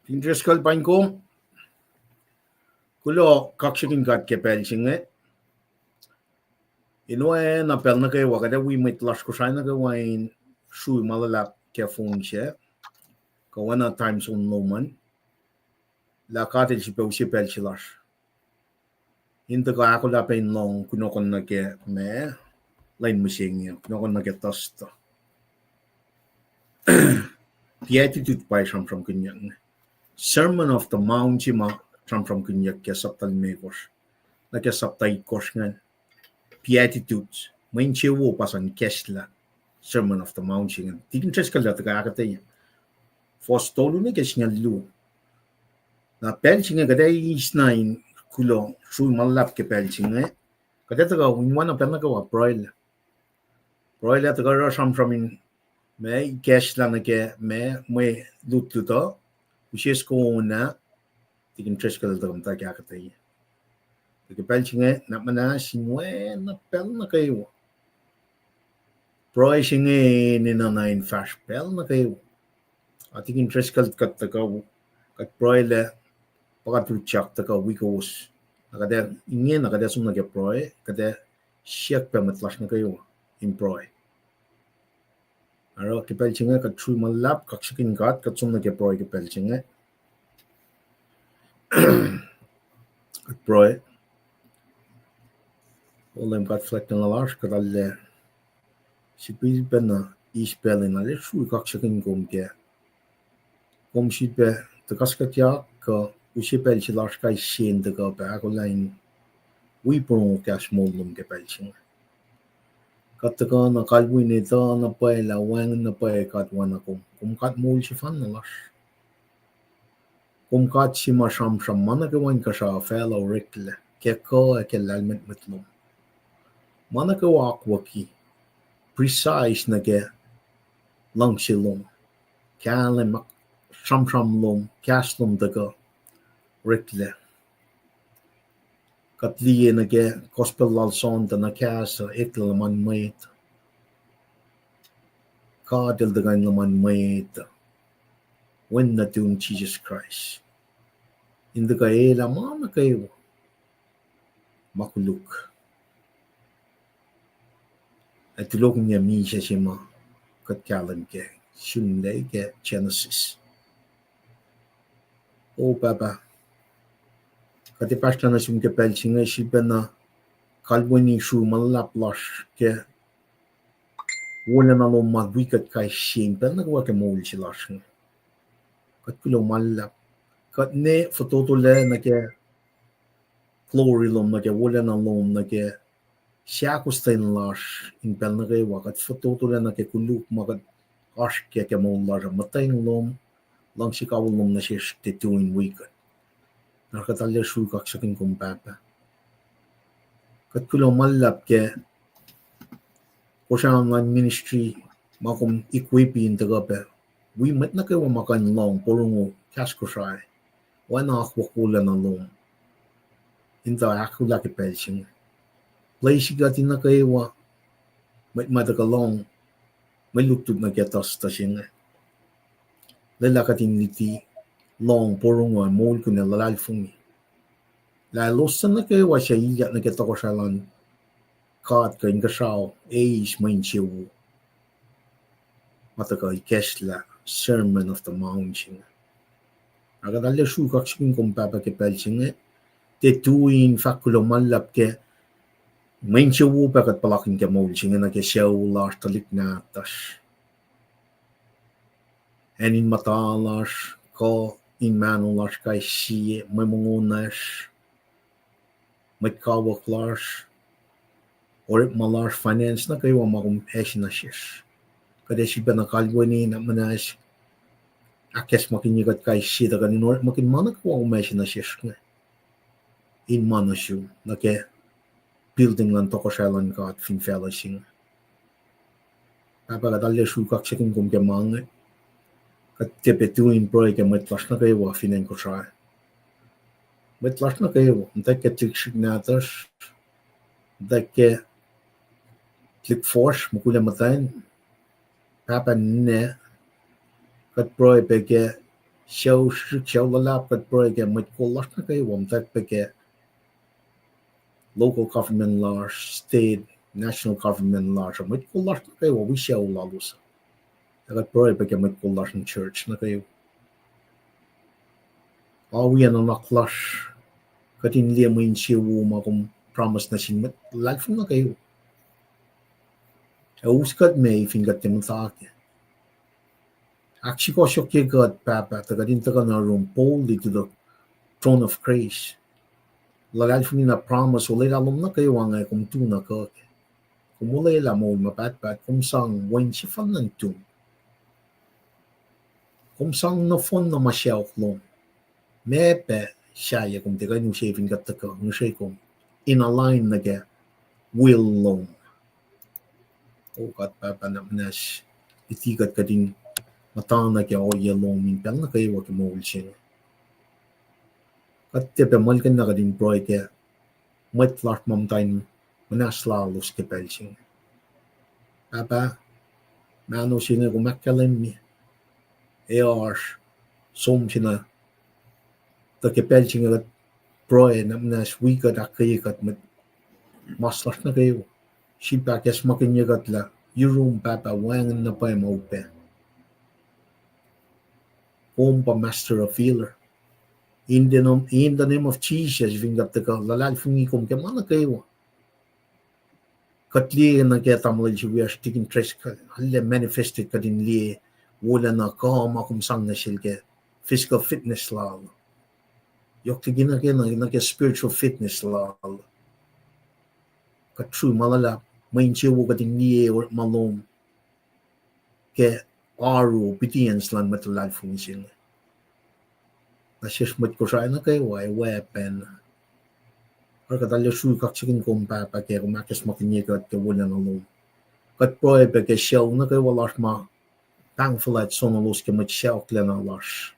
Tindraskal Pankom, Kulo Kakshikin got Kepelching. Inoe na pelnake wakade we mit lashkushina go wine shu malala kefun che. Kawana times on Loman. La cottage belshi pelchilash. In the Gakula pain long, Kunokon nage me, line machine, Kunokon nage dust. Beatitude by Sham from Kunyan. Sermon of the Mount Jima from Kunyak Kesaptal Megos. Like a subtai Koshnan. Beatitudes. Main chewo pasan Kesla. Sermon of the Mount Jima. Didn't just call that the Gakate. For stolen a lu. Na pelching a gade is 9 kulo, through malap ke pelching. Kadeta win one of Penaka broil. Broil at the girl from in me, Keslanake, me lututo, which is going na. The intrescal dom Takakate. The pelching it, Namanash, when a pelnake. Broishing in a 9 fash pelnake. I think intrescal cut the go, cut broiler. Pagatu chak taka wikos nakade ingin nakade sum nage proy kade siak pe matlash na kayo in proy aro ke pelchinga ka thrui malap kakshikin gat ka sum nage proy ke pelchinga proy olem gat flek na lash ka dalle sipil penna ispelin ale thrui kakshikin gomke kom shipe ta kaskatya ka Usipel si Lashkai Shin the go back line. We bring cash moldum gepelching. Got the gun a calwin it on a paila wang the pay cut one a cut mold si fan lash. Cut si masham from Manaka Wankasha fellow rickle, keko a kelelment with lum. Manaka wakwaki, precise nage, lungshilum, kalim, sham lum, castlum the go. Rickle. Katli en age gospel lal son den a casa etel man mait. Kadel de gain man mait. When na tune Jesus Christ. In the gaela man kayo. Makuluk. At tulog niya mi siya sima. Kat kalan ke. Sunday ke Genesis. Oh baba. Kati pasta na sum ke pelchinga si bena kalwini shu malap lash ke wala na lo magwikat kay shin pen nagwa ke mol si lash kat kulo malap kat ne fototo le na ke glory lom na ke wala na lom na ke siya ko stain lash in pen na ke wakat fototo le na ke kuluk magat ash ke mol lash matay lom lang si kawul lom na siya tituin wikat Narkatalya shu kaksakin kumpapa. Kat kulo malap ke kosangan ministry makum equipin tagape. We met na kayo makan long porungo kaskosay. Wana akwakula na long. Inta akula ke pelching. Place gatin na kayo met matakalong. May lutut na ketas tasing. Lalakatin liti. Long porungo mol ko na lalalfungi. La losan na kayo wa siya iya na kita ko siya lang kat ka inga siya age main chewo. Mataka ikesla Sermon of the Mount. Agadalya shu kakshin kumpapa ke pelching te tuin fakulo malap ke main chewo pa kat palakin ke molching na ke siya ulas talik na tas. Enin matalas ko in manulas kay siye may mungunas may kawaklas or malas finance na kayo makum esin na siyas. Kada si banakalwani na manas akes makinigat kay siya da kaninor makin manak ko esin na siyas nga. In manasyo na ke building lang toko siya lang ka at fin fellowship. Papagadalya sukak siya kung ke mga Kat tepetuin proy ke metlas na kayo wa finen ko siya. Metlas na kayo. Nta ke tiksik natas. Nta ke click force. Mukula matayin. Papa ne. Kat proy pe ke siya lalapad pro ke mit kulas na kayo tak peke local government laws, state, national government laws, mit kulas na kayo we siya lalus. Tagat pro peke mit kulas ng church na kayo. Awi yan ang naklas. Katin liya mo Insewowo ma kung promise na sin mit life na kayo. Uskat may fingat yung take. Actually, ko siya God, Papa, tagadin taga na room, boldly to the throne of grace. Lalal for me na promise, wala lalom na kayo ang ay kung tuna ka. Kung wala mo, mapat-pat, kung sang wen si fan ng tun. Kung sang na fon na masyaw klong. Mepe, siya kung taga nyo siya fingat taga, nyo siya kung in-align na ka, will long. O kat Papa na manas, itikat ka din, matana kaya o yelong min pel na kayo wag mo ulsin. Kat tepe malkan na kadin broy kaya mat lart mam time manaslalos ke pelsin. Papa, mano sina kumakkalim mi. Eos som sina ta ke pelsin at broy na manas wikat akayikat mat maslas na kayo. Sipa kes makinyagat la yurum Papa wangan na pa mo pe. Ompa master of healer. In the name of Jesus, vingat ka lalal fungi kom ke mana kayo. Katli na kaya tamal we are sticking trace ka halle manifested ka din li wala na ka makum sang na silke physical fitness lal. Yok tigina kaya na spiritual fitness lal. Ka true malala main Insewowo ka din li or malom ke aro obedience lan matalal fungi sila. Nasis mat ko sa na kayo ay weapon. Or katalyo suy kaksikin kong Papa kaya kumakis makinyigat ka wala na lom. Kat po ay peke siyaw na kayo walas ma thankful at sonalos ka mat siyaw kla na las.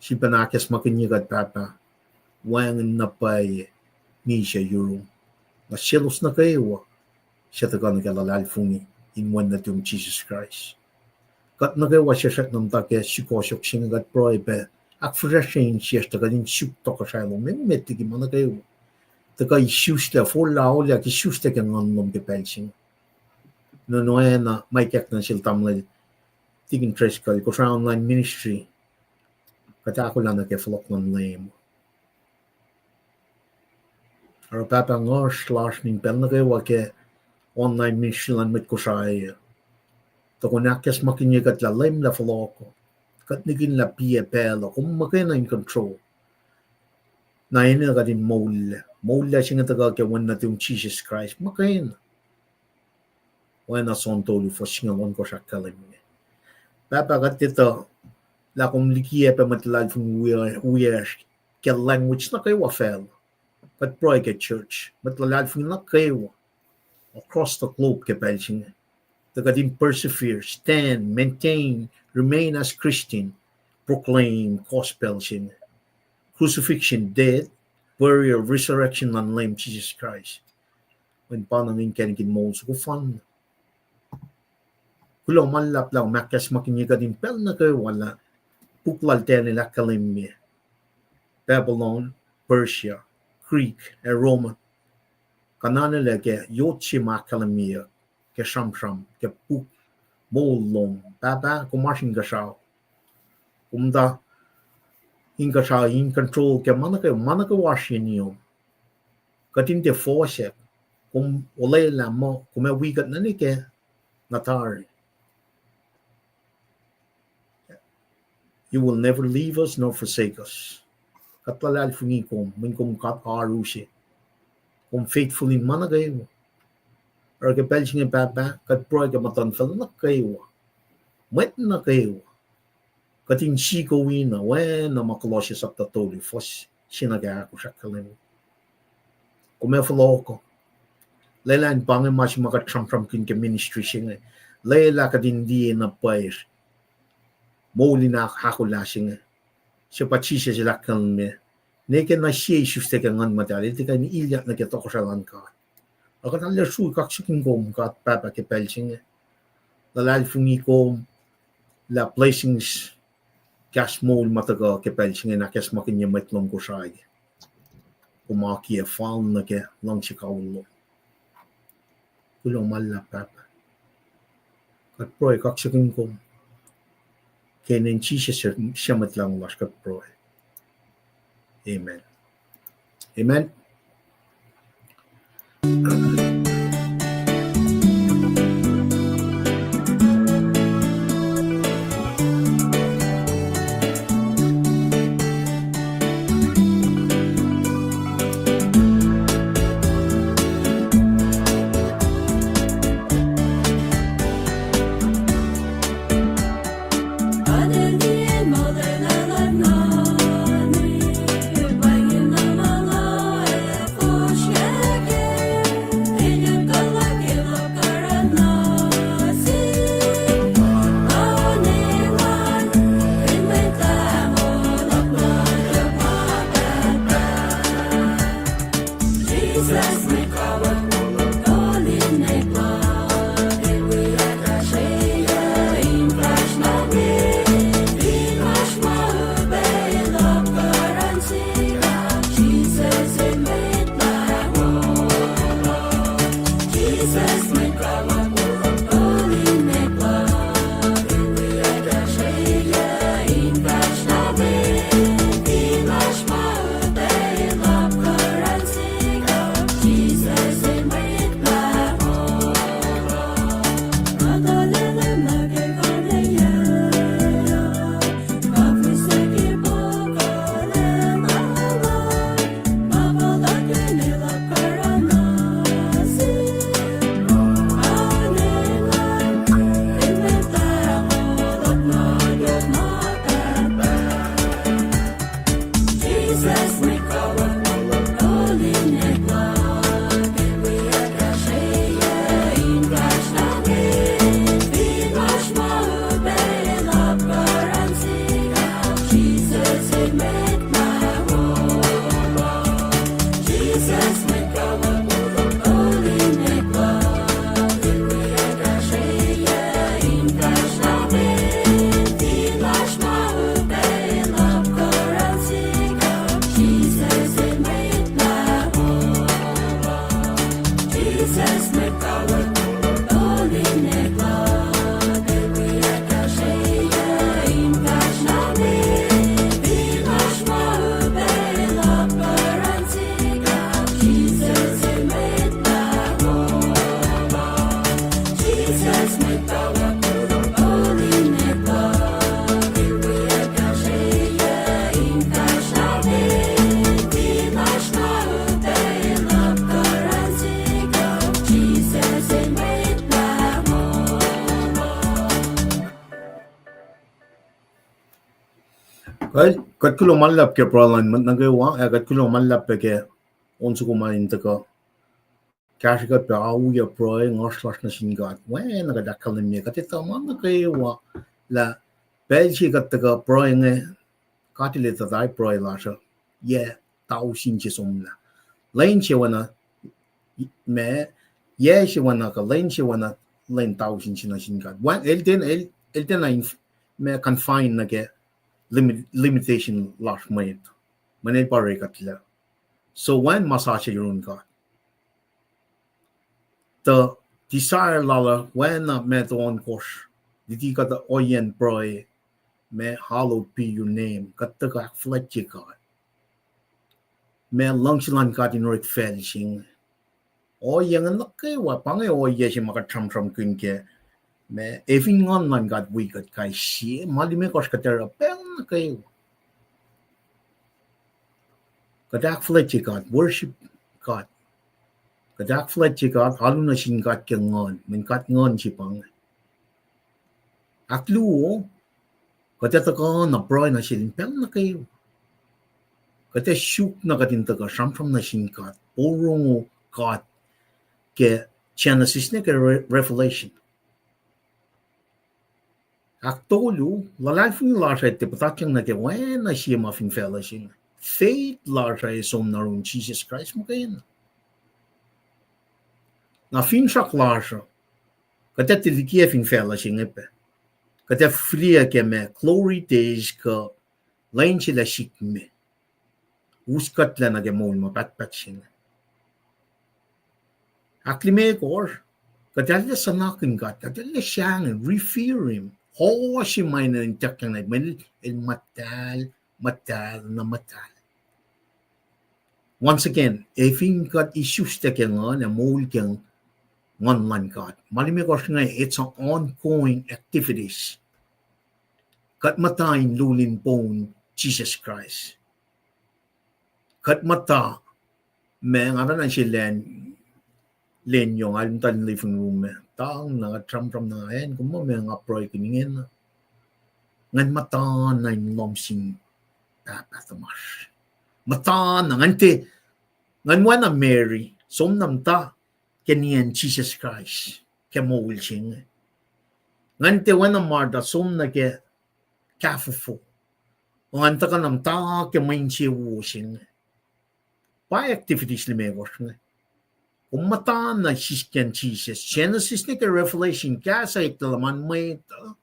Si panakis makinyigat Papa wangan na pa'y ni siya yuro. Na Selos na kayo siya taga nagalalal fungi in one na tiyong Jesus Christ. Kat na kayo siya siya namta kaya sikosyok singagat po ay pe ak freshing siya taga din suk to ka siya lo men metigi mana kayo taga isusta fola olia ki susta ka nganom ke pelsin no na may kek na sil tamle tigin tres ka ko sa online ministry kata ko lang na ke flok ng lame or Papa ngor slash ning pel na kayo ke online ministry lan met ko sa ay to ko nakes makinyagat la lame la flok kat naging la pia pelo kung makina in control na ina ka din moula siya nga taga kaya wan na yung Jesus Christ makina wana son tolu for siya wan ko siya kalim Papa kat dito la kung likiya pa matalal from weird kaya language na kayo wafel kat proy kaya church matalal from na kayo across the globe kaya pala siya taga din persevere, stand, maintain, remain as Christian, proclaim gospel sin, crucifixion, death, burial, resurrection, and name Jesus Christ. When panangin kenigin mo ko fun. Kulo malap lang makas makinyaga din pel na kayo wala. Puklal tayo nila kalimya. Babylon, Persia, Greek, and Rome. Kananila ke yotsi makalimya. Ke sham ke puk molong Papa kumasin ka siya kumda in ka siya in control ke mana ka washin niyo katin te force kum olay la mo kume wigat na ni ke natari you will never leave us nor forsake us katalal fungi kum min kum kat arushi kum faithfully mana kayo or ke pelching Papa kat proy ke matan fel na kayo met na kayo kating si ko wina when na maklosya sa tatoli fos sinaga ako sa kalim kumeflo ko laylan pangin mas makatram kin ke ministry singa layla kadindi na pais moli na hakula singa siya pachisya sila kalme neke na siya isuste ka ngan matali tika ni ilya na keto ko sa langka akan alir su kaksikin kom kat Papa ke pelching lalal fungi kom la blessings gas mol mataga ke pelching na kes makin yemet lom ko shai ko ma ki faun na ke long chikawlo kulong malla pap kat proy kak sikin ko kenen chi shamat lang was kat proy amen amen kat kulo mallap ke problem nagawa kat kulo mallap ke onsu ko man intaka cash kat pa au ya pro ngoslas na singat wen naga dakal ni kat ita man nagawa la belgi kat ka pro nge katile ta dai pro la sha ye tau sin chi som la lain che wana me ye che wana ka lain che wana lain tau sin chi na singat wan elten na me confine na ke limitation last minute manay pare katla so when massage yun ka the desire lala when met on course didi ka the oyen proy me hallowed be your name kat ka fletche ka me longsilan ka din rit felshing o yang an ke wa pang o ye shi maka tram kun ke me eving online got we got kai shi mali me kos katera pen ke kadak fletche God, worship God. Kadak fletche God, halu na sin God ke ngon, min kat ngon si pang. Aklu, katata ka na broy na sin pel na kayo. Kata shuk na katinta ka sham na sin God, porong God ke Genesis ne ke Revelation. Aktolu, lalafin lasha te patatyang na ke wen na siya mafing fellowship. Faith large is om narun Jesus Christ mo kayo. Na fin sak large, katet til kiyefing fellowship epe. Kata fria ke me glory days ka lain sila shik me. Uskat la na ke mo ma pat sing. Akli me kor. Kata la sanakin kat. Kata la siyang refer him. Ho si may na intakang na el matal na matal. Once again, if you got issues that can on a mole can online God. Malimi ko it's an ongoing activities. Kat matain lulin pong Jesus Christ. Kat mata me ngaran ang silen len yung alim tan living room me. Taong na tram na en kumo me nga proy kiningin. Ngan mata na lomsing papatamash. Mata na ngante ngan wana Mary som namta kanian Jesus Christ ke mo wilching. Ngante wana Martha som na ke kafufu. Ngan ta kanam ta ke Insewowo sing. Pa activities limegos nga. Kung mata na sisken Jesus, Genesis ni ke Revelation kasa iktalaman may ito.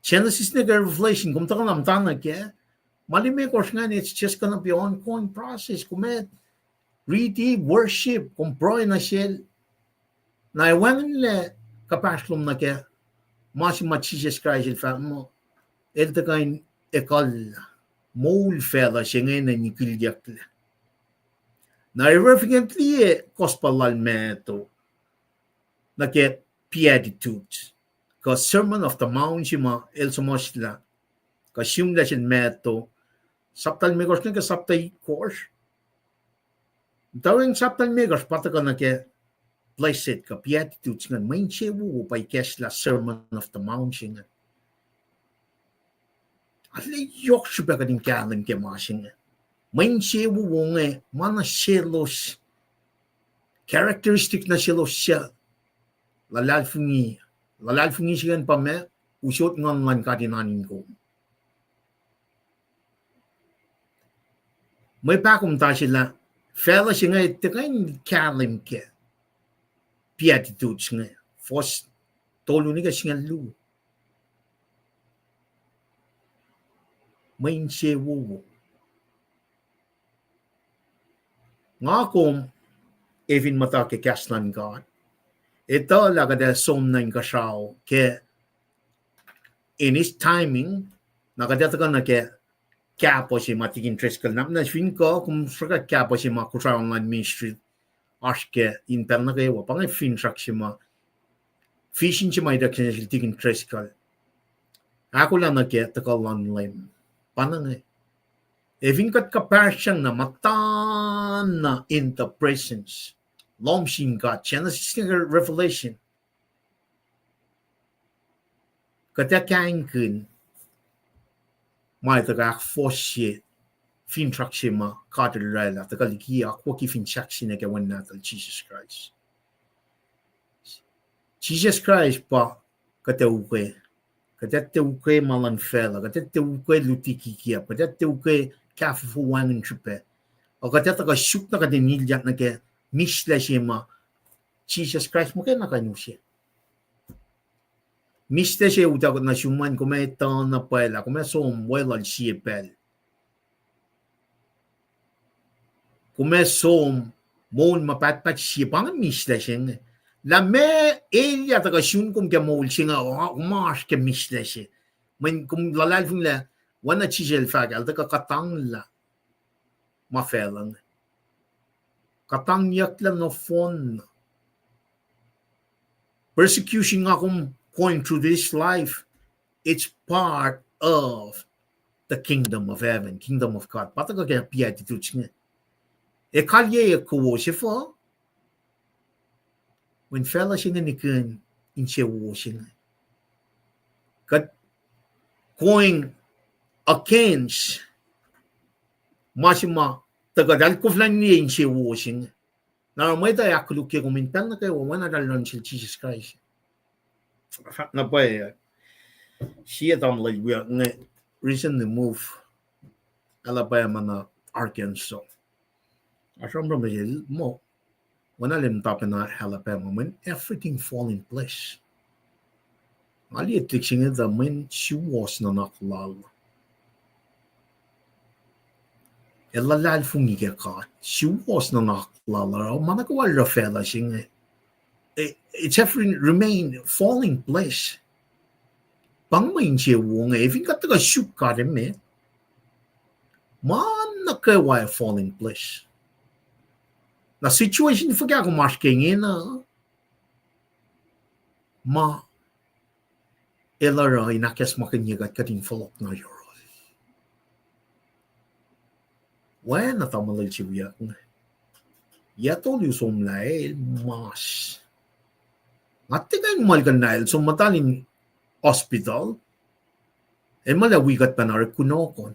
Genesis ni ke Revelation, kung ta kanam ta na ke, malimegos nga, it's just gonna be ongoing process. Kung may read, worship, kung proy na siya, na iwan nila kapaslom na ke, masima Jesus Christ ilfa mo, ito kain ekal, mole fella siya ngayon na nikilyak nila. Na irreverently gospel meto na ke beatitudes. Ka Sermon of the Mount sima el somosla. Ka siyum la sin meto saptal megos na ke saptay course. Dawing saptal megos pataka na ke blessed ka beatitudes ngan Insewowo pa kesla Sermon of the Mount singa. Alay yok siya ka din kalan ke masinga. Insewowo nga mana Selos characteristic na Selos siya lalalfungi siya pa me usot ngon man kadinanin ko may pakum ta sila fella siya nga ito kain kalim ke beatitudes nga fos tolo ni ka siya lu Insewowo nga kung even mata ke kaslan God ito laga de som na kasyaw ke in his timing nakadata ka na ke kapo si matikin treskal na fin ko kung saka kapo si makusya online ministry aske interna kayo pang fin sak si ma fishing si may dakin si tikin treskal ako lang na ke takal online panang even kat kapasyang na matan na in the presence lomsing God Genesis Revelation kata kain kun mai taga fosye fin traksima kadrela taga likia kwaki fin chaksina ke wanatal Jesus Christ pa kata uke malan fela kata uke lutikikia kata uke kafu wangen tripe o kata taga shuk na kata niljak na ke misla shema Jesus Christ mo kaya nakanyusya Miste siya utakot na shuman kumeta na pala, kumesom wala siya pel. Kumesom mon mapatpat siya pang misla siya. La me elia taga shun kum ke mol siya umas ke misla siya. Men kum lalal fun la wana chijel fagal taga katang la mafelang. Katang yak la no fon. Persecution nga kum going through this life, it's part of the kingdom of heaven, kingdom of God. Pata ka kaya beatitudes nga. E kalye kuwo siya fo. When fella siya nga nikan, Insewowo siya nga. Kat going against masima tagadal ko flan niya Insewowo siya nga. Naramay tayo akulukya kumintan na kayo, wana dalon siya Jesus Christ. Na pa siya tamlay nga recently move Alabama na Arkansas. Asam ba mo wana lim tapin na Alabama when everything fall in place. Ali tiksinge da men was na naklal. Ella lal fungi ke kat. Was na naklal. Manakawal rafela singe. It's every remain falling place. Bang main wong if you got to shoot kat me. Man nakawai falling place. Na situation forget ko mas kenge na. Ma Ella inakes makinyagat kating folok na yoro. When na tamalay chiwiyak. Yatol yung lael mas. Ngatigay malgan nail so mataling hospital. Malawigat pa na kunokon.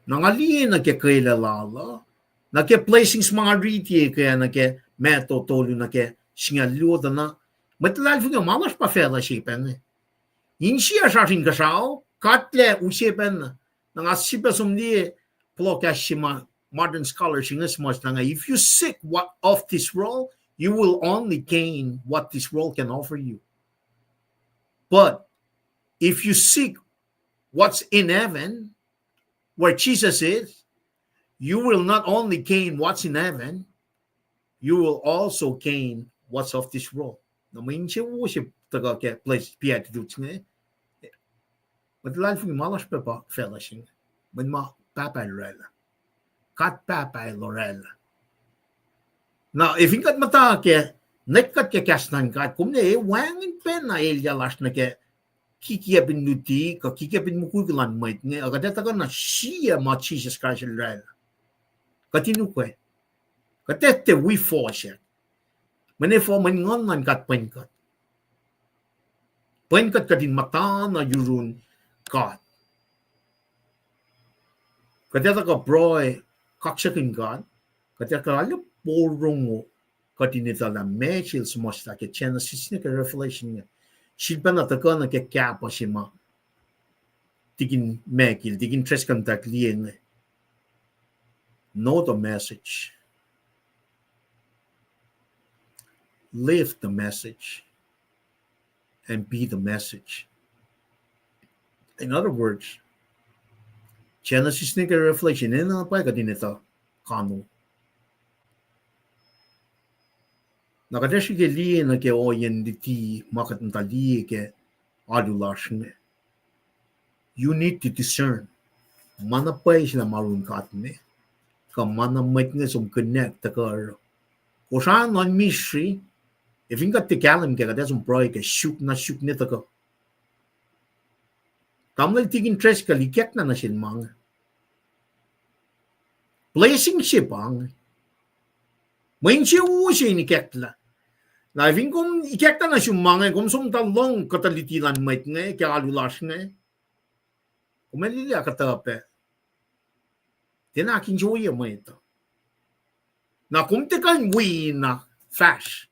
Nangali nagkakailala. Nagka-placings mga riti kaya nagka-meto tolo nagka-singaluda na. Matalal fung malas pa fellowshipen. Inse sa ating kasaw, katle usipen ng asipa sumdi plokashima modern scholars in this much nga if you seek what of this world, you will only gain what this world can offer you. But if you seek what's in heaven, where Jesus is, you will not only gain what's in heaven, you will also gain what's of this world. Na may worship taga ke place beatitudes nga. Matalal fung malas pa fellowship. Man ma papay lorela. Kat papay lorela. Now, if you got mata ke nekat ke kasnan kat kumne wangin pen na elyalas na ke kikiapin nuti ka kikiapin mukugilan mait nga agad taga na siya ma Jesus Christ lorela. Katinu kwe. Katete we force. Mane for man ngon man kat penkat. Penkat katin mata na yurun kat. Kateta ka broy kaksakin kat. Kateta ka alam porong katin ita la mechil sumasta ke chena sisne ke revelation nga. Shilpa na taka na ke kapa shima. Tigin mekil, tigin tres kantak liyen. Know the message. Live the message and be the message. In other words, Genesis nigga reflection in ang pag din ito kano. Nakadashi ke li na ke oyen diti makat ntali ke adulas ne. You need to discern. Mana pa sila marun katne. Ka mana might nga sum connect ka. Kusan non mystery. If you got the kalam ke kada sum proy ke shoot nito ko. Kamlay tigin tres ka likek na sin mga. Blessing sipang. Main siya siya ni kekla. Na if kum ikekta na siya mga kum sum talong katalitilan might nga kaya alulas nga. Kumalila katape. Tinakin siya mo ito. Na kum tekan win na fast.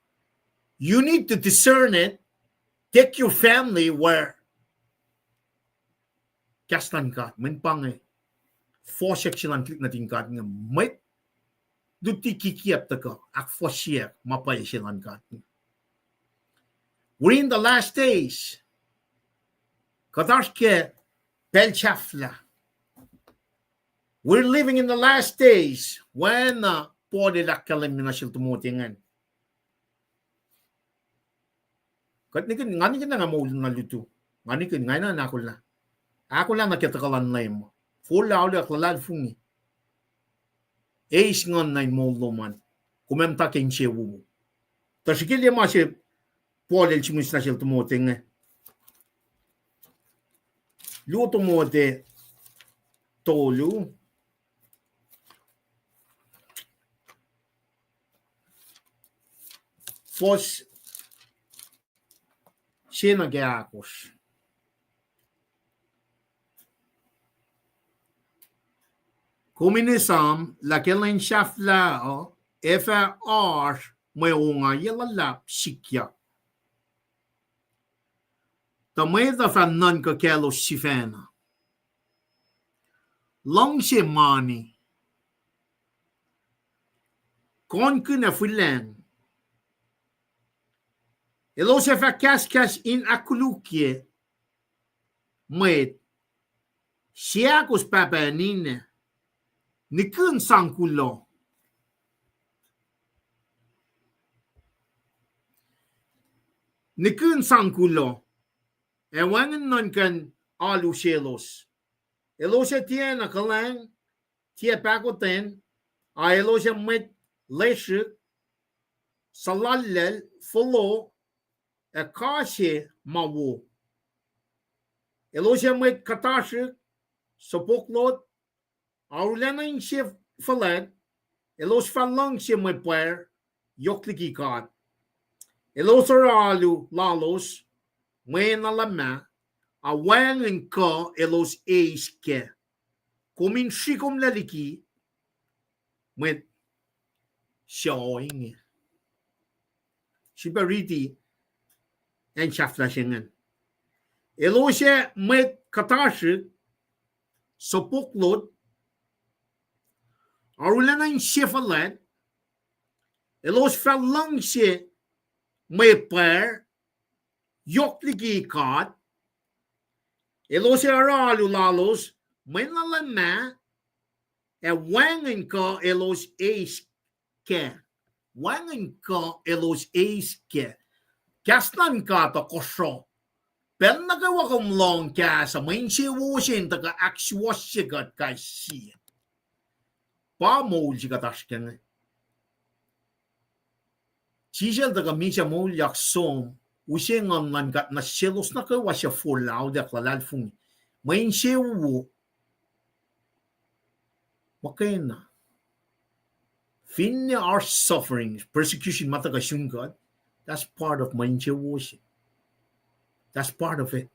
You need to discern it. Take your family where kastan ka, man pang four section ang klik natin ka nga may duti kikiap ta ka ak for share mapay silang ka. We're in the last days. Kadarske pelchafla. We're living in the last days when pwede lakalim na siya tumutingan. Katnikin ngani ka na nga mo na luto. Ngani ka na nakul na. Ako lang nakita ka lang na mo. Full lauli ak lalad fungi. Eis ngon na mo luman. Kumemta ka Insewowo. Tasikil yung masih polel chimus na siya tumuting. Luto mo de tolu. Fos siya nag-aakos. Kuminisam, lakilan shafla, FR, may unga yalalap sikya. Tamay da fan nan ka kelo sifena. Long si mani. Kon kuna fulang. Elos fa kas in akulukie met siakus papa nine nikun sankulo. Nikun sankulo. Ewangan non kan alu selos. Elos tie na kalang tie pakoten a elos met leshuk salalel follow a kashe mawo. Elos met katashuk sopoklot aulena in chef falet elos falang she met player yokliki kat. Elos alu lalos When alama a wangen ka elos eiske. Komin shikom laliki met showing. Shibariti en shaflashingen. Eloshe met katashi sopoklot arulana in shefalet elos falangshe me per yokliki kat elos aralu lalos menalama e wangen ka elos eiske wangen ka elos eiske kastan ka to kosho pen na ka wakom long ka sa Insewowo shin ta ka akswashigat ka si pa molji ka tashken chijel ta ka misha mol yak som Ushe ngon lan gat na Selos na ka wasya for lao de klalal fung. Insewowo makena. Finne our sufferings, persecution mata ka shungad. That's part of Insewowo. That's part of it.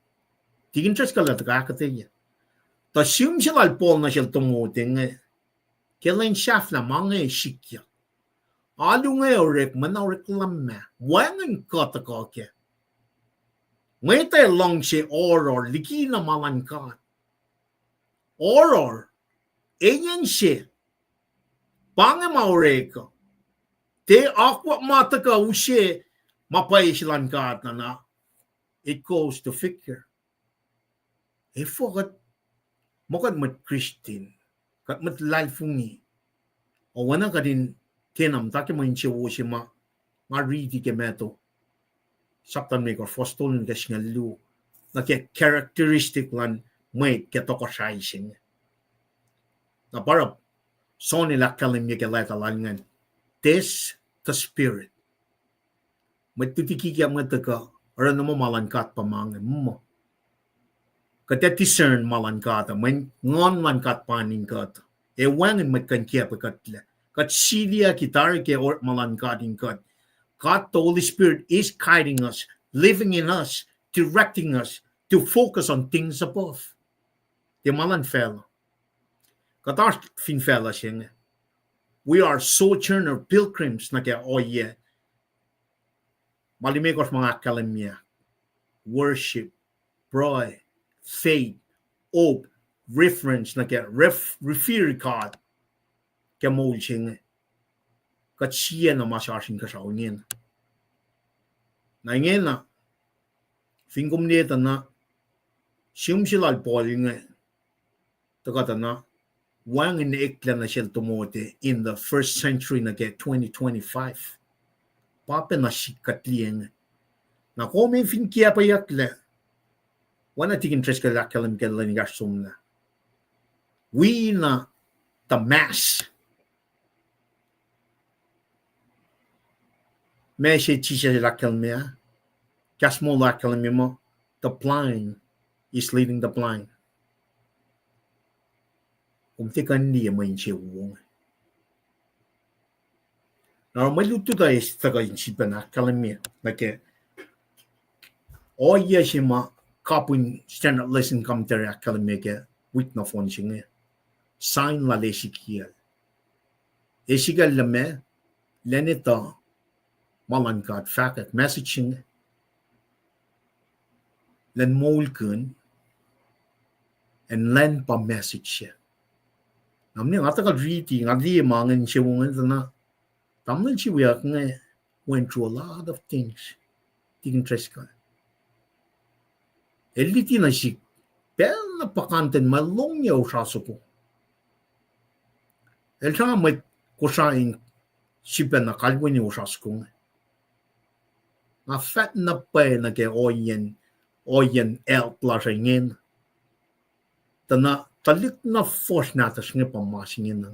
Tigin tres ka lat ka katenya. Ta shum shal pol na shal tomoting. Kelen shaf na mange shikya. Alu nga orek manawrek lamma. Wangan ka ta ka ke. Mete long she oror likina malankat. Oror enyan she pange maureka. Te aqua mataka ushe mapaish lankat na. It goes to figure. E fogat mokat mat Christian kat mat lalfungi. O wana ka din kenam take Insewowo she ma riti ke meto. Saktan me ko fostol ka shingalu na ke characteristic lan may ke to ko shaising na para soni la kalim ye ke leta langan this the spirit matutiki kya mataka ora no malankat pamang mo kate discern malankata man ngon mankat paning kat e wangen matkan kya pakatle kat silia kitar ke or malankating kat God, the Holy Spirit, is guiding us, living in us, directing us to focus on things above. The malan fella. Katar fin fella sing. We are sojourner pilgrims na kaya oye. Malimekos mga kalamya. Worship, joy, faith, hope, reference na kaya refer God. Kaya mo sing. Kat siya na masyasing kasawin. Na ngayon na, fingom neta na, siyum silal poli nga, takata na, wang iniikla na siya tumote in the first century na kaya 2025. Papa na sikat liyan. Na kome fin kaya pa yakla, wana tigin tres ka lakalam kalan yasum na. We na the mass. Meshe chisha lakalmia, kasmo lakalmimo, the blind is leading the blind. Umtikan niya Insewowo. Now, maluto tayo sa kainsipan na kalamia, like oya siya ma kapun standard lesson commentary kalamia wit na phone siya. Sign la lesikia. Esigal lame, lenita, malankat fakat messaging len molken and len pa message siya. Namni ngata ka riti ngadi mangan Insewowo na tamnan siya nga went through a lot of things. tigin tres ka. Eliti na si pel na pakanten malong yaw saso ko. El sa may kusain sipen na kalwin yaw saso ko. Nga fat na pa na ke oyen el plasingin. Tana talik na force natas nga pamasingin na.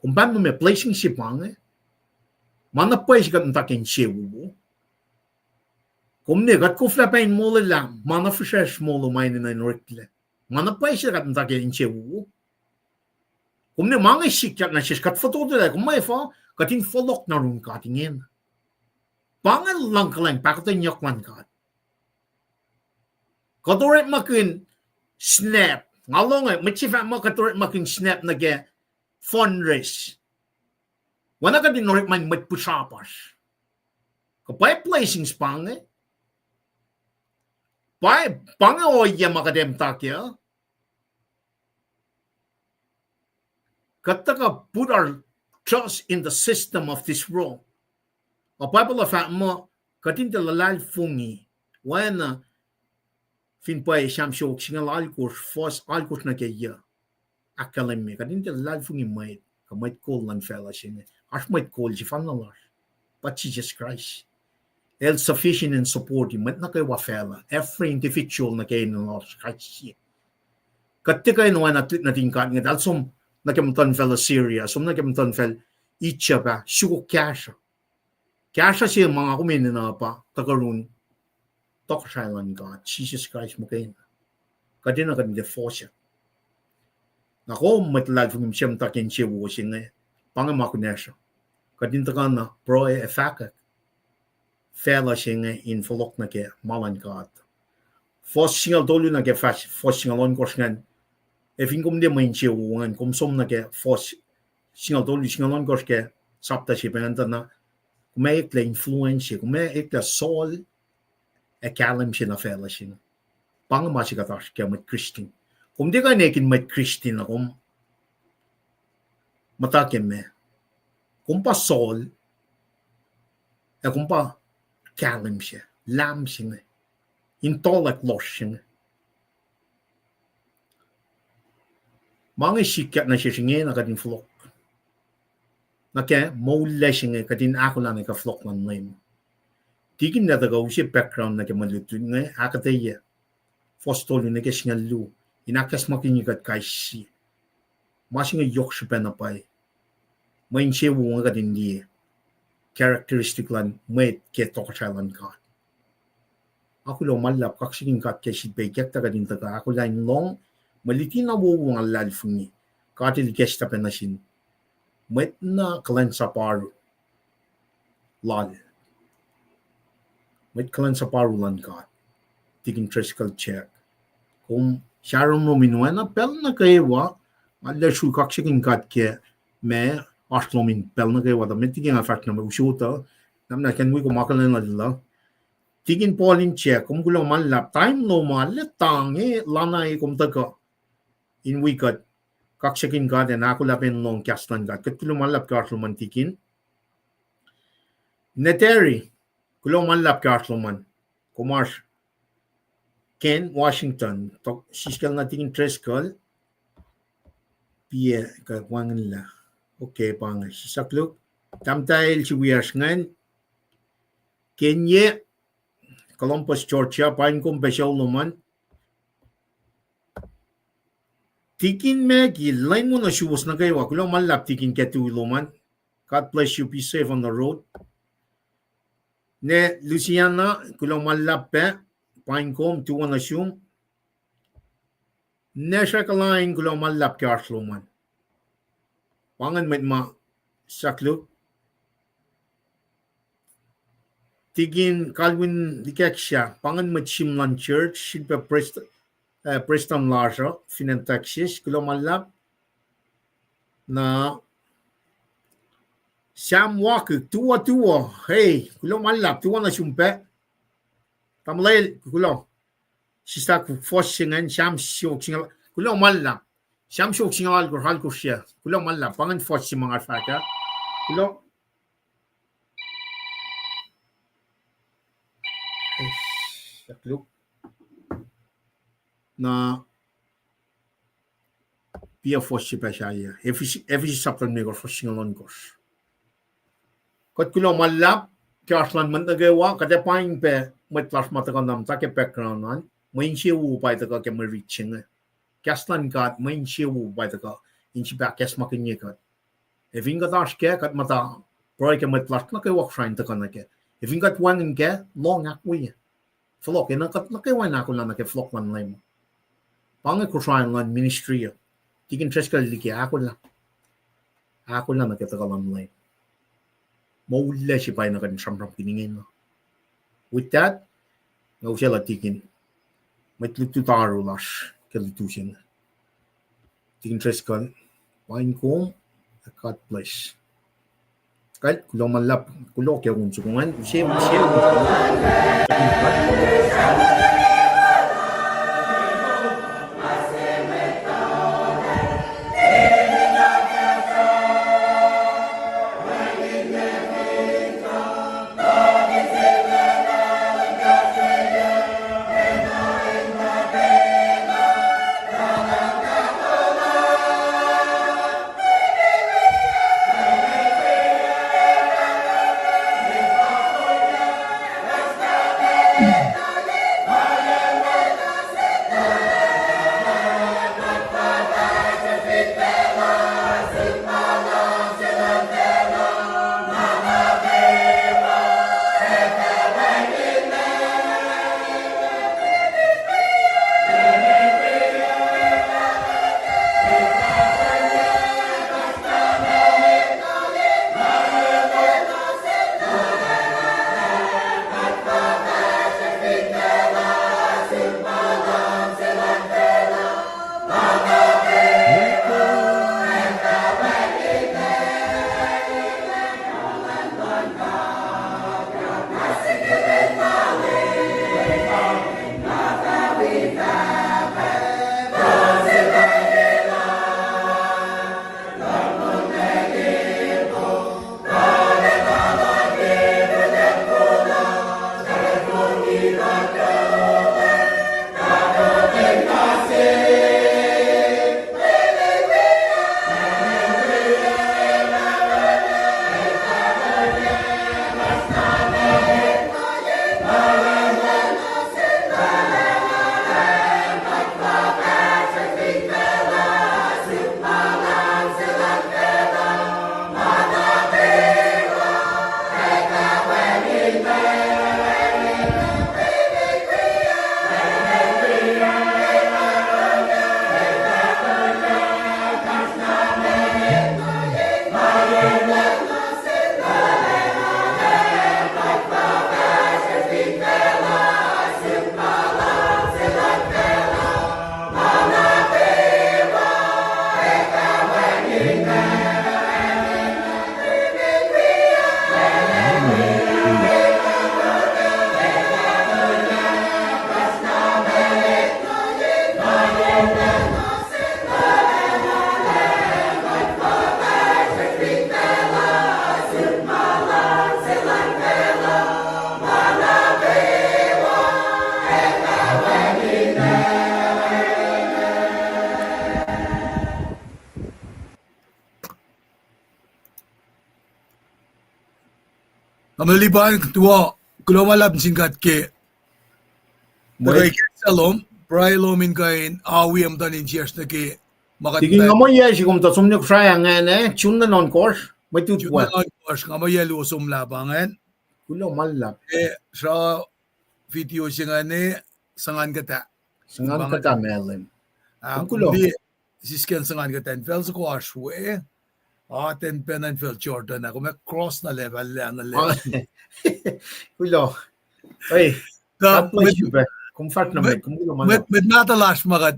Kung ba mo may placing si pang mana pa is gat ntakin Insewowo. Kung ne gat ko flapain mo lang, mana fishes mo lo main na inrekle. Mana pa is gat ntakin Insewowo. Kung ne mga sikyak na sis kat foto de kung may fa katin folok na run katingin. Pangal lang kalang pakutin yok man kat. Katurit makin snap. Ngalong ay machifa mo katurit makin snap na ge fundraise. Wana ka din norik man matpusapas. Kapay placings pang Pay pang oya makadem takya. Kataka put our trust in the system of this world. Kapay pala fa mo katin talalal fungi. Wana fin pay shamshok singal alkurs fos alkurs na kaya. Akalem me katin talalal fungi may kamay call lang fella singa. As might call si fanalar. But Jesus Christ. El sufficient and supporting. Mat na kayo wafela. Every individual na kayo ng Christ. Katika kayo naman natin kat nga. Dahil som nakamutan fela Syria. Som nakamutan fela Itcha pa. Suko kasha. Kasha siya mga kuminin na pa. Takarun. Tok siya lang God. Jesus Christ mo kayo. Kadin na kadin force. Nako matlag from siya mtakin siya wusin nga. Pangamakunesha. Kadintakan na pro efaka. Fela siya in folok na ke malan kat. Fos singal dolu na ke fas fos singalon korsngan. If ingum de main siya wuan kum som na ke fos singal dolu singalon kors ke sapta siya penta na kumay ikla influence kumay ikla sol e kalam siya na fela siya. Pangamasi katas kaya mat Christian. Kung di ka nekin mat Christian na kum matakin me. Kung pa sol, kung pa kalim siya, lam siya, intolak los siya. Mga sikat na siya siya na kadin flok. Na kaya, maula siya kadin ako lang ka-flok ng name. Tigin na tagaw siya background na kaya malutun nga, akataya, fostolo na kaya siya lu, inakas makinikat kay siya. Masing nga yok siya panapay. May Insewowo nga kadin di characteristic lan may keto ka lan ka. Ako lo malap kaksigin kat kesit bay kekta kadin taga ako lang long maliti na wo nga lalfuni katil gesta penasin may na kalan sa paru lal may kalan sa paru lan ka tigin tricycle check kung sharon mo minuana pel na kayewa alla shu kaksigin kat ke me Ahsor min pel na kayo wada metigin afak na mag-usyota namna kan wi ko makalan na dila tigin polin check kung gulo man lap time no man letang lanay kum taga in wikat kaksakin ka den ako lapin long kastan gat kat gulo man lap Ahsor man tigin neteri gulo man lap Ahsor man kumars Ken Washington to siskal na tigin treskal pie ka wangan la Okay, pang sisakluk. Tamtay siwiyas ngan. Kenya, Columbus, Georgia, pain kong besyaw naman. Tikin me, gilain mo na siwas na kayo. Ako lang malap tikin ketu luman. God bless you, be safe on the road. Ne, Luciana, ako lang malap pe. Pain kong, tuwa na siyong. Ne, siya kalain, ako lang malap kaya luman. Pangan met ma sakluk tigin Calvin Dikeksha pangan met Shimlan Church silpa Preston Larsa Finan Texas kulomalap na Sam Walker tua hey kulomalap tua na sumpe tamlay kulo sista ku fossingan Sam syok singal kulomalap Siam syok singal ko hal ko siya. Kulang man lang pangan force si mga faka. Kulang look na pia fosse pesaya every saptan me gor fosingalon gos kot kulo malap kaslan man tagawa kada pain pe mat plas matakanam ta ke background nan main Insewowo by the ke mer reaching kaslan gat main Insewowo by the inchi back kes makinye kat if inga dash ke kat mata proy ke mat plas na ke walk shrine ta kana ke if inga wan ke long akwi flok ina kat na ke wan akula na ke flok man lay mo pang ko shrine lan ministry tikin tres ka liki akula na ke ta kalam lay maulla si pay na kan samram kiningin with that no siya tikin may tutaro las ke lutusin tikin tres ka wine ko cut place kahit kulo malap kulo kaya kung sukungan siya Amaliban tua kulomalab singkat ke Moy salom praelomin kain awim tanin cheers na ke tigin makatay nga mo yes kung ta sumnyok saya nga ne chun na non course may tutwa chunan kos ngamayelo sum labangan kulo malap sa video singa ne sangan kata sangan kata melim ang kulo kumbi sisken sangan kata fel sa kwas we aten penan fel Jordan ako may cross na level lang na level kulo ay ka God bless you be comfort na med kulo malap met natalas makat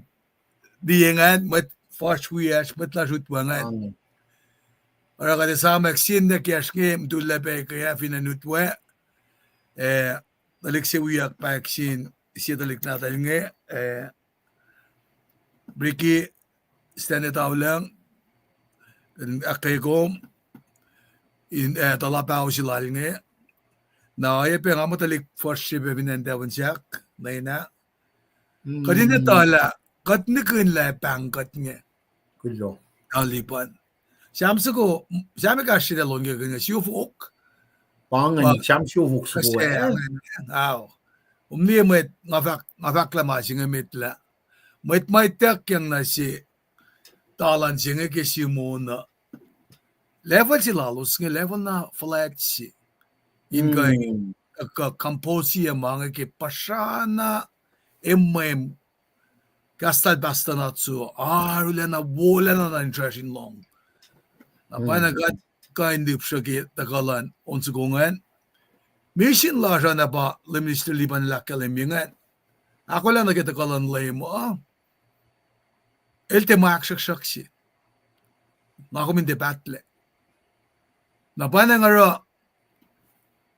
diyengan met fast wias met lasut wangan Ora kada sa maksin na kiaske mtulla pe kaya finanutwa alexi wiyak paksin siya natin nge briki stane taulang akaykom in talapaw sila nge na ay pe nga matalik first ship binandawan siyak này nè cái gì nữa đó là cái này cái là bang cái nghe Kullo. Taliban xem sự cô xem cái gì đó luôn cái nghe siêu phúc Pangan cham siêu phục cái suko xe áo nia mệt ngà vạc là mà xin mệt là mệt tiếc yang là gì ta lan xin cái siêu môn nữa level chỉ là lúc xin level na flat gì in cái composi mà cái pasana em gastal bastana zu lena wolena na interesting long na pana gat kain dip shage tagalan onsu gongan mission la jana ba le minister liban la kalemingan ako lang nagitakalan lay mo el tema shaksi na ko min debatle na pana ngara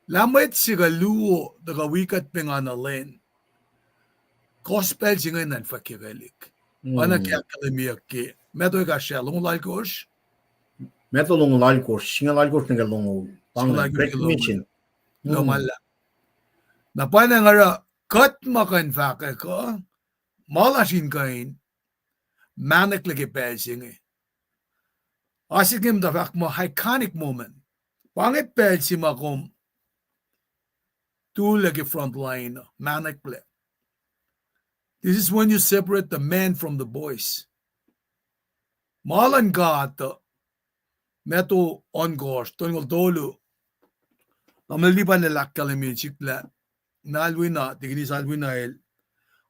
lamait siga luo daga wikat pengana len gospel singen nan fakirelik ana kya akademia ke medo ga shalom laikos Meto long lalkos, singa lalkos nga long pangan. Great mission. lo mala na pana ngara kat makan faka ko malasin kain manik lagi pel singe asigim da fak mo iconic moment pangit pel simakom tu lagi front line manik ple. This is when you separate the man from the boys. Malan gata meto on gosh tongol dolu. Namaliban na lakkalami chikla nalwina tigni salwina el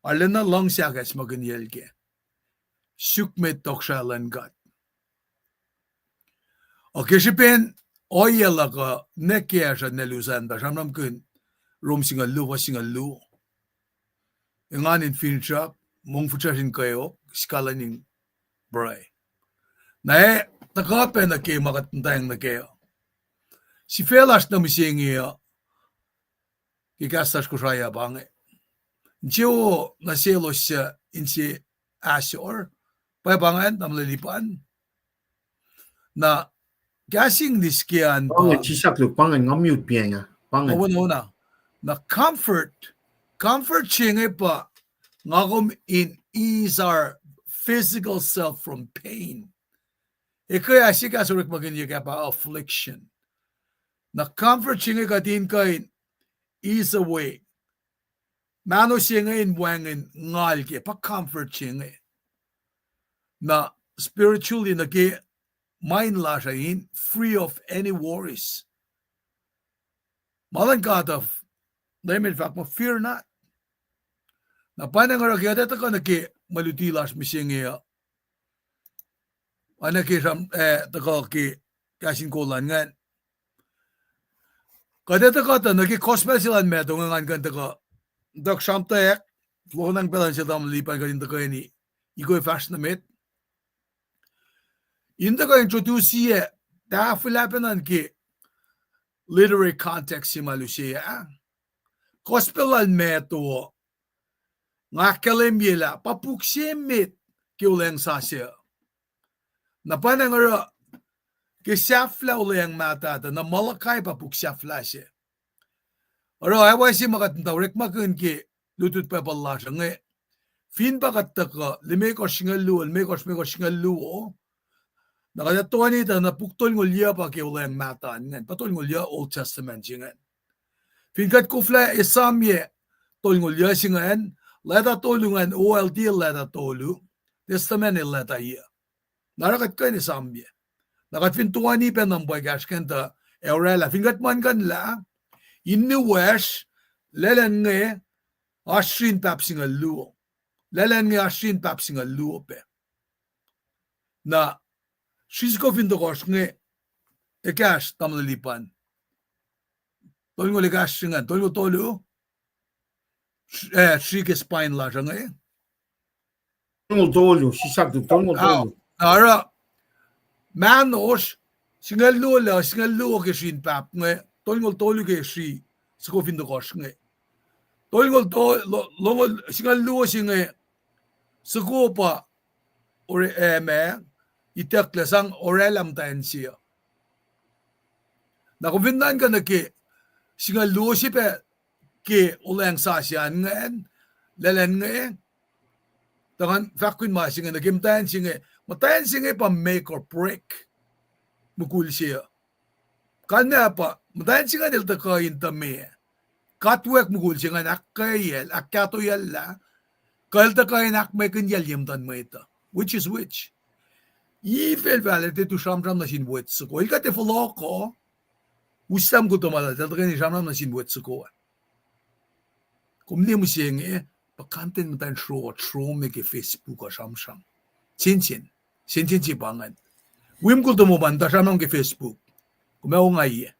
alena long sagas maganyel ke. Shukmet tokshalan gat. Okay shipen oyela ka nekia sa nelusan ba samram kun rom singalu wa singalu. Nganin finchap mong fuchasin kayo skalaning bray. Na takape na ke makatantayang na kayo. Si felas na misingiya kikastas ko saya bange. Jiyo na selos siya inse asor pa bangan namlilipan na gasing diskian Pangan chisak lu pangan ngamute pianga. Pangan. Una na comfort chinge pa ngagom in ease our physical self from pain. Ikaya sika surik magin ka pa affliction. Na comfort chinge ka din kain ease away. Mano chinge in wangin ngal ke pa comfort chinge. Na spiritually na ke mind la in free of any worries. Malan God of in fact mo fear not. Na panangara kaya dito ka na ke malutilas misingiya. Ana ke sam tako ke kasin kolan ngan. Kada tako ta na ke gospel silan meto ngan kan tako. Dak samtek lo nang pelan sa dam lipan ka din tako ni. Iko fast na met. Inda ka introduce ye da filapenan ke literary context si malusiya. Gospel al meto nga kalemyela papuksimit kiuleng sasya. Na panangara kisafla uleng mata na malakay papuksafla siya. Aro ay si makatantawrik makun ki lutut pa pala siya nga. Fin pakataka limekos ngalu shingalu nakatatuan ita na puktol ngulya pa kiuleng mata ngan. Patol ngulya Old Testament siya. Fin kat kufla isamye tol ngulya siya ngan. Leta tolungan OLD leta tolu. Testament leta iya. Narakat ka ni Sambia. Nakat fintuani pa ng bagash kanta eurela. Fingat man kan la. Inni wesh. Lelan nga ashrin papsing a luo. Lelan nga ashrin papsing a luo pe. Na shisko fintokosh nga ekash tamlalipan. Tolungo ligash nga. Tolungo tolu. Shike spine la siya ngayon. Tolong tolu, sisak tu tolong tolu. Ara, manos, singalu ke sin pap ngayon. Tolong tolu ke si, siko findokos ngayon. Tolong tolu, singalu siya ngayon. Siko pa, ore itakla sang orelam tayo siya. Nakuvindan ka na ke, singalu siya pe, ke uleng sasyan ngayon, Lelen nga tangan fakwin ma singa na kimtayan singa matayan singa pa make or break mukul siya kanya pa matayan singa nil takayin tami katwek mukul singa nakayel akato yalla kal takayin akmay kanyal yamdan mo ito which is which ifel valete tu shamram na sinwet ko ilkate foloko usam ko tomala takayin shamram na sinwet ko kumni mo siya Pakantin mo tayong show me ke Facebook o samsam. Sinsin si bangan. Wim ko tumubanda samsam ke Facebook. Kumaw nga iya.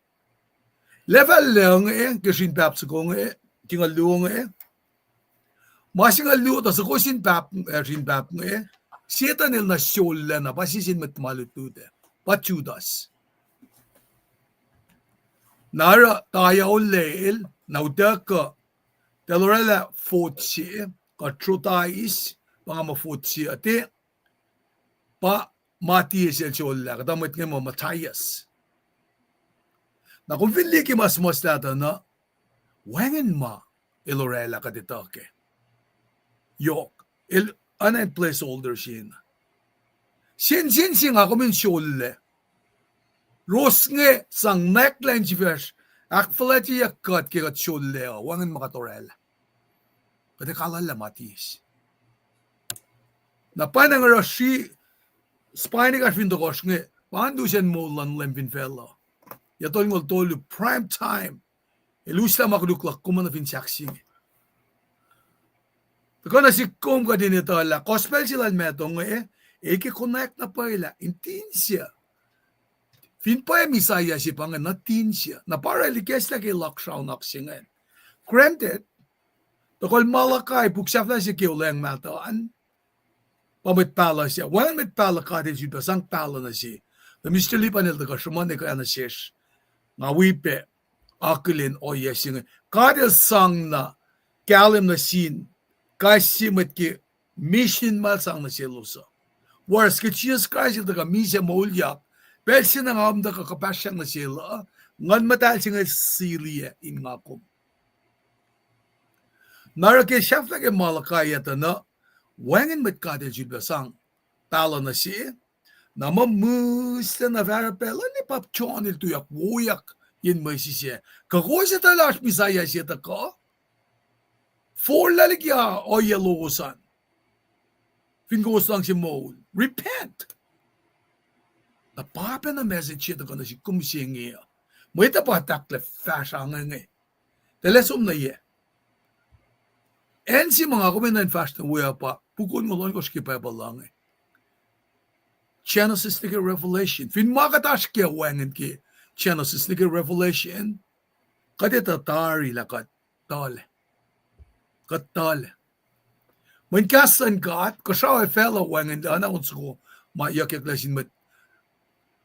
Level lang kasin pap sa ko tingal luong Masingal luo ta sa ko sin pap Sieta nil na syola na pasisin matmalutude. Pachudas. Nara tayo leil naudaka Telorela fotsi, katrotais, mga mafotsi ati, pa Matias el cholla, kadamit nga mo Matthias. Na kung fili ki mas nata na, wangan ma, ilorela kaditake. Yok, anan placeholder sin. Sin nga kumin cholle. Ros nga sang neckline chivers, akfalati yakat kikat cholle, wangan makatorela. Pwede kalala Matias. Na panang rashi spine ka fin dokos nga pandu sen molan lempin fellow. Ya tol ngol tolu prime time. Elusta makduklak kuma na fin saksi. Tako na si kum ka din ito la gospel sila metong eke connect na pa ila intinsya. Fin pa misaya si pangan na tinsya. Na para likes la kay lakshaw naksingan. Granted, Tokol malakay, puksaf na si Kioleng mataan. Pamit pala siya. Walang mit pala ka din siya, sang pala na siya. Na Mr. Lipanil na ka, shumane ka na siya. Nga wipe, akilin o yesing. Kadil sang na, kalim na sin, kasi mat ki, mission mal sang na siya lusa. Whereas ka Jesus Christ, ito ka misya maulyak, pero sinangam na ka kapasyang na siya, ngan matal siya nga siliya in nga kum. Narake chef lagi malakay ito na wangan met kadil jilba sang tala na siya na mamusta na verapela ni papchon il tuyak wuyak yin may siya. Kako siya talash misaya siya taka? For laligya o yalusan. Fingos lang si Mol. Repent! Na papa na message siya taka na si kumsiyang iya. May tapatakle fasha nga nga. Telesum na iya. En si mga kuminan fast na uya pa, pukun mo lang ko skipay pa lang Genesis nike Revelation. Fin makatash kya wangan ki Genesis nike Revelation. Kati tatari la katale. Katale. When kasan kat, kasaw ay fellow wangan da na unsko mayak lasin met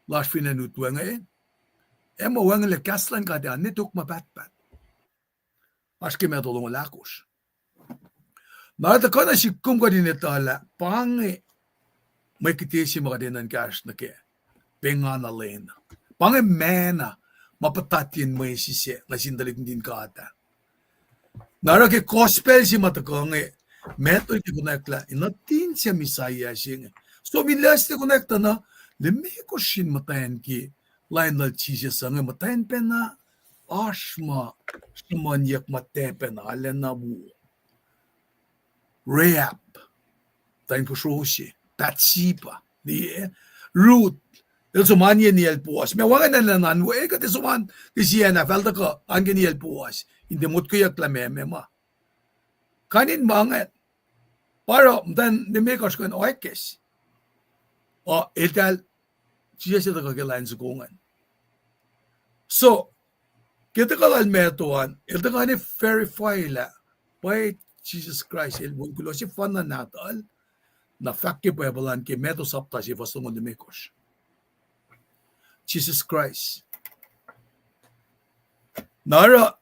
last finanut wangan Ema wangan le kaslan kati anituk mabatbat. Aski medolong lakos. Mata ko na si kum ka din ito ala, pangi may kitisi mo ka din ng cash na kaya, penga na lena. Pangi mena, mapatatin mo yung sisi, na sindalik din ka ata. Nara ke gospel si mata ko nga, meto ki konekla, inatin siya misaya siya. So bilas ti konekta na, leme ko sin matayan ki, lain na chisya sa nga, matayan pe na, asma, sumanyak matepe na, alen na buo. Rehab, tayo po siya, Tatsipa, Ruth, el suman yan niyel puwas. May wangan na nananwe, kati suman, kasi yan na, falta ko, ang niyel puwas, hindi mo't ko yak lameme ma. Kanin mangat, para, dan, nimekos ko yung oikes. O, ital, siya siya kakilain sa kungan. So, kita kalal metuan, ito ka ni verify la, by Jesus Christ, el mungkulo si fan na natal, na fakki pa yabalan ki meto sapta si fastungon ni Mekos. Jesus Christ. Nara,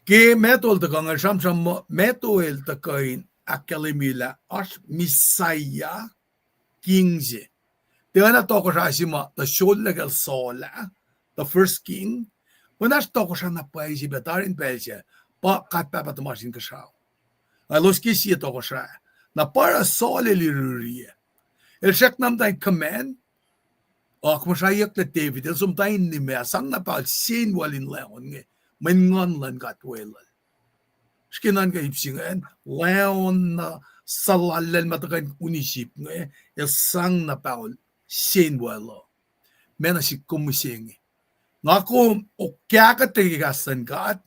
ki meto el takang al-sham-sham mo, meto el takain akalimila as Messiah kingse. Tingnan na toko siya si ma, the sholag al-sola, the first king, manas toko siya na pa si betarin pa siya, pa katpapatamasin ka siya. Los kisi to ko siya. Na para sole liruriye. El shak nam tayo command. O kung siya yak na David. El sum tayo ni me. Sang na pa sin walin leon nge. May ngon lan katwelal. Skinan ka ipsingan. Leon na salalan matakan unisip nge. El sang na pa sin walo. Mena si kumusing. Nga ko o kya ka tigasan ka at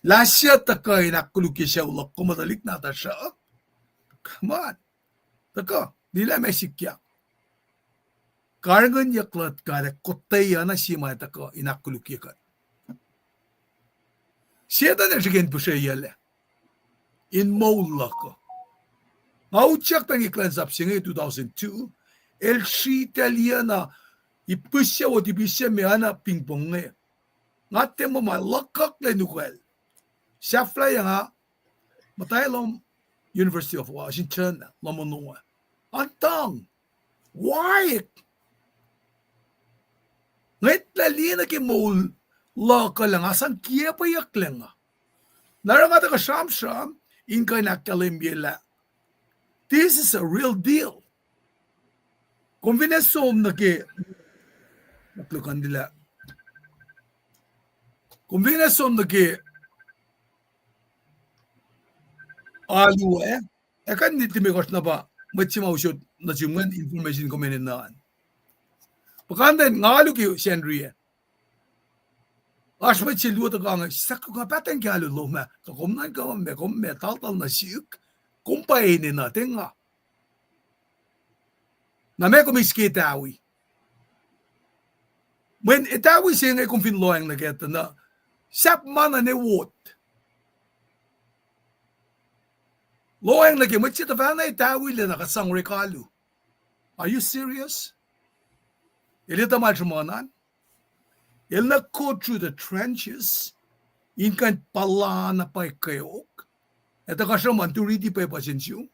lasya taka inakuluki siya ulok kumadalik na ta siya. Come on. Taka, nila may sikya. Kargan yaklat kare kotay na siya may taka inakuluki ka. Siya na siya po siya yale. In Mola ko. Ngautsak tang iklansap siya ngayon 2002. El si Italiana ipusya o tibisya may anak pingpong ngayon. Ngate mo malakak na nukwel. Siya fly nga matay lang University of Washington, lamununga. Antang, why? Ngayit lali na kimol, laka lang, asan kiya pa yak lang. Narangata ka sham-sham, inka nakalimbila. This is a real deal. Kung vinasom na ki, naklukan nila. Kung vinasom na ki, alu kan niti me kos na ba machima usod na jumgan information ko meninaan pakandan ngalu ki sendria asma chilu to kang sakko ka patan kalu lo ma to komnan ka me tal na siuk kumpay ni natin nga na me ko miskitawi when itawi siya ngay kung finloang na geta na sap mana ne wot Loang lagi macam mana tahu le nak sang rekalu. Are you serious? Ele tamal cumanan. Ele nak go through the trenches. Inkan pala na pa kayok. Ito kasi manturiti pa pasensyo.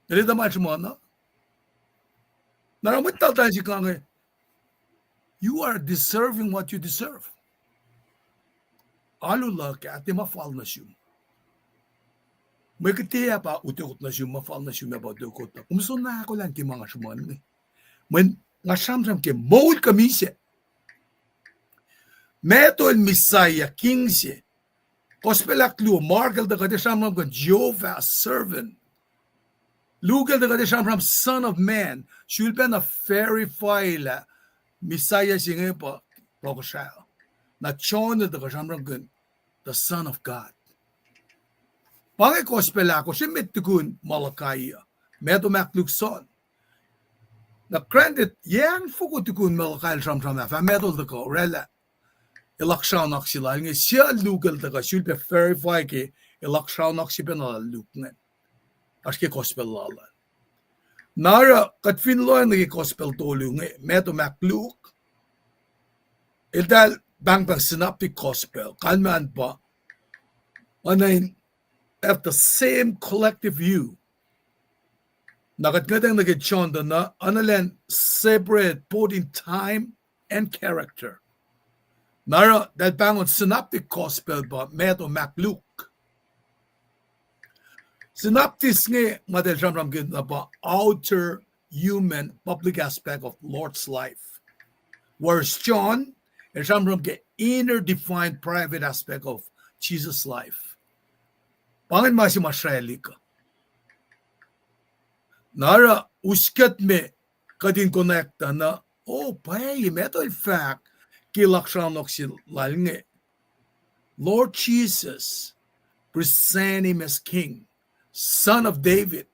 Ele tamal cumana. Naramit tayo si kang you are deserving what you deserve. Alu laki ati mafal na siya. May katiya pa utikot na siya, mafal na siya ba utikot na. Kumusto na ako lang kaya mga suman. Man, nga samsam kaya, mawul kami siya. Metol Messiah, King siya. Kospelak lu, margal da kati samsam ka, Jehovah, servant. Lugal da kati samsam, son of man. Shulpa na verify la, Messiah siya ngayon pa, prokosya. Na chon da kati samsam ka, the son of God. Pangai gospel ako, si Metukun Malakaya, Meto Maklukson. Na credit, yang fuko tukun Malakaya Shamsham na, fa meto dako, rela. Ilakshaw nak sila, nga siya lugal dako, sulpe verify ke, ilakshaw nak siya na luknen. Aske gospel lalan. Nara, kat finloy nagi gospel tolu, nga Meto Makluk, iltal bang synoptic gospel, kalman pa, anayin, have the same collective view. Nakatngatang nagitsyon na analan separate both in time and character. Nara dahil bangon synoptic gospel ba Meto Makluk. Synoptis nga madal siyang na ba outer human public aspect of Lord's life. Whereas John is siyang inner defined private aspect of Jesus' life. Pangin masih Israeli ka. Nara uskat me kadin connecta na pay meto in fact kilaksanok si lalnge. Lord Jesus present him as king, son of David,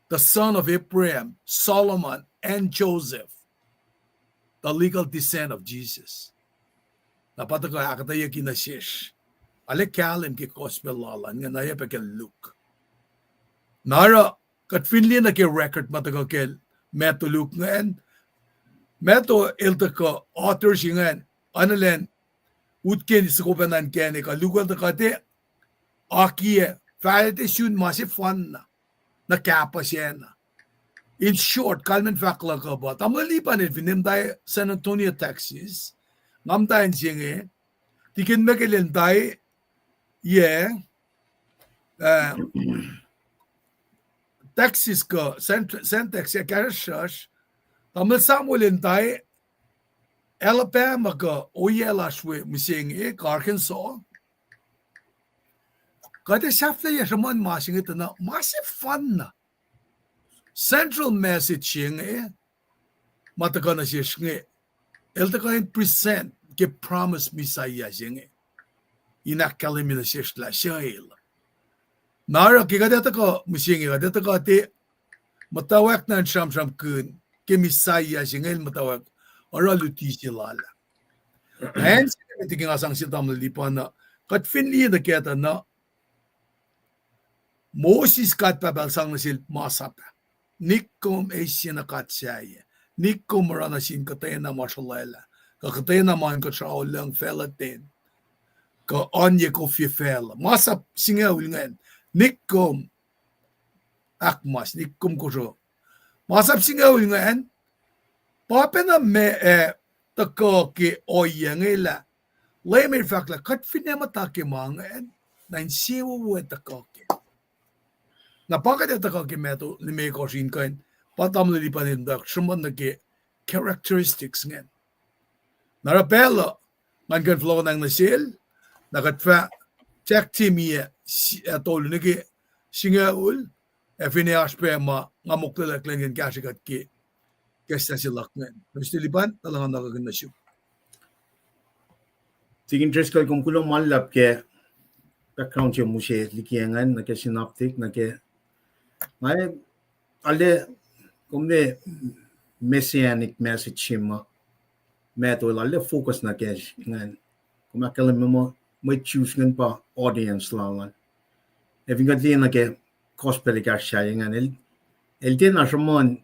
the son of Abraham, Solomon, and Joseph, the legal descent of Jesus. Napatagay akataya kinashish. Ale kalim ki gospel lalan nga naya pa ke Luke. Nara kat finli na ke record matagal ke Meto Luke ngayon. Meto ilta ka author siya ngayon. Analen utken sa kubanan kene ka lugal na kate akiye fayete syun masi fun na nakapa siya na. In short, kalman fakla ka ba? Tamalipan vinim tayo San Antonio, Texas. Ngam tayo siya ngayon. Tikin magilin tayo. Yeah, Texas ko syntax ya karashash tamil samulin tai Alabama ko oyelashwe mising Arkansas kada shafle ya ramon masing ito na massive fun na central messaging matakana siya shinge eltakain present ke promise misaya shinge inakalimila siya shla shail nara kikadata ko mising kadata ko ati matawak na sham kun ke misaya shinge matawak oraluti silala hence tingin asang sitam lipan na kat finli na keta na Moses kat pabalsang na sil masapa Nikom Asian katsaya. Nikom marana sin katena mashalala. Kakatena man ka sa lang felatin. Ka anya ko fifel. Masap singaw ngan. Nikom akmas. Nikom ko so. Masap singaw ngan. Papena me tako ki oyangela. Lemir fakla kat finematake mangan. Na Insewowo tako ki. Napakadeta ka kimeto ni may kosin kain patam li panindak shuman na ki characteristics ngen. Narapelo man kan flow nang nasil nakatfa check team ya tolu nigi singaul fini aspe ma ngamukla klengen kasikat ki kesta silak ngen. Gusto lipan talangan nakaganasyo. Tingin interest ko kung kulong malap ke background yung musye likiangan na ke synoptic na ke May alle kumne messianic message ma meto alle focus na kes ngan kumakala mo choose ngan pa audience lang even got din na ke gospel ka siya ngan el din na shomon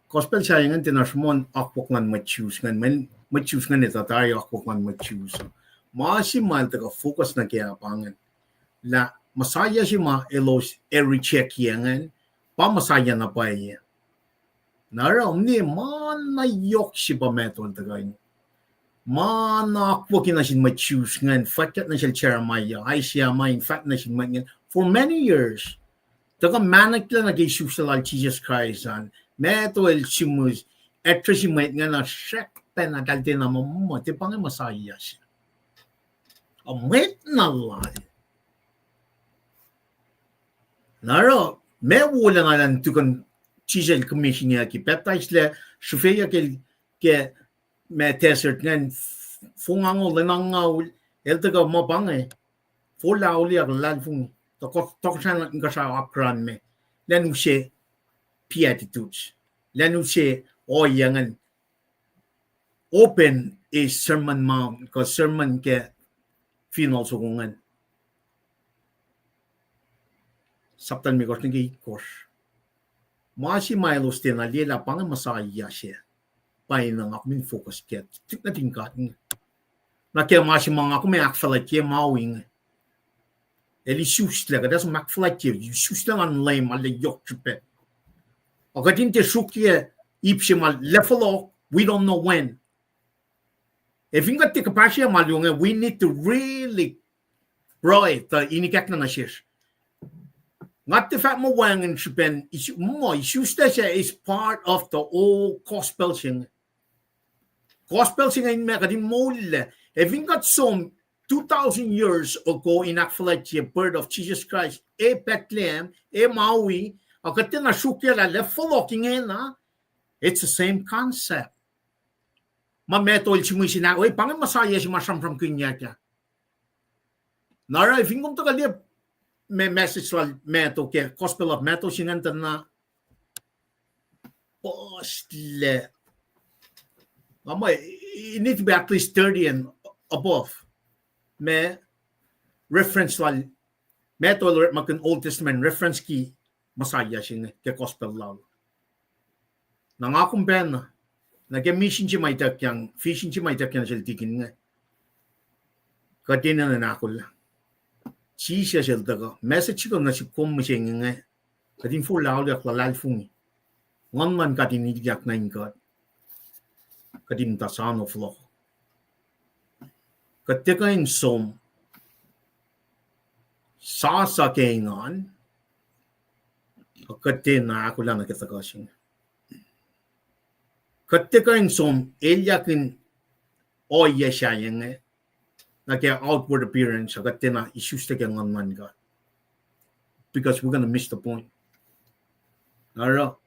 gospel siya ngan din na shomon akpok ngan choose ngan men choose ngan ita tayo akpok ngan choose ma si mal ta focus na ke apangan la masaya si ma elos every check yangan pamasaya na pa iya. Nara omni mana yok si pa metol tagay. Mana akpo kina sin ma-choose ngan fakat na siya charamaya. Ay siya main fat na sin man for many years. Taga manak lang nag-issue sa Jesus Christ an. Metol simus etra si mait nga na shek pen na kalte na mo ti pang masaya siya. Amit na lang. Nara me wala nga lang tukang chisel commission niya ki peptides le shufeya ke me tesert ngan fungango lenangaw eltaga mo bange fola uli ak lan fung to san nga sa akran me lenu se beatitudes lenu se oyangan open a sermon mount ko sermon ke final sugungan Saptan mi kos ngi kos. Masi mailos tin alela pang masaya siya. Pai nang ako min focus ket. Tik na tingkat. Na kaya masi mga ako may akfala kaya mawing. Eli sus laga das makfala kaya. Sus lang ang lame ala yok chupe. Akatin te shukye ipsi mal lefalo. We don't know when. If you got the capacity mal yung we need to really bro the inikak na nashish. Not the fact mo wang and shipen mo siya is part of the old gospel sing. Gospel sing in mekadin mole. Having got some 2,000 years ago in actuality birth of Jesus Christ, Bethlehem, Maui, akatin na shukya la lefoloking na. It's the same concept. Mametol si mo sina, oy pang masaya si masam from kunyaka. Nara if ingom to kalip may message wal meto ke gospel of meto sinanta na postle you need to be at least 30 and above may reference wal meto makin Old Testament reference ki masaya sin ke gospel law nangakong ben nag-mission si may takyang fishing si may takyang sila tikin nga katina na nakol Chisha shelter message ko na si kumsing nga kadin full lao yak lalal fungi ngon man kadin yak na ingat kadin tasano flo kateka in som Sasa kengan. Kate na ako lang nakita Kate ka yung som elyakin oya siya yung like outward appearance kate na issues take ang man ka. Because we're gonna miss the point. Naro.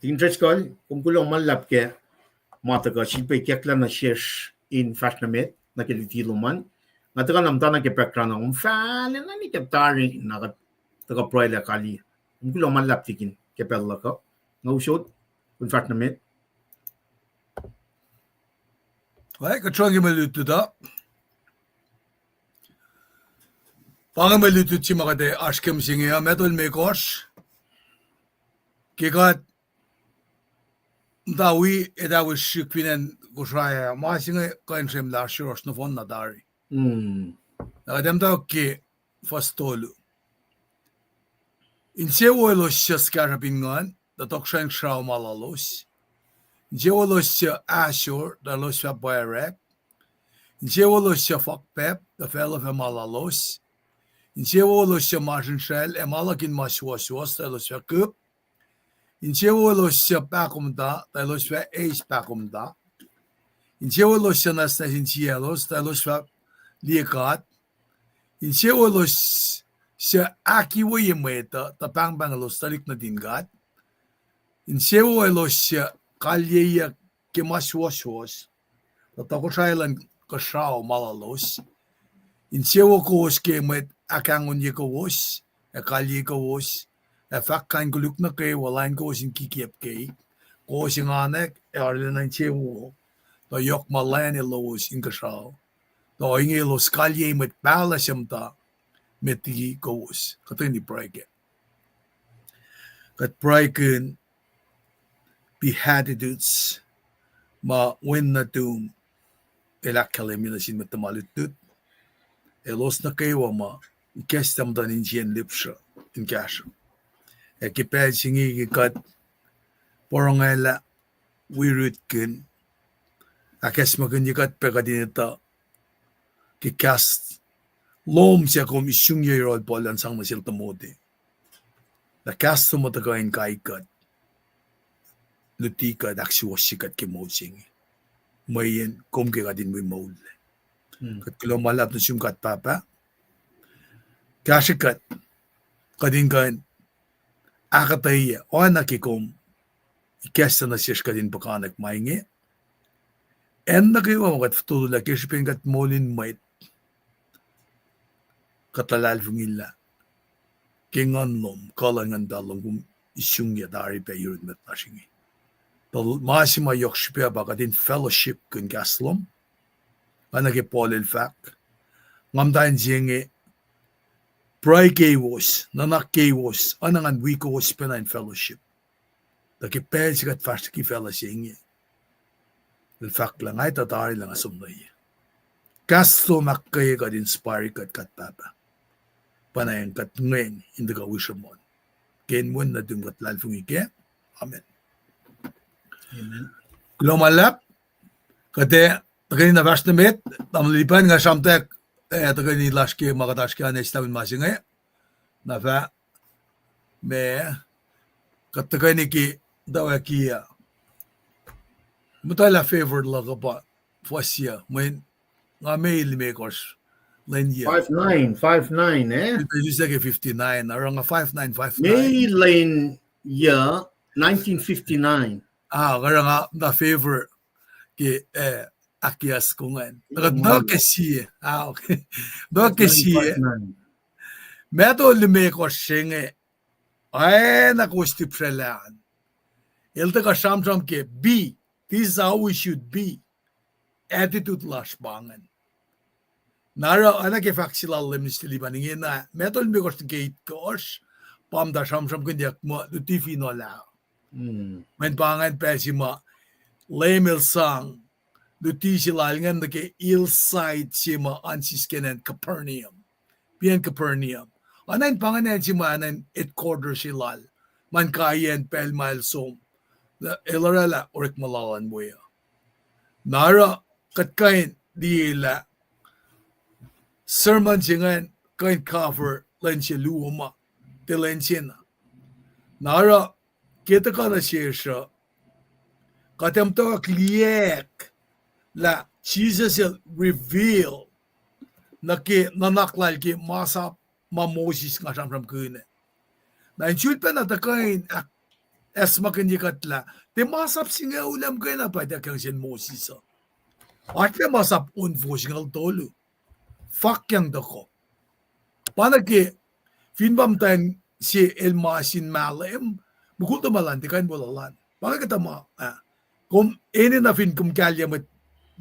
Interest ko kung kulang malap ke mata ka sipay kekla na shares in fashionamit na kilitilo man. Ngata ka namta na ke background ng fan na ni kaptari na taka proila kali. Kung kulang malap tikin ke pella ka. Ngausod kung fashionamit. Ay, katrang maluto da. Pang maluto si makade ashkem singe metal makers. Kikat dawi edawi shikvinen gusraya ma singe kain sem la shiros no fon na dari. Nakadem da ki fastolu. Insewowo elos skarabingan da tokshan shrau malalos. Insewowo asor da los pwarak. Insewowo fakpep da fellow malalos. Insewowo margin shell emalakin maswas da los kup. Insewowo pakumda da los ace pakumda. Insewowo nas na inselos da los liakat. Insewowo akiwa yemeta da bang los talik na dingat. Insewowo kalyeya kemaswas da takosailan kasao malalos. Insewowo kemet akangun yekawos kalye kawos fakkan guluk na kay walain ko sin kikiep kay ko singanek arlen insewowo da yok malan elos in kasao da ingelos kalye met balasamta meti kawos katini prike kat prike beatitudes ma win na doom elakalemina sin metamalitut elos na kayo ma kestam dan injien lipsha in kasha ekipel singi kat porongela wirut kin akes magun yikat pegadinita ki cast lom siya kom isyung yerod polan sang masil tamote la cast mo tagain kaikat lutika daksiwasikat ki mosing mayen kom ke gadin mo mole kat kilo malap na siyungkat papa kashikat kadin kan akataya o nakikom ikesta na siya kadin pakanak mainge en nakiwa kat futula kishipin kat molin mait katalal fungilla kingan lom kalangan dalong kum isyungya dari pe yurut met nashingi masima yokshipya bakadin fellowship kun gaslom anake polil fak ngamdain jenge pray kewos nanak kewos anangan wikos penain fellowship daki pel sikat fast ki fellowship el fak lang ay tatari lang asumnay gasto makkay kad inspire kat papa panayan kat ngayon hindi ka wishamon kenwan na dum kat lalfung ike amen. Amen. Glomalap, kate tagani na vash na met, tamlipan nga samtek, tagani lashki makatashki ane istamin masingay, na fa, me, katagani ki dawa kiya. Mutala favored laga pa, fwasya, may nga mail makers, lenya. 59 eh? Ito yung sige 59, arang nga 5959. May lane year 1959. Kaya nga na favor ki Akias kungan. Do kasi okay. Do kasi meto lime ko singe ay nakusti prelan. Ilta ka samsam ke be. This is how we should be. Attitude lash bangan. Nara ana ke faksila lemnis libaningin na meto lime ko gate course pam da samsam kundiak mo do TV no la. Men pangan pesima lemel sang do tisilalngan da ke ilside sima ansiskenen Capernaum. Pian Capernaum. Anan pangan sima anan it quarter silal. Man kayen pel mile som. The elarala orik malalan buya. Nara katkain diila sermon singan kain cover len siya luma te len siya na nara kita ka na siya katem to kliek la Jesus reveal na ki nanaklal ki masap ma Moses nga samram kune na inchul pa na takain es makin katla te masap singa ulam kay na pa kang sin Moses at pe masap unfortunate tolu fuck yang dako pana ki finbam tan si el masin malem bukul to malan te kain bolalan pana kita ma kom ene na fin kum kalya mat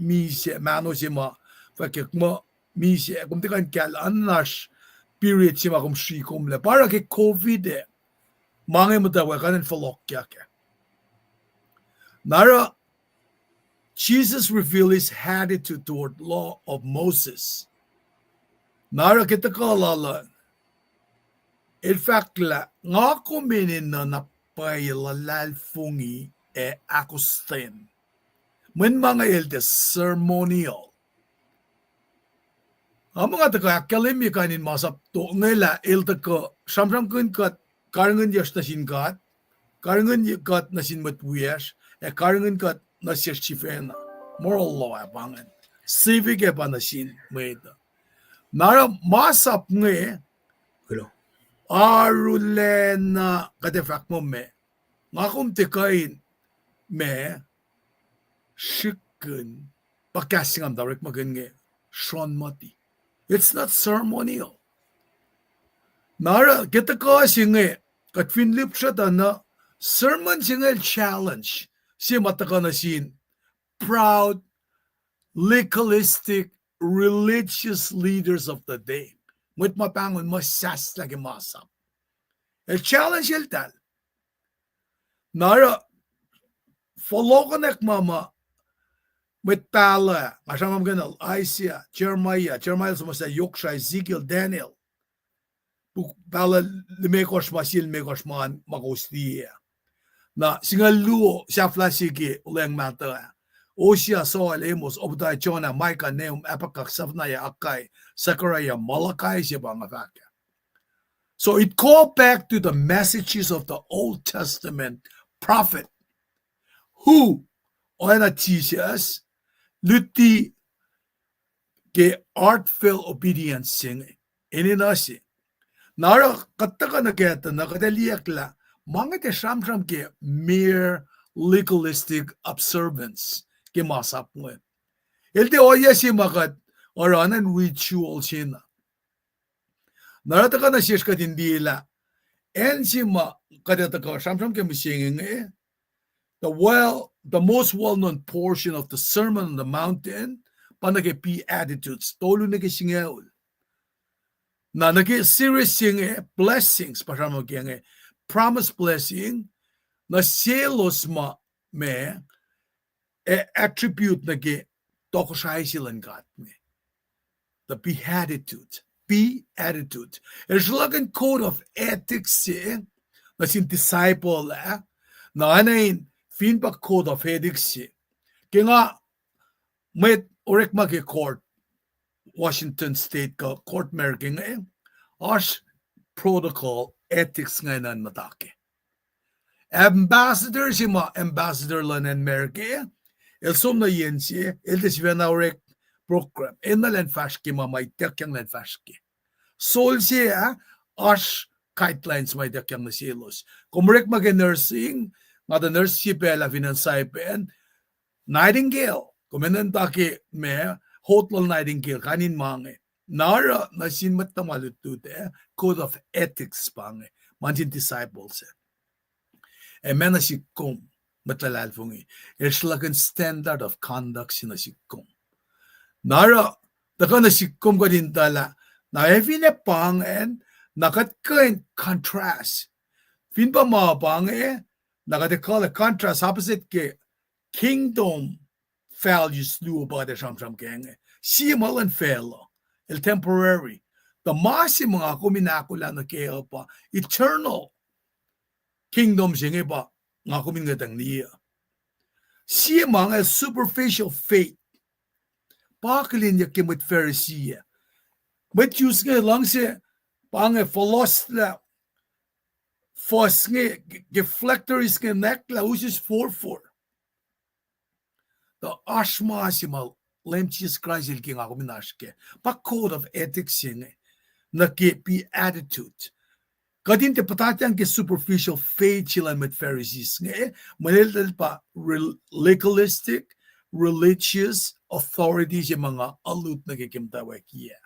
mi se mano si ma fakek mo mi se kum te kain kal annash period si ma kum shi kum le para ki covid mange mo ta wa kanen falok kya nara Jesus revealed his attitude toward law of Moses. Nara kita kalala. In fact la, nga kuminin na napailalal fungi akustin. When mga ilde ceremonial. Ang mga taka kalimi kanin masap to ngela ilde ko samsam kun kat karangan yas na sinkat, karangan kat na sinmatwiyas, karangan kat na siya chifena. Moral law abangan. Civic pa na sin mayda. Nara masap nge arulena kadefak mo me. Ngakum tikain me shikun pakasingam darik magan nge Sean Mati. It's not ceremonial. Nara kita ka singe kat finlip siya na sermon singe challenge. Si mataka na sin proud, legalistic, religious leaders of the day. Mit mapangon mo sas lagi masap. El challenge el tal. Nara follow konek mama mit pala. Asam ganal Isaiah, Jeremiah sumasa Yoksha, Ezekiel, Daniel. Pala limekos masil mekos man magostia. Na singaluo siya flasiki uleng mata. Osea, Soal, Amos, Obadiah, Jonah, Micah, Nahum, Apakak, Zephaniah, Akai, Zechariah, Malachi siya ba nga fakya. So it called back to the messages of the Old Testament prophet who on a Jesus luti ke artful obedience sing ininasi. Nara kataka na keta na kadaliyak la mga te sham ke mere legalistic observance ke masap mo. Ilte oya si makat oranan ritual sina. Narataka na siya katindila. En si ma kadataka sham ke misinging the most well-known portion of the Sermon on the Mountain panake Beatitudes tolu nake singaul. Na nake series singe blessings paramo kenge promise blessing na selos ma me attribute nage tokoshay silang gat me. The Beatitude. It's like a code of ethics na sin disciple na anayin feedback code of ethics kaya nga may orek magi court Washington State court merking as protocol ethics ngayon matake. Ambassador si ma ambassador lan en merke el som na yensi el desvena orek program enalen fashki ma may tekyang len fashki. Sol siya as guidelines may tekyang na Selos. Kumrek magi nursing nga the nurse si pela finansay pen Nightingale. Kumenan taki me hotel Nightingale kanin mange. Nara na sinmat na malutute code of ethics pange manjin disciples. Men na sikum matalal fungi. It's like a standard of conduct sina sikum. Nara taka na sikum ko din tala na evine pangen nakatkain contrast. Fin pa mga pange nakatikala contrast opposite ke kingdom values do about the sham kenge. Si malan fellow. El temporary. The masi mga kuminakula na kaya pa eternal kingdom singe ba nga kumingatang niya. Si mga superficial faith. Pakilin niya kimit Pharisee. But use nga lang siya Pange verlos la fos nge geflector is nge nek la usis for. The ashmasimal lem Jesus Christ il king ako minashke. Pa code of ethics nge na ke pi attitude. Kadin te patatan ke superficial faith chilan met Pharisees nge manil pa legalistic religious authorities yung mga alut na kikimtawek yeah.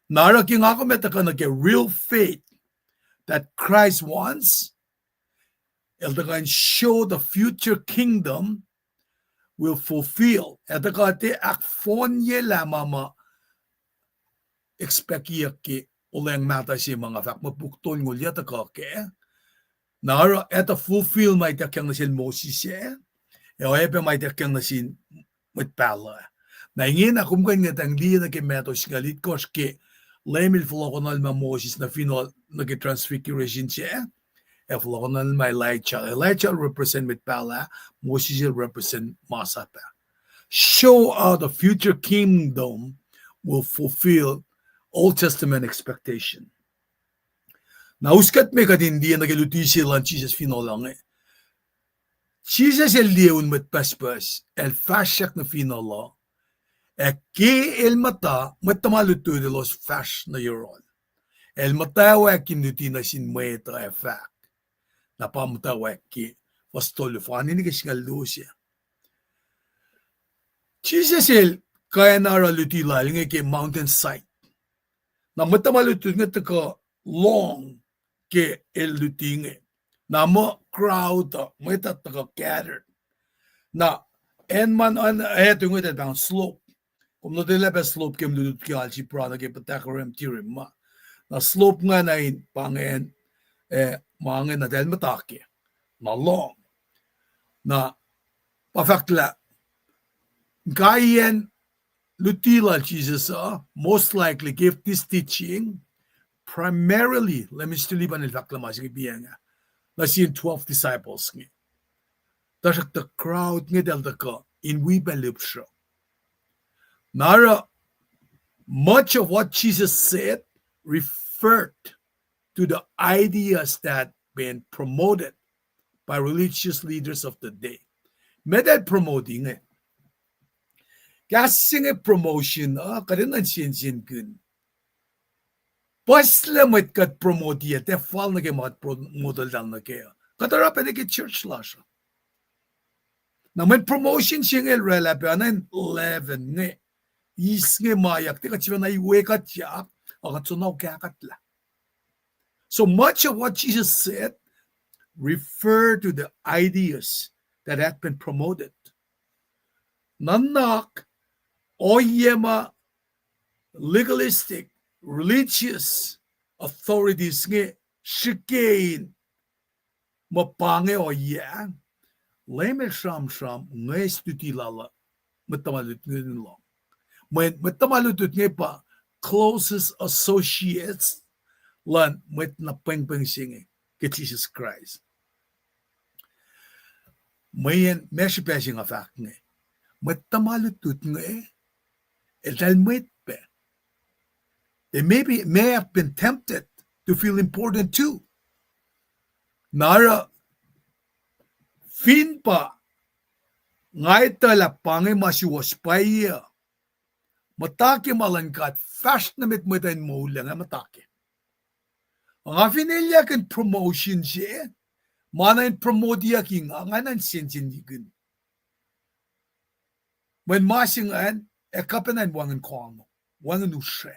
Nara king ako metaka na ke real faith that Christ wants, and can show the future kingdom will fulfill. Ito ka te akfonye la mama expect ki uleng mata si mga fak mapuktol ngulya ta ka ke. Nara ito fulfill may takyang na sin Moses eh. Eo epe may takyang na sin mitpala. Na ingin akum kan nga tangli na ke metos ngalit kos ke lemil flokonal ma Moses na final nag-transfiguration siya. Flokonal ma Elijah. Elijah represent mitpala. Moses represent masapa. Show how the future kingdom will fulfill Old Testament expectation. Nauskat me katindi na nagaluti sila Jesus finolang eh. Jesus el diun met paspas el fashak na finolo e ki el mata met tamalutu de los fash na yorol. El matawa kinuti na sin mueta e fak. Na pamutawa ki pastolo fani ni kasingal lucia. Jesus el kaya nara luti laling ke mountain site. Na matamalutu nga taka long ke el lutinge. Na mo crowd may tataka gathered. Na en man an eto nga bang slope. Kung no dila ba slope kem lulut ki alchi prana ke patakarem tirim ma. Na slope nga na in pangen mangen na del matake. Na long. Na pafakla gayen lutila Jesus most likely gave this teaching primarily, let me still liban il fakla masig biyenga. Nasin 12 disciples ngi. Dasak the crowd ngi del ka in we belipsho. Nara, much of what Jesus said referred to the ideas that been promoted by religious leaders of the day. Medal promoting it. Kasing a promotion, karinan sin kun. Pasla met kat promote yet, te fall na ke mat model dal na ke. Katara pa ke church lasha. Na met promotion sing el rela pa nan 11 nge. Is nge mayak te kachiba na iwe kat yak, akatsunaw kaya katla. So much of what Jesus said referred to the ideas that had been promoted. Nanak oyema legalistic religious authorities nge shikein mapange oyang leme sham nge stutilala matamalut nge when matamalut nge pa closest associates lan met na peng singe ke Jesus Christ. Mayen mesh passing of fact nge matamalut nge el met pe. They may have been tempted to feel important too. Nara fin pa ngay tala pange masiwas paya matake malangkat fast na mit metain mo lang matake. Ang afinilya kan promotion siya mana in promote yaking anganan sinsin digun. When masingan kapanan wangan kongo wangan ushe.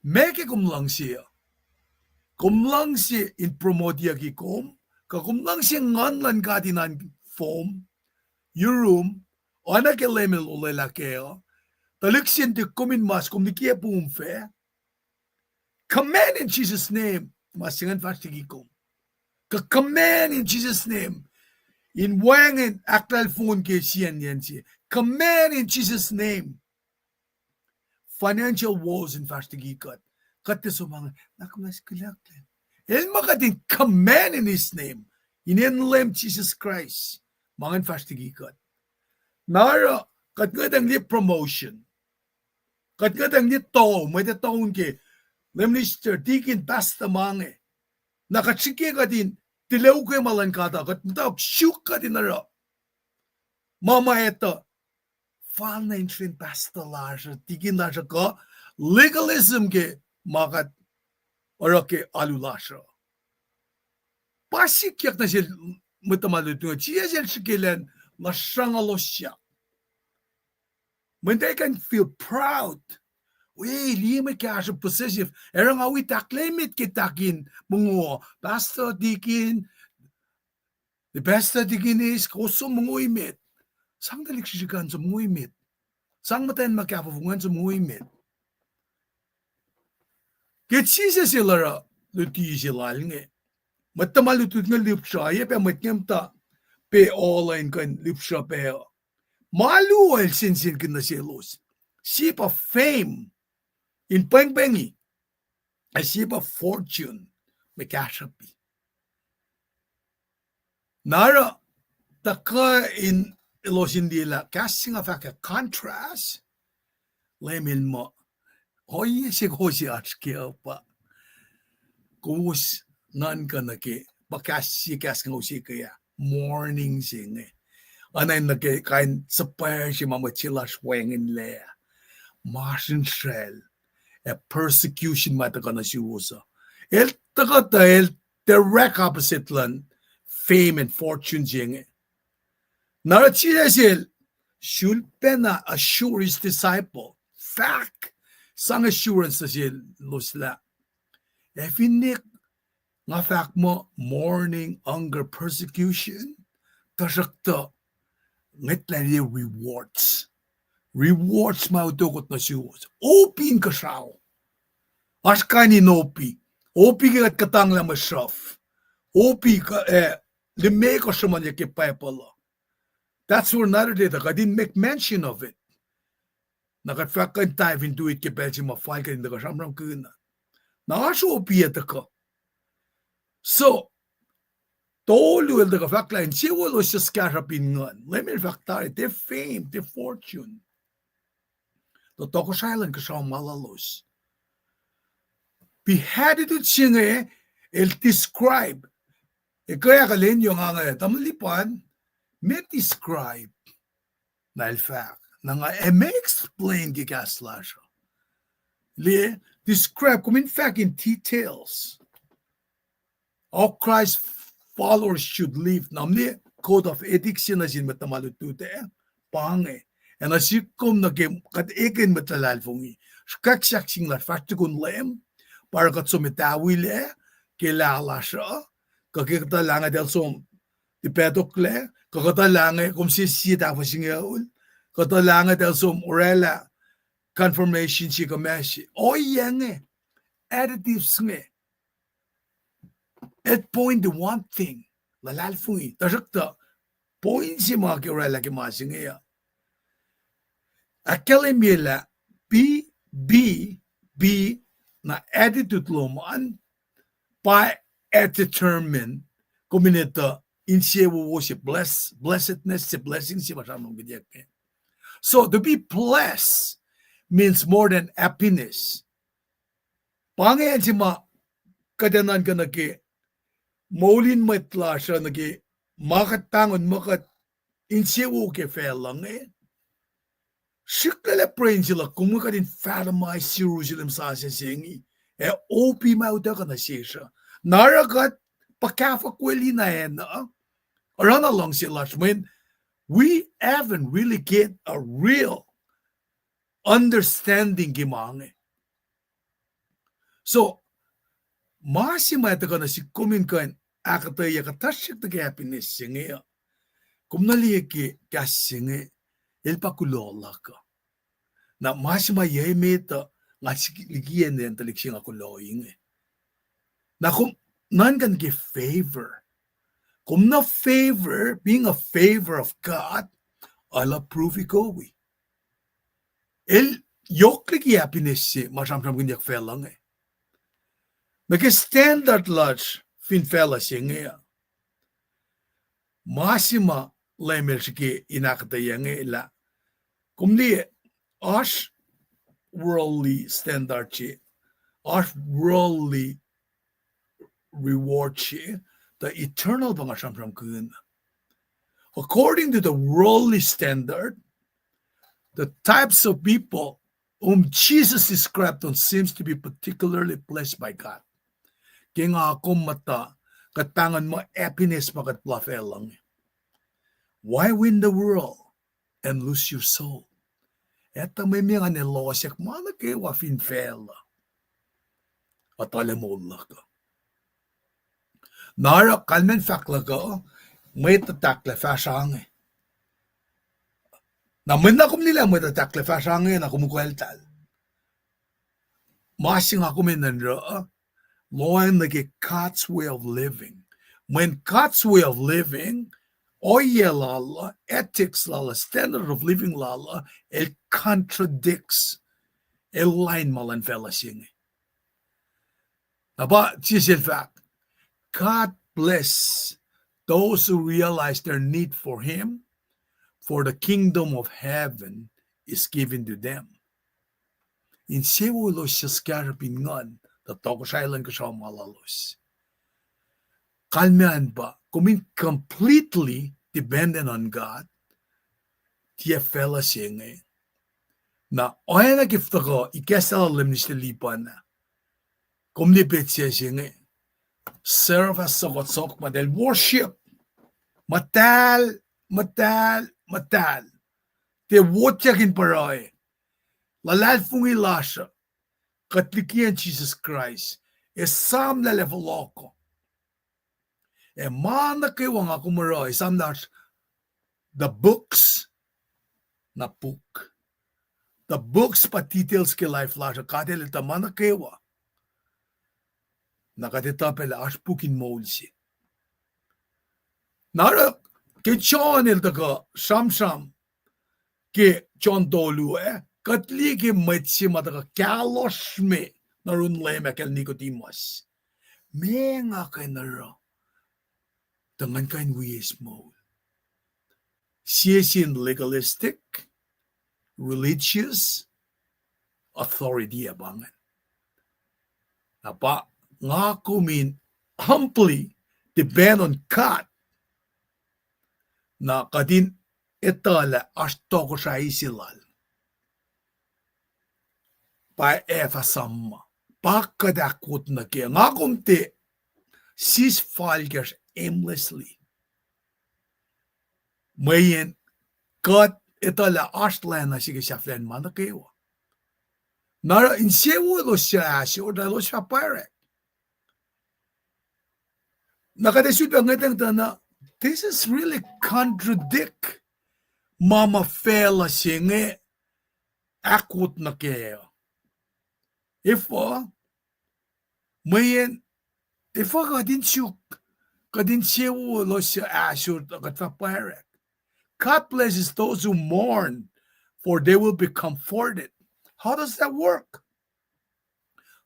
Meke kumlang siya in promote yaki kumlang siya nganlan katinan form your room ona ke lemel ulela keo taliksin te kumin mas kumnikia pumfe command in Jesus name masingan fastigi kum command in Jesus name in wangen aktal phone ke siyan yan siya command in Jesus name financial woes in fastigi kat so mga nakunas kulak el makatin command in his name in name Jesus Christ mga fastigi kat nara kat ngadang ni promotion kat ngadang ni to may taon ke Lemnister dikin basta mange. Nakachike ka din, tilaw ko malan kata, kat mutawag syuk ka din naro. Mama eto, fal na intrin basta lasha, dikin lasha ka, legalism ke makat orake alu lasha. Pasik yak na siya mutamalutunga, siya siya sikilen, lashangalosya. When they can feel proud, we lima kasha possessive. Erang awi taklemit kitakin mungo. Basta dikin, the basta dikin is koso mungo imit. Sang dalik sisikan sa mungo imit. Sang matayin makapafungan sa mungo imit. Kit sisa sila ra, luti sila nge. Matamalutut nga lipsha, pe matnyam ta, pe online kan lipsha pe. Malu el sinsin kan na Selos. Sheep of fame. In pengpengi, a sheep of fortune, may kashapi. Nara, taka in elos indila, casting of a contrast, lemin mo, hoy si kosi ashkia pa, kus nan ka naki, bakasi kas ngosi kaya, morning sing, anay naki kain sapay si mamachilas wengin le, marsin shell. A persecution mata na siya. El takata el direct opposite lan fame and fortune jeng. Narachiya sil shulpena assure his disciple. Fact sang assurance na sil lusla. Efinik nga fact mo mourning, hunger, persecution tasakta ngitlari rewards. Rewards mautukot na siya. Opin ka siya. Askani nopi. Opi ka katang la masyaf. Opi ka lime ko siya man yakipayapala. That's for another day. I didn't make mention of it. Nakatfak ka dive into it kipel siya mafal ka din ka siya marang kuna. Nakaso opi yata ka. So, tolu el ka fakla in siya walo siya skarapin ngan. Let me faktari. Their fame, their fortune. Totoko silent ka siya malalos. Beheaded siya nga el describe. Kaya kalin yung nga tamalipan, may describe na el fact. Na nga, may explain kikasla siya. Li, describe, kung in fact in details, all Christ's followers should live. Namni, code of ethics siya na siya matamalutute, pange. En als je komt naar het eken met de lalfongi, kijk sing la fastikun lem, para kat so metawile, ke la lasha, kakita lange del som di pedokle, kakita lange kom si ta fasingaul, kakita lange del som orela confirmation si kameshi. O yenge additives nge. At point the one thing, la lalfongi, tasakta point si mga ke orela ke masingaya. Aquela mila B na attitude loman by determine kumineta Insewowo si blessedness si blessing si masamang gidyak. So to be blessed means more than happiness. Pangayan si ma kadanan ka naki maulin matla siya naki makatangon makat Insewowo ke felang Shikala prain sila kung mga din fatamay si Jerusalem sa asasingi. Opi mauta ka na siya. Naragat pakafa kweli na yan na. Around along sila. When we haven't really get a real understanding gimangi. So, masimata ka na si kumin kan akataya katashik na happiness singi. Kung naliyaki kasingi. El pakulola ka. Na mas mayemeta nga ligian din talik siya nga kuloying Na kung nan kan give favor. Kung na favor, being a favor of God, I'll approve ikaw El yok ligi happiness si masamsam kunyak felang Nag-standard large fin fela siya nga. Masima lemel siya inakataya nga ila. Kung di, as worldly standard siya, our worldly reward siya, the eternal ba nga siyang kun. According to the worldly standard, the types of people whom Jesus described on seems to be particularly blessed by God. Kaya nga akong mata, katangan mo happiness makatplafe lang. Why win the world and lose your soul? Eta may mga nelosyak, mana kayo wafin fela. At alam mo ka. Nara kalmen fakla ka, may tatakla fasang. Naman na kum nila may tatakla fasang na kumukweltal. Masing ako minanra, loan like God's way of living. When God's way of living, oye lala, ethics lala, standard of living lala, it contradicts a line malan fellowship. About just in fact, God bless those who realize their need for Him, for the kingdom of heaven is given to them. Insewowo siya skarapin ngon, tatoko siya ko siya malalos. Kalmean ba, kumin completely dependent on God, tiya fella siya ngayon. Na oya na gifta ko, ikasalalim ni siya lipan na. Kumlipit siya ngayon. Serve as sokot-sok madel worship. Matal. Te wotyakin paroy. Lalal fung ilasha. Katlikian Jesus Christ. E sam na leveloko. E mana kayo nga kumaroy. Sam na the books na book. The books pa details ke life lasha. Kadelita mana kayo. Nakatitapela as pukin molsi. Nara ke John il taka sam ke John dolu katli ke matsi mataka kalos me narun lema kel Nicodemus. Me nga kay nara tangan kain wiyes mo. Siya legalistic, religious authority abangan. Apa nga kumin humbly depend on God na kadin etala asto ko sa isilal pa efasama pakadakot na kaya nga kumti sis falgers aimlessly mayin God etala astlan na sige siya flen man na kayo nara Insewowo siya asor dalo siya pwarak nakadesud ba ngatang na this is really contradict mama fela singe akut na kaya. If mayen kadin Sewowo siya asor kat pwarak. God blesses those who mourn, for they will be comforted. How does that work?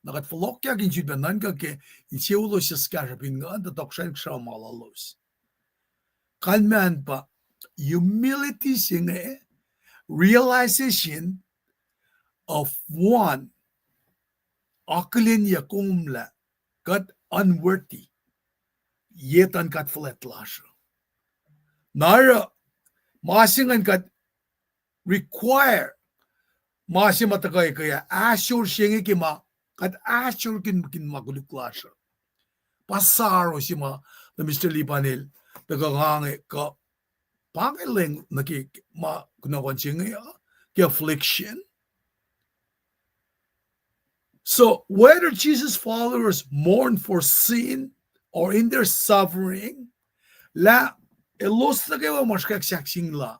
Nakatfolok yakin jud banan ka ke Insewowo siya skarapin nga tatok siya malalos. Kalman pa humility singe realization of one aklin yakumla kat unworthy yetan kat flat lasha. Nara masingan kat require masimatakay kaya asor singe kima kat asor kin magulik lasha. Pasaro si ma na Mr. Lipanil nagagangi ka pangiling kunawan singe ki affliction. So whether Jesus followers mourn for sin or in their suffering, la elos na kayo maskaksaksing la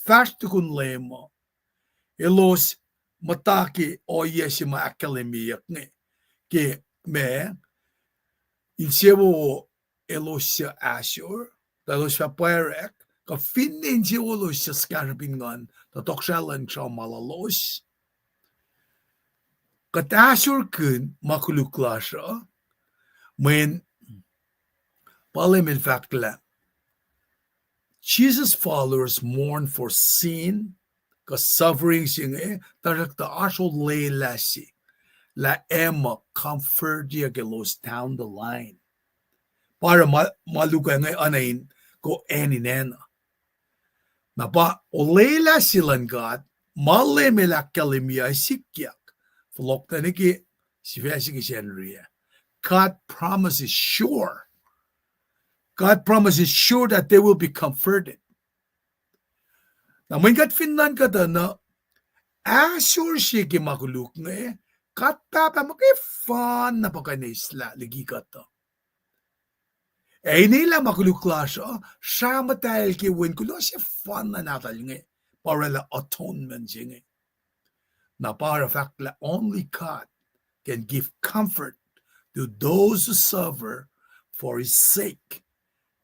fast kun lemo elos mataki o yesima akademiyak nge ki me Insewowo elos siya asor dalo siya pwarak ka fin Insewowo siya skarapingan tatok siya lang siya malalos kat asor kun makulukla siya when palimil fakla Jesus followers mourn for sin ka suffering singe tarak ta asol lay lasi la ema comfort dia gelos down the line. Para maluga ngay anayin ko eninena. Na ba olela silan God, malemela kalimia sikyak. Flok taniki sivasiki senria. God promises sure. God promises sure that they will be comforted. Na mingat finnan ka na Ahsor siya ki makuluk nga kata pa fun na pakanisla ligi kata. Nila makulukla siya matahil ki win kulo siya fun na natal nga para la atonement siya nga. Na para fact la only God can give comfort to those who suffer for his sake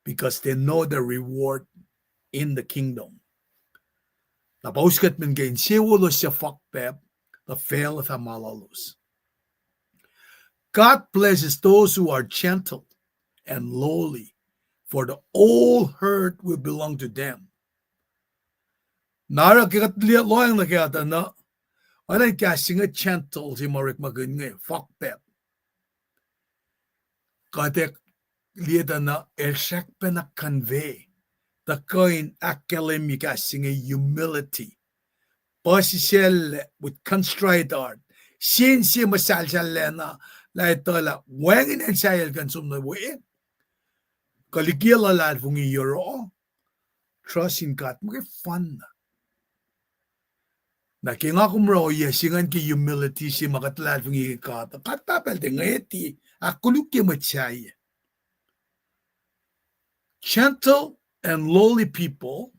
because they know the reward in the kingdom. Napauskat men kay Insewowo siya fakpep the fail of Amalalus. God blesses those who are gentle and lowly, for the whole herd will belong to them. Nara kikatliya loyang na kaya na, anay kasi nga gentle si Marik Magun nga, fakpep. Katek liya na elshak pa na convey the coin akalemi kasi nga humility. Pasisel with contrite heart. Sin si masalsal na la ito la wangin ang sayal kansum na buin. Kaligila la fungi yoro. Trust in God. Mga fun na. Nakinga kumro yasingan ki humility si makatlal fungi kata. Katapel de ngeti. Akuluk ki matsaya. Gentle and lowly people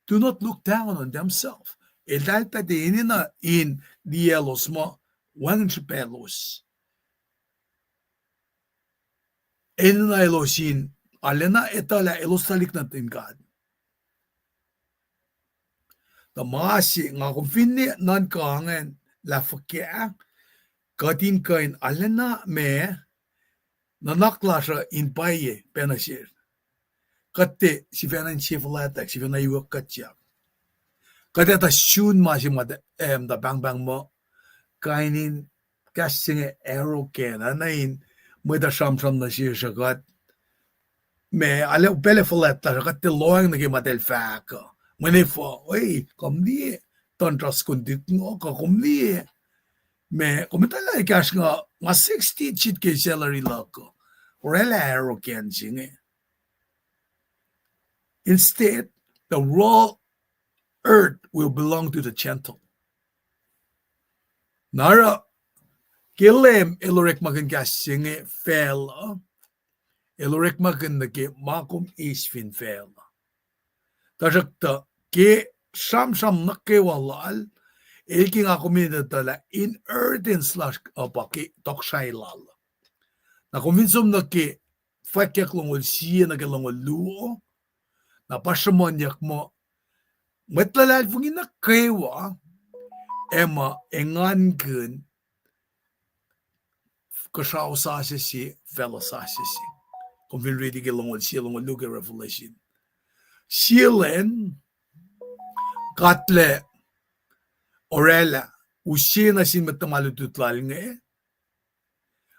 do not look down on themselves. El dahil pa din na in the elos mo, wang pelos. En na elosin, alena etala elos talik natin God. The masi nga kung finni nan kangen la fakya, katin kain alena me nanakla siya in paye penasir. Kate si fenan chiflatak, si fenan yuwak katyak. Kada ta shun masih da bang mo kainin kasing arrow kena nain mo da sham na siya sagat me ale bele folet ta sagat te loang na gimatel faka mene fo oi kom di ton tras kundit ngo ka kom di me komentala ikas nga 60 chit ke salary lako rela arrow ken singe. Instead the raw earth will belong to the gentle. Nara kilem elorek magan kasinge fel. Elorek magan na ke makum isfin fel. Tajakta ke sam na ke walal elking akumina tala in earthen slash apaki tokshailal. Na kuminsum na ke fakyak longol siya na ke longol luo na pasamonyak mo matlalal fungin na kewa ema engan kun kashaw sa si fellow sa si. Kung fin ready ke longol siya longol luke revelation. Silen katle orela usina sin matamalututlal nga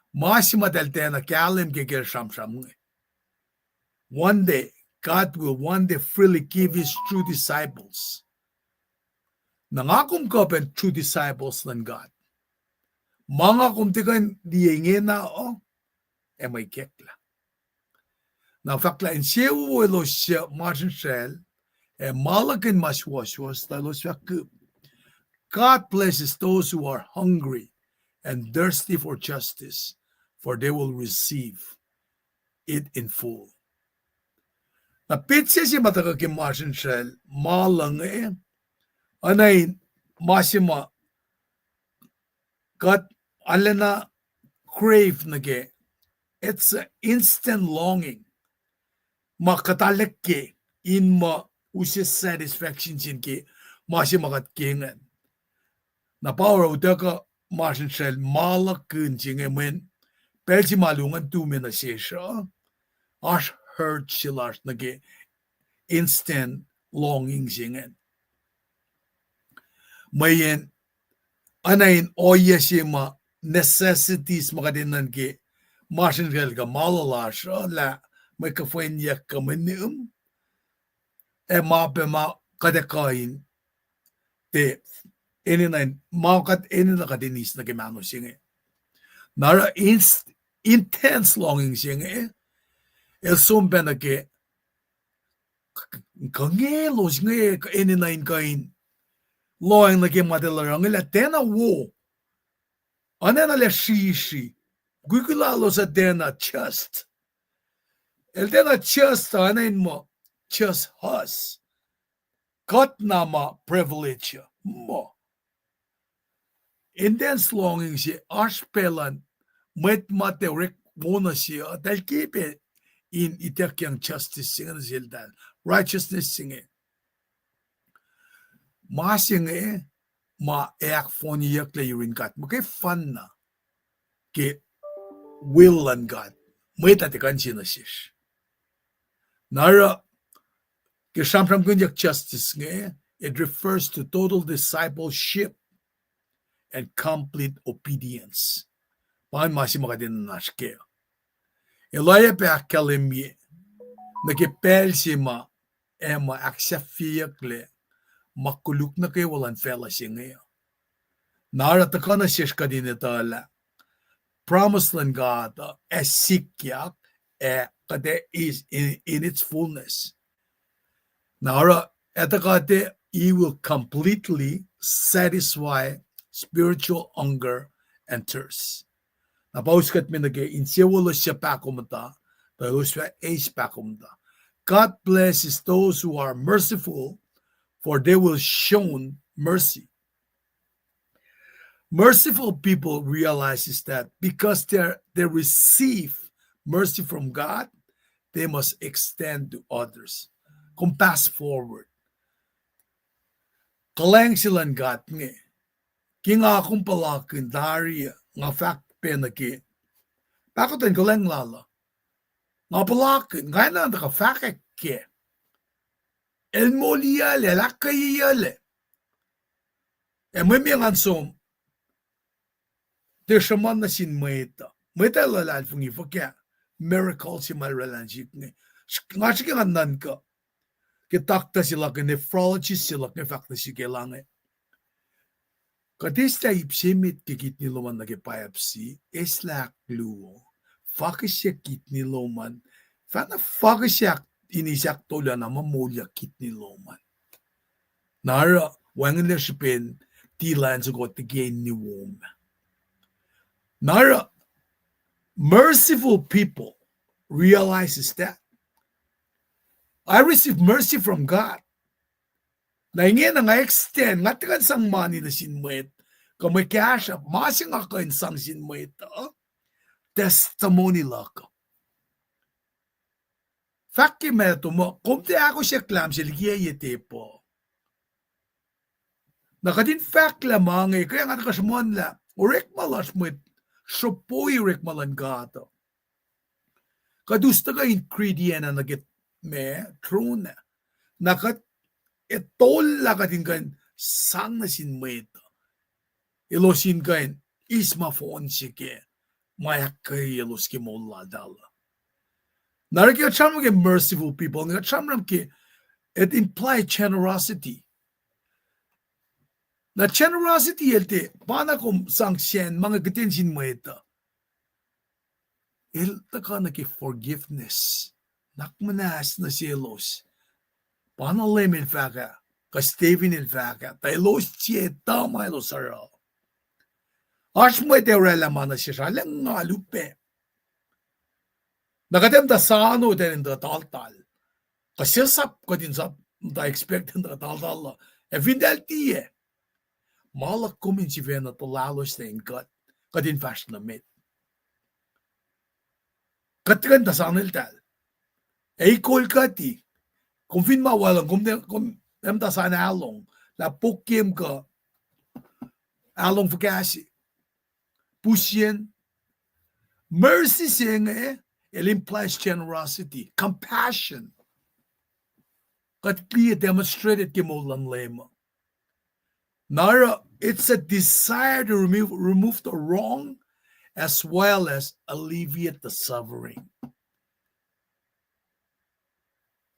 masima deltena kalem ke sham nga. One day God will freely give his true disciples. Nangakum ko pen true disciples ng God. Mga kumtikan diingin na may kekla. Na fakla Insewowo elos Martin Shell malakin maswas talos yakup. God blesses those who are hungry and thirsty for justice, for they will receive it in full. Napitsi si matakakim Martin Shell malang anay masima kat alena crave nage. It's an instant longing. Makatalik ke in ma usis satisfaction sin ke masima kat kingan. Na power utaka Martin Shell malakun singe men pelsi malungan 2 minutes siya. Ash hurt silas nage instant longing singen. Mayen anain oyeshima necessities makadinan ki martin ka malalash la may kafanya kamanim e mape ma kadekain te eninain makat enina kadinis na kimano singe nara intense longing singe el sumpen na ke kangelo singe eninain kain longing na ke madalarang ila tena wo anena le shishi gugulalo sa tena chest el tena chest anain mo chest hus kat nama privilege mo intense longing si archpelan met materik mona siya dahil kipe in itakyang justice singa zildan righteousness singa ma singa ma ek foni yak le yurin kat mo kay fun na ke will and God mo ita te kanchi na shish nara ke samsam kunyak justice nga it refers to total discipleship and complete obedience pahan masi makadin na nashke elaya pe akalemye nakipel si ma ema aksafiyak le makuluk na kay walan fella siya ngayon. Narata na siya kadine tala. Promised land God esikyak kade is in its fullness. Nara etakate he will completely satisfy spiritual hunger and thirst. Napauskat mi nage Insewowo siya pakumata. God blesses those who are merciful, for they will shown mercy. Merciful people realizes that because they receive mercy from God, they must extend to others. Kung pass forward. Kalang silang God nga. Kinga akong palakin dari nga fact penaki. Pakutin kalang lala. Nga palakin, nga na nakafakak ke. El moliyale, lakayiyale. E may mga som, de shaman na sin maita. Maita lalal fungi fakya. Miracle si malalanjik nga. Nga siya nga nan ka. Kitakta sila ka nephrologist sila ka fakta si kailangan. Kadis ta ipsimit kikit ni luman na kipayapsi, eslak luo. Fakis siya kit ni luman. Fana fakis siya inisak tola na mamulya kit ni luman. Nara, wangan na sipin, tilan sa ko tigain ni wom. Nara, merciful people realizes that I receive mercy from God. Na ingin nga extend, nga tikan sang money na sinwet, kung may cash up, masing ako in sang sinwet, testimony lako. Fakki meto mo, kumte ako siya klam siya ligiyayete po. Nakadin fak lamang kaya nga nakasumuan la, urek malas mo sopoy urek malan gato. Kadusta ka ingredient na nagit me, true na. Nakat etol la katin kan sang na sinwet. Ilosin kan isma phone sike. Mayak kay ilos ki mola dala. Naraki acham ke merciful people. Nga acham ke it implies generosity. Na generosity yelte pana kum sang sien mga gitin sinweta. Ilta ka na ki forgiveness. Nakmanas na selos. Pana lemon faka. Ka Steven il faka. Tailos siye tama ilos araw. Ashmo ite rela mana siya lang nga lupe. Nakatem da sano din da tal-tal. Kasi sap ko din sap da expect da tal-tal. E vindel tiye. Malak kumin si vena to lalos na ingat. Kadin fashion na mit. Katikan da sano il tal. E ikol kati. Kung fin mawalang kung da sana along. La pukim ka. Along fakasi. Pusien. Mercy siya it implies generosity, compassion. Kat clear demonstrated kimulang lema. Nara, it's a desire to remove the wrong as well as alleviate the suffering.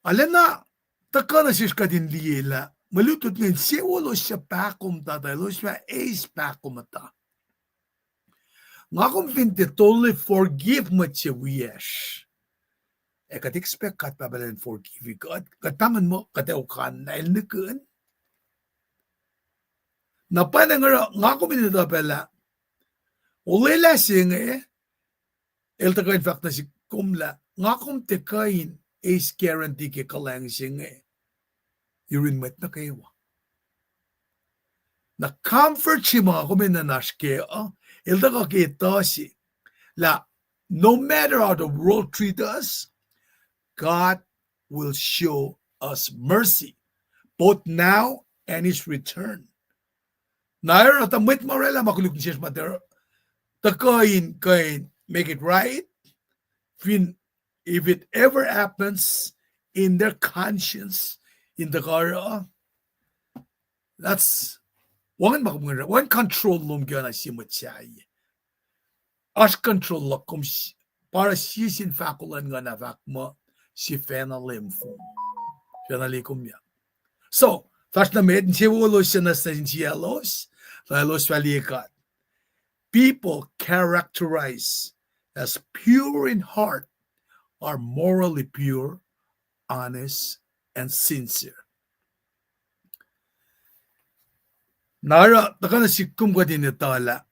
Alena, takana siya din liyela. Malutut ngayon, siwalo siya pakum tatay, siya ace pakum ata. Nga kung pinti totally forgive mo siya wish. Kat expect kat pabalan forgive God. Kataman mo, kataukan na ilnikun. Napanang nga kung pinti pala, ulila siya elta in fact na si kumla, nga kung tekain, ace guarantee ke kalang siya Yurin met na kayo. Na comfort si mga kuminanash kayo, ilta ka kita si, la, no matter how the world treat us, God will show us mercy, both now and His return. Nair at amit marela makuluk ni siya mater, takain make it right, if it ever happens in their conscience, in the car, that's one control lum gana si mutsayi. As control la kum para sisin fakulan nga na mo si fenalimfum. Fenalikum ya. So, first na med Insewowo siya na sa Selos, Selos valikat. People characterized as pure in heart are morally pure, honest, and sincere. Nara, takana sikum ka din itala.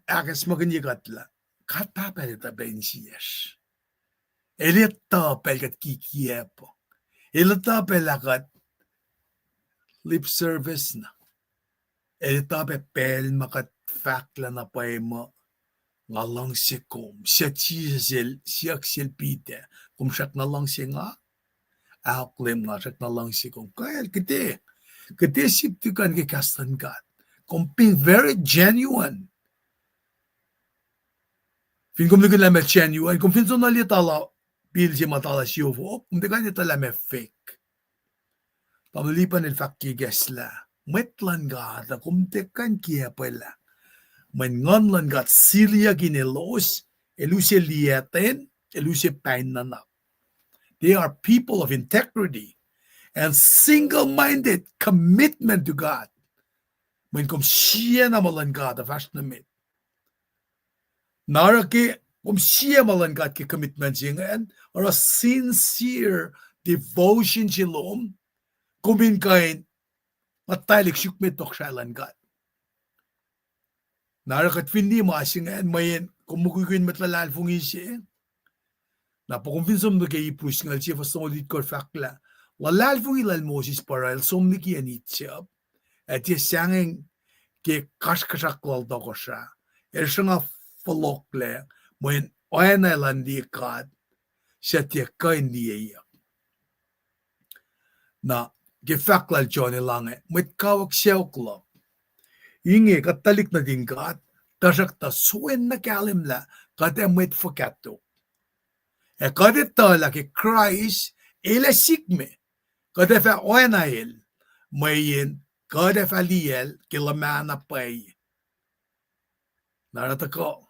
Akas maganyigatla. Katapel ita bensiyesh. Elitapel kat kikiepo. Elitapel akat lip service na. Elitapel pel makat fakla na pay mo. Ngalang sikum. Siya siyak silpite. Kung siyak na lang siya nga. Aklim nga siyak na lang sikum. Kaya kiti siptikan kikastan God. Kung being very genuine. Fin kung naging lame genuine. Kung fin so nalitala bil si matala siyo po. Kung di ka nita lame fake. Pamalipan il fakki gesla. Metlan God. Kung di kan kia pala. Man ngonlan gat silya ginelos, eluse lieten, eluse painanap. They are people of integrity and single-minded commitment to God. Man kom siya na malan God, the first na mit. Nara ki, kom siya malan God ki commitment siya ngayon, or a sincere devotion siya loom, kumin kain, matalik syukmit tok siya lan God. Narakat hindi maasingan mayen kumukukin matlalal fung isi. Napakumpinsam na kay ipus ngal siya fasongolit ko fakla. Lalal fung ilal Moses para el somniki anitsya. At yasangeng ke kaskasaklal to ko siya. Siya nga falokle mayen oyana landi kad siya tiya kain niya. Na ke faklal Johnny lange mit kawak siya klop. Inge katalik na din kat, tasak ta suen na kalimla, kate met fakato. Kate tala ki Christ, ila sikme, kate fa oenail, mayin, kate fa liel, kilamana pay. Narata ko,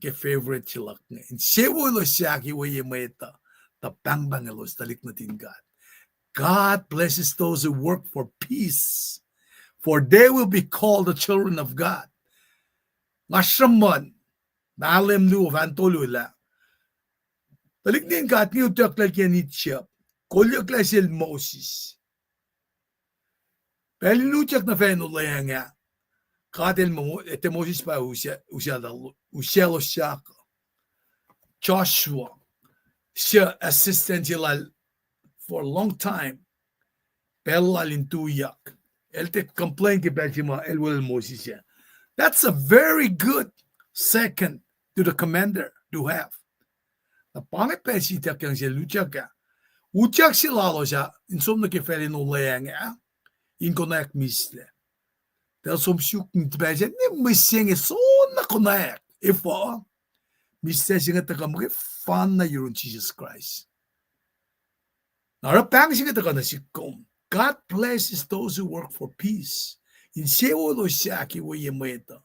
ke favorite silak nga. Insewowo siya ki waye mayta, tapang bangalos talik na din kat. God blesses those who work for peace. For they will be called the children of God. Ngasramon, naalim lu vantolula. Talik din kat ni utak la kianitsia. Kolyak la sil Moses. Peli lutak na fenulaya nga. Katil mo, ete Moses pa usialo siya. Joshua, siya assistant sila for a long time. Pela lintuyak. El te complain que Belgium el will Moses. That's a very good second to the commander to have. Na pangit pa si tak yang siya luchak ka. Uchak si lalo siya insomna ke feli no leyang in connect misle. Tel som syuk ni tbeje ni miseng so na connect. If misle singa taka mo fan na yun Jesus Christ. Nara pang singa taka na sikom. God blesses those who work for peace. Insewowo siya kiwayemeta.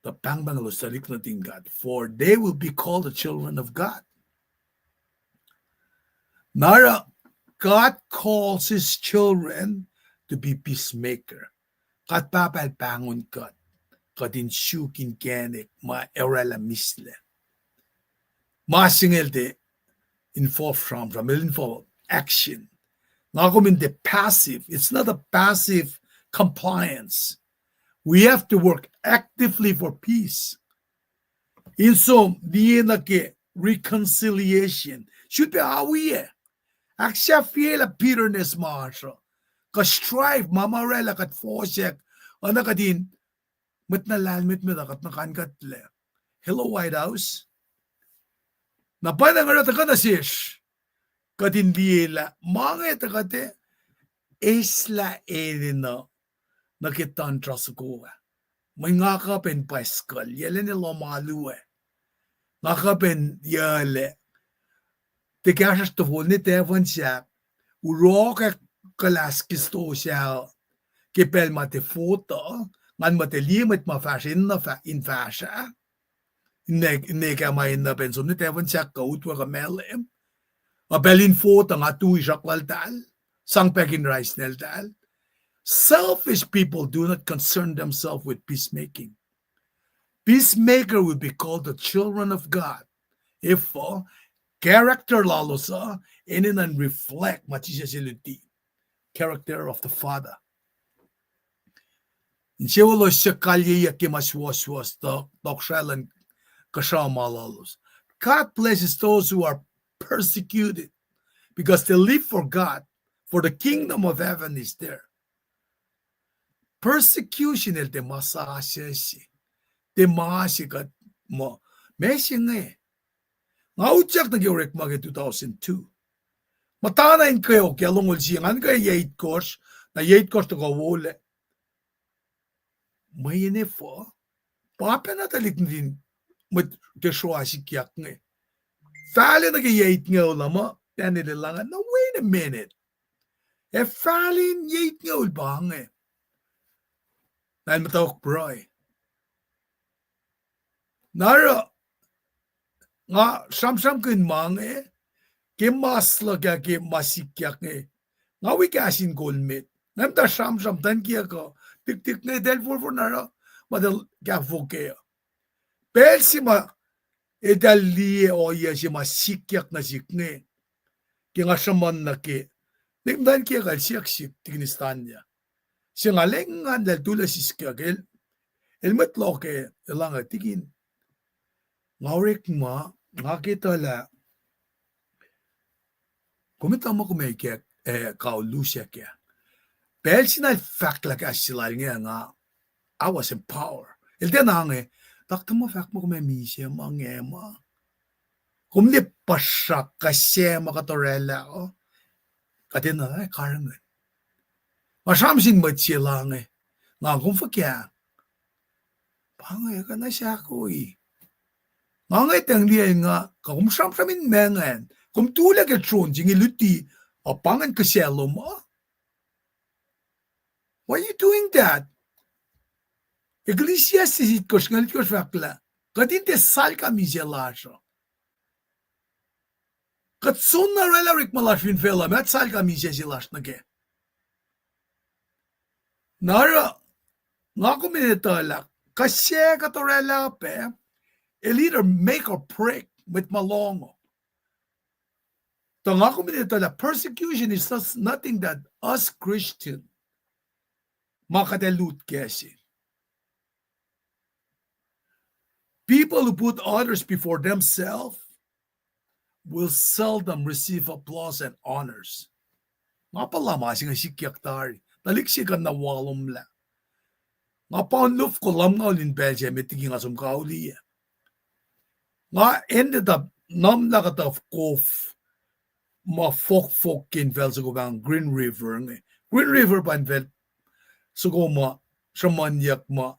The pangbang lo salik na ting God, for they will be called the children of God. Nara, God calls his children to be peacemaker. Kat papal pangon kat, kadin shukin kenek ma erela misle. Ma singel de involved from involved action. Nagomin de passive. It's not a passive compliance. We have to work actively for peace. In some, the reconciliation should be how we are. Aksha feel a bitterness marsha. Ka strive mamarela kat fosek. Ana kadin mit na lalmit mit kat nakankat le. Hello White House. Napana nga rata kana sish. Kadin biela mga takate isla edino nakitan trasukuwa. May ngakapen paskal yele ni lomalue. Ngakapen yale. Det kanske står ni där siya uroka kalaskisto siya kipel mate foto ngan mate limit ma fashion na fa in fasha ne ka mai na penso ni där siya ka utwa ka melem a belin foto nga tu isakwal tal sang pekin rice nel tal. Selfish people do not concern themselves with peacemaking. Peacemaker will be called the children of God if character lalo sa inin and reflect machisility character of the Father. Insewowo siya kalye yakimaswaswas dokshalan kasama lalos. God blesses those who are persecuted because they live for God, for the kingdom of heaven is there. Persecution el de masasesi, de masikat mo, mesing Ngauchak na giyorek mga 2002. Matanain kayo kaya lungol siyangan kaya 8 course, na 8 course to kawole. May inefo, papa na talik din mat keswa si kiyak nga. Fali na kaya 8 nga ulama, tanilangan, na wait a minute. Fali 8 nga ulba nga. Dahil matawak broy. Nara, nga sam kin mange ke masla ke masikyak nge nga wikasin golmet nam ta sam tan kia ko tik ne del for nara madal ka foke persima edali o ya si masikyak na sikne ke nga saman na ke nik dan kia ka siyak tignistanya si nga lengan del tula siskagel elmetlo ke elanga tigin ngawrek ma nakita la kumita mo kumeke kaulusya kya personal fact like asilal nga I was in power el de nange takta mo fact mo kumemisi mangema kumde pasak kasema katorela o kadena ay karangan masamsin mo silange nga kumfakya pangay ka na siya ko Ngay tang liya nga, kung samsamin mengan, kung tula ka tron, jingi luti, apangan ka selo mo. Why are you doing that? Ecclesiastes it kos ngalit kos fakla. Kadinte sal ka miselasho. Kat sunna relarik malashvin fela, met sal ka misesilash na ke. Nara, nga kuminitala, kasye ka to rela pe, it'll either make or break with malongo. The persecution is just nothing that us Christian makatelut kasi. People who put others before themselves will seldom receive applause and honors. Nga pala masing sikyak tari. Taliksikan na walom la. Nga paunluf ko lam nga ulin Belgium itiging asum kauli. Nga ended up namlakat of kof ma folk kin vel so bang Green River nge. Green River pan vel so ma shamanyak ma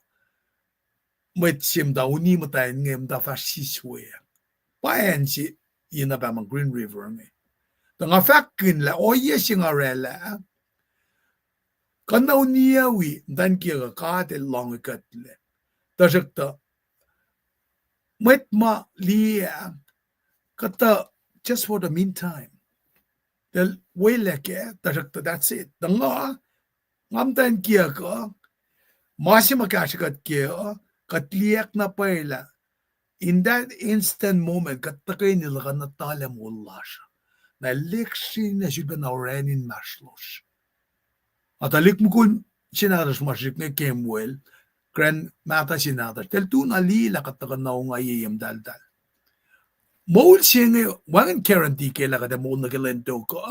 met sim da uni matay ngem da fasciswe. Paen si ina ba Green River nge. Tanga fakin la oye singarela. Kanaw niya wi dan kira kate long katle. Tajakta met ma liya kata just for the meantime. Del way leke tajakta that's it. Tanga ngam dan kia ka masih makashikat kia katliyak na paila. In that instant moment katakay nila ka natala mo lasha. Na lekshi na siya na orenin maslos. At alik mo kun sinaras masik na Kemuel, kren mata sinaras. Tel tu na lila katakan na ngayayam dal-dal. Maul siya ngayon, wangan guarantee kaya kada mo nagalento ko.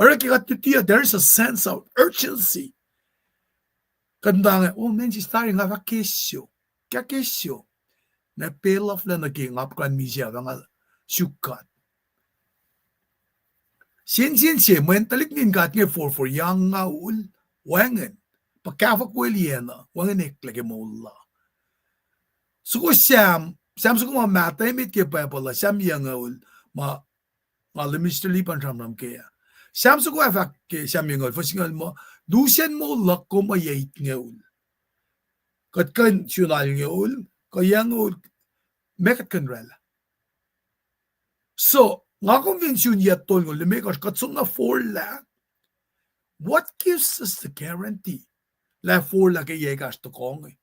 Or kikatutiya, there's a sense of urgency. Kanda nga, oh man, she's starting nga kesyo. Kaya kesyo. Na peel off na naging-up kan misya nga sukat. Sin siya, mentalik nin gat nga for yang nga ul, wangan. Pagkafak ko iliyana, wangan iklagi mo ula. So ko Sam so ko mamatay mit kaya pa pala, Sam yang nga ul, Mr. Lipan ramram kaya. Sam so ko afak kaya Sam yang ul, fasingal mo, dusen mo lak ko mayait nga ul. Katkan syunal nga ul, kaya nga ul, mekat kanrela. So, nga konvensyon yatol ng lumikos katsong na for la, what gives us the guarantee? La for la kay yegas to kong eh.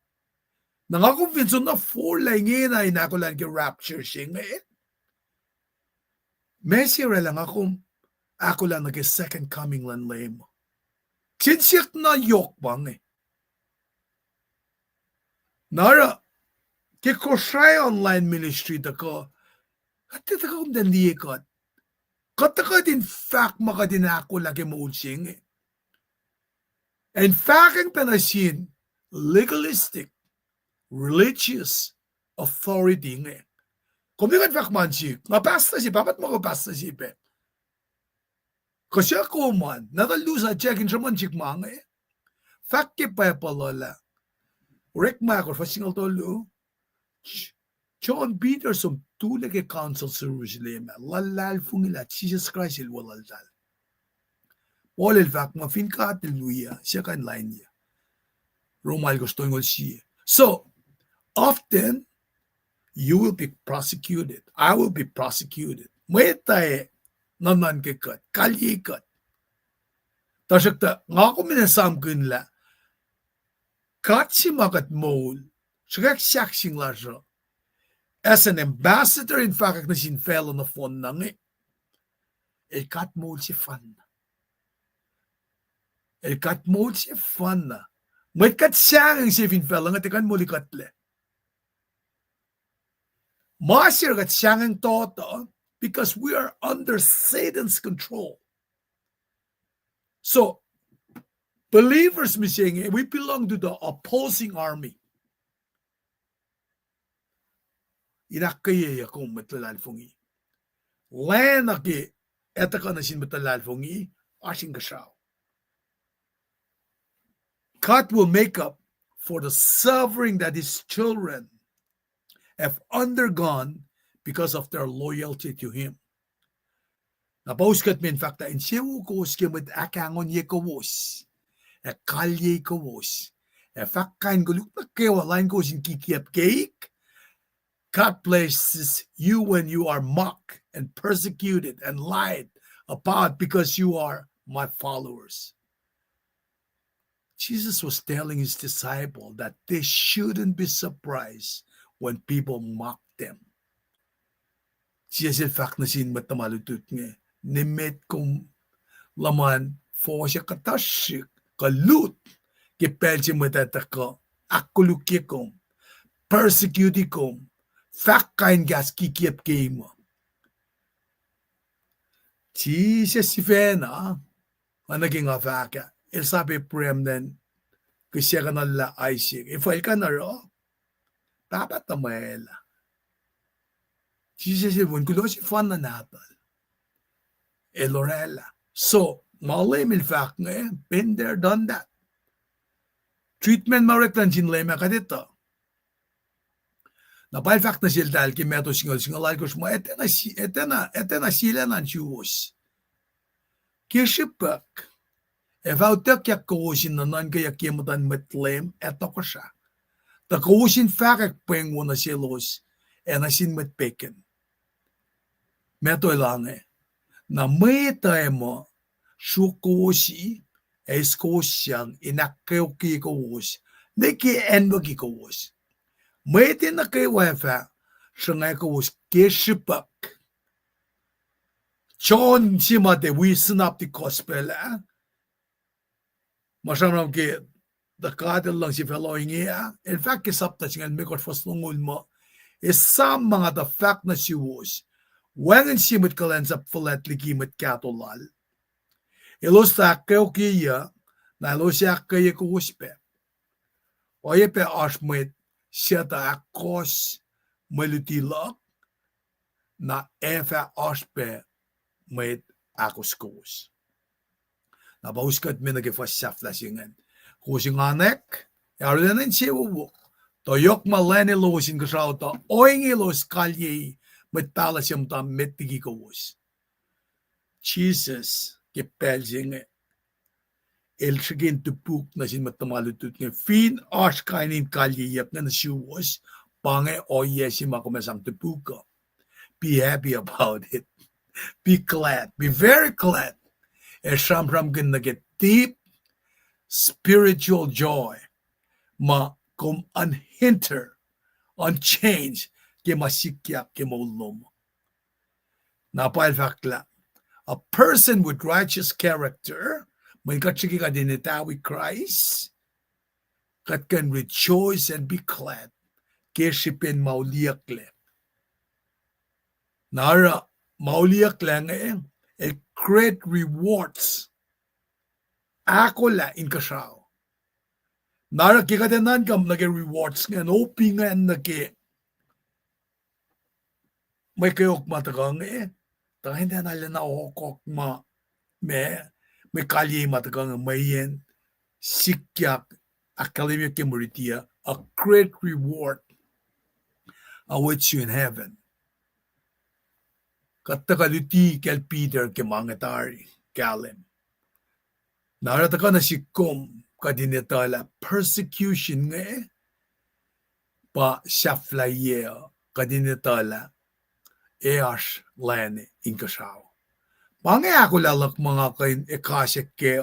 Nga konvensyon na for la ngayon ay nakulan kay rapture siya ngayon. Mesira lang ako lang nag second coming lang lame. Sinsiyak na yok bang eh. Nara, kikosay online ministry ako, at ito kong dandiyikot. Kataka din fact makadinako lagi mo unsing eh. And fact ang panasin, legalistic, religious authority nga. Kung may fact man siya, mapasta siya, papat mo kapasta siya pe. Kasi ako man, natalusa check-in siya man siya mga eh. Fact ke pa palola. Rek makor, fasingal tolo. John Peterson tulad kay council sa Jerusalem, lalal fungila, Jesus Christ ilwalalal. All el fact, mafin ka atiluya, siya kan line niya. Romal gusto ngol siya. So, often, you will be prosecuted. I will be prosecuted. May tayo, naman kikat, kalyikat. Tasakta, nga ko minasam kunla, kat si makat mol, siya kaksyaksing lasyo. As an ambassador, in fact, na sinfelo na phone nang eh. Kat mo si fan na. Kat mo si fan na. May kat siya ang si sinfelo nga tikan mo likatle. Masir kat siya ang toto because we are under Satan's control. So, believers, we belong to the opposing army. Inakaya akong matalal fongi. Len aki, etaka na sin matalal fongi, asing kasaw. God will make up for the suffering that his children have undergone because of their loyalty to him. Napauskat min fakta, Insewowo ko skimit akangon ye kawos, kalye kawos, fakkain guluk na kewalain ko sin kikiap cake, God places you when you are mocked and persecuted and lied about because you are my followers. Jesus was telling his disciples that they shouldn't be surprised when people mock them. Siya si fact na sin matamalutut nga. Nimet kong laman for siya katashik, kalut, kipel siya matataka, akulukikom, persecutikom, fact kain gas kikiap game. Jesus si Fena, naging afaka. El sabi prem den, kasi ka nala Isaac. If I ka na ro, dapat na maela. Jesus si Fena, kulo si fan na natal. Elorella. So, malim il fact nga, been there, done that. Treatment marektan sinlema ka dito. Napal fact na sila dahil kimeto singal algos mo, etena sila ng Jews. Kishipek. Evautek yak kaushin na nan kaya kimutan metlem eto ko siya. Ta kaushin fakak pengo na selos enasin metpeken. Meto ilange. Na may tayo shukoshi eskosyan inakkeoki kawos. Neki enwagi kawos. May tinakay wafa sangay kawos kishipek. John simate we synoptic gospel masamram ke the kadal lang si following iya. In fact, kisapta singan mikot faslungul mo is some mga the fact na si was when si mit kalensap falet ligi mit katolal. Elos ta kayo kiya na elos ya kaya ko uspe. Oye pe asmit siya ta akos malutilak na efa aspe mit akos kos. Nabauskat mi nagifasaf la singan. Kusinganek, yarden Insewowo. Toyok malene losin kasauta, oingi los kalye metalasim ta metigi kos. Jesus kipel singe. El sigin tupuk na sin matamalutut nge fin askainin kalye yap na nasiwas pange oye si makumesam tupuka. Be happy about it. Be glad. Be very glad. Eshamram gin get deep spiritual joy. Ma kum unhinter, unchanged, ke masikya ke maulom. Napal fakla. A person with righteous character, may katsiki ka dinitawi Christ, kat can rejoice and be glad. Kesipin mauliyakle. Nara mauliyak lang a great rewards. Ako la in kasaw. Nara kikatenan kam nage rewards nga no pingan nage may kayok matakang tahin na nala na okok may kalye matakang mayen sikyak akademya kemuritia a great reward awaits you in heaven. Katakaluti kel Peter ke mangatari kalem. Narataka na sikom kadinetala persecution nga pa shaflaye kadinetala eas lane inkasaw. Pange ako lalak mga kain ekasek ke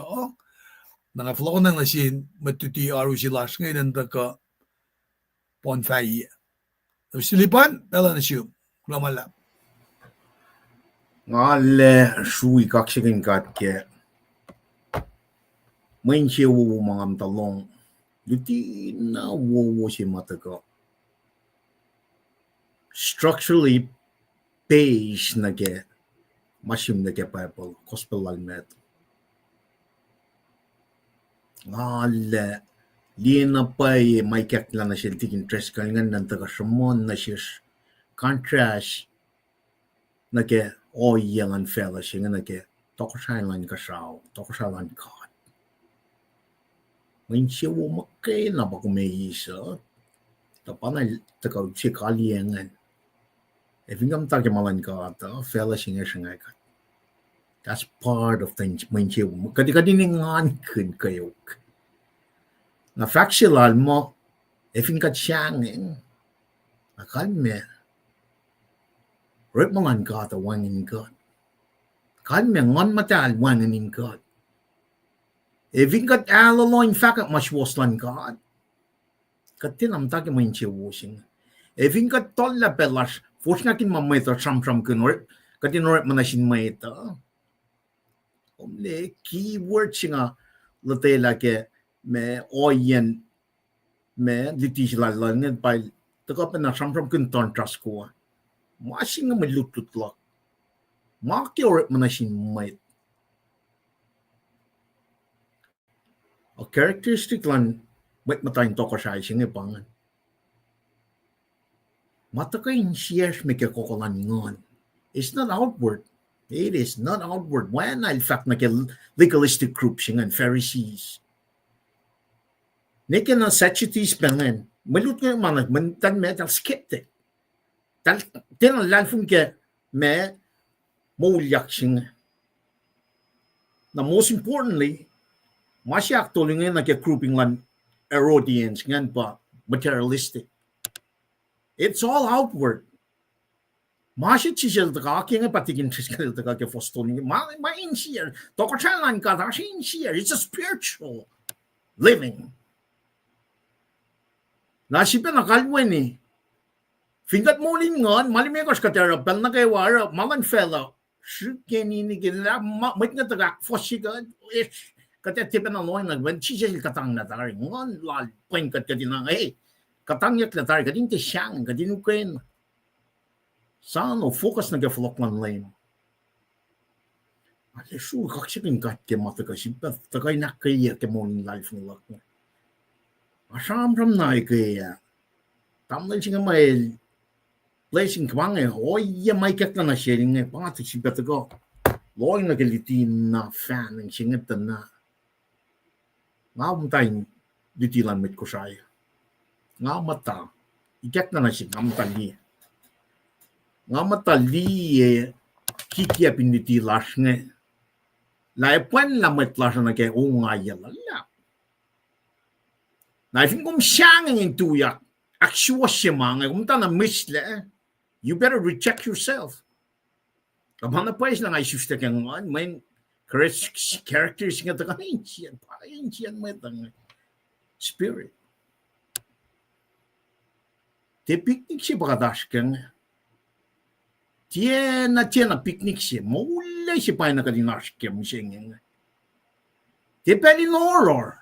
nga flow nang nasin matuti aru silas ngayon ka ponfaye. Silipan dala na siyo klamala. Ngale shui kaksigin katke. Insewowo mangam talong. Luti na wowo si mataka. Structurally based na ke masim na ke Bible gospel almet. Ngale lina pay may kakla na siya tikin interest kalingan ng taga Shimon na siya contrast na ke oyangan fella siya na ke tokosailan kasaw tokosailan ka. Insewowo makai na ba kumayisa tapanay takaw si kaliyangan evingam tagamalan ka ata fella singer singer ka. That's part of the Insewowo kadi ningan kun kayo na fractional mo eving kat siyangin akal me rip malan ka ata wangin ka kal me ngon matal wangin ka eving kat alaloin fakat maswaslan ka katinam taki mo Insewowo sing eving kat tolla pelas force ngakin mamaita sam kunor katinor manasin maita omle keyword singa latela ke me oyen me litisla langen pa taka pa na sam kun ton trust ko masing nga malutut lak makior manasin mait a characteristic lan wait matayin to ko siya singe pangan matakayin siyas me ke kokolan ngon. It's not outward. It is not outward. When in fact na ke legalistic groups and Pharisees. Nike na satities pengen. Malut nga man tan me tal skeptic. Tal tinan lan fun ke me mulyak sing. Now, most importantly, masya actually ngayon nag-grouping lang Herodians ngayon pa materialistic. It's all outward. Masya chisel taka kaya patikin chisel taka ke fostoling ma insier. Toko chalan ka ta insier. It's a spiritual living. Nasipa nakalwen ni. Fingat mo rin ngon, malimekos ka terapel na kayo wara, malan fellow. Shukeni ni gila, mait nga tagak fosiga, ish. Kata tipa na loy nagwen, chisel katang na tari. Ngon, lal, point kat kadinang, hey, katang yak na tari, kadin te siyang, kadin ukwen. Saan o focus na geflok man lane. Ale shu, kaksipin kat ke mataka, sipa, takay nakaya ke morning life ng lak na. Asam ram na ikaya. Tamlay singa may placing kwang oy may kat na sharing pangati si betago loy na galitin na fan ng singa na ngam tay ditilan mit ko saya ngam mata ikat na si ngam tali kikia pinitilas nga la pwen la metlas na ke ungayala la na ifin kum siyang ng tuyak actual siya kung ta na misle you better reject yourself. Kapag na pa lang ay susta ka ngayon, may characters nga taka insiyan mo itang spirit. Te picnic siya bakadas ka nga. Tiyan na picnic siya, mawala siya pa na kadinas ka mo siya nga. Te pelin horror.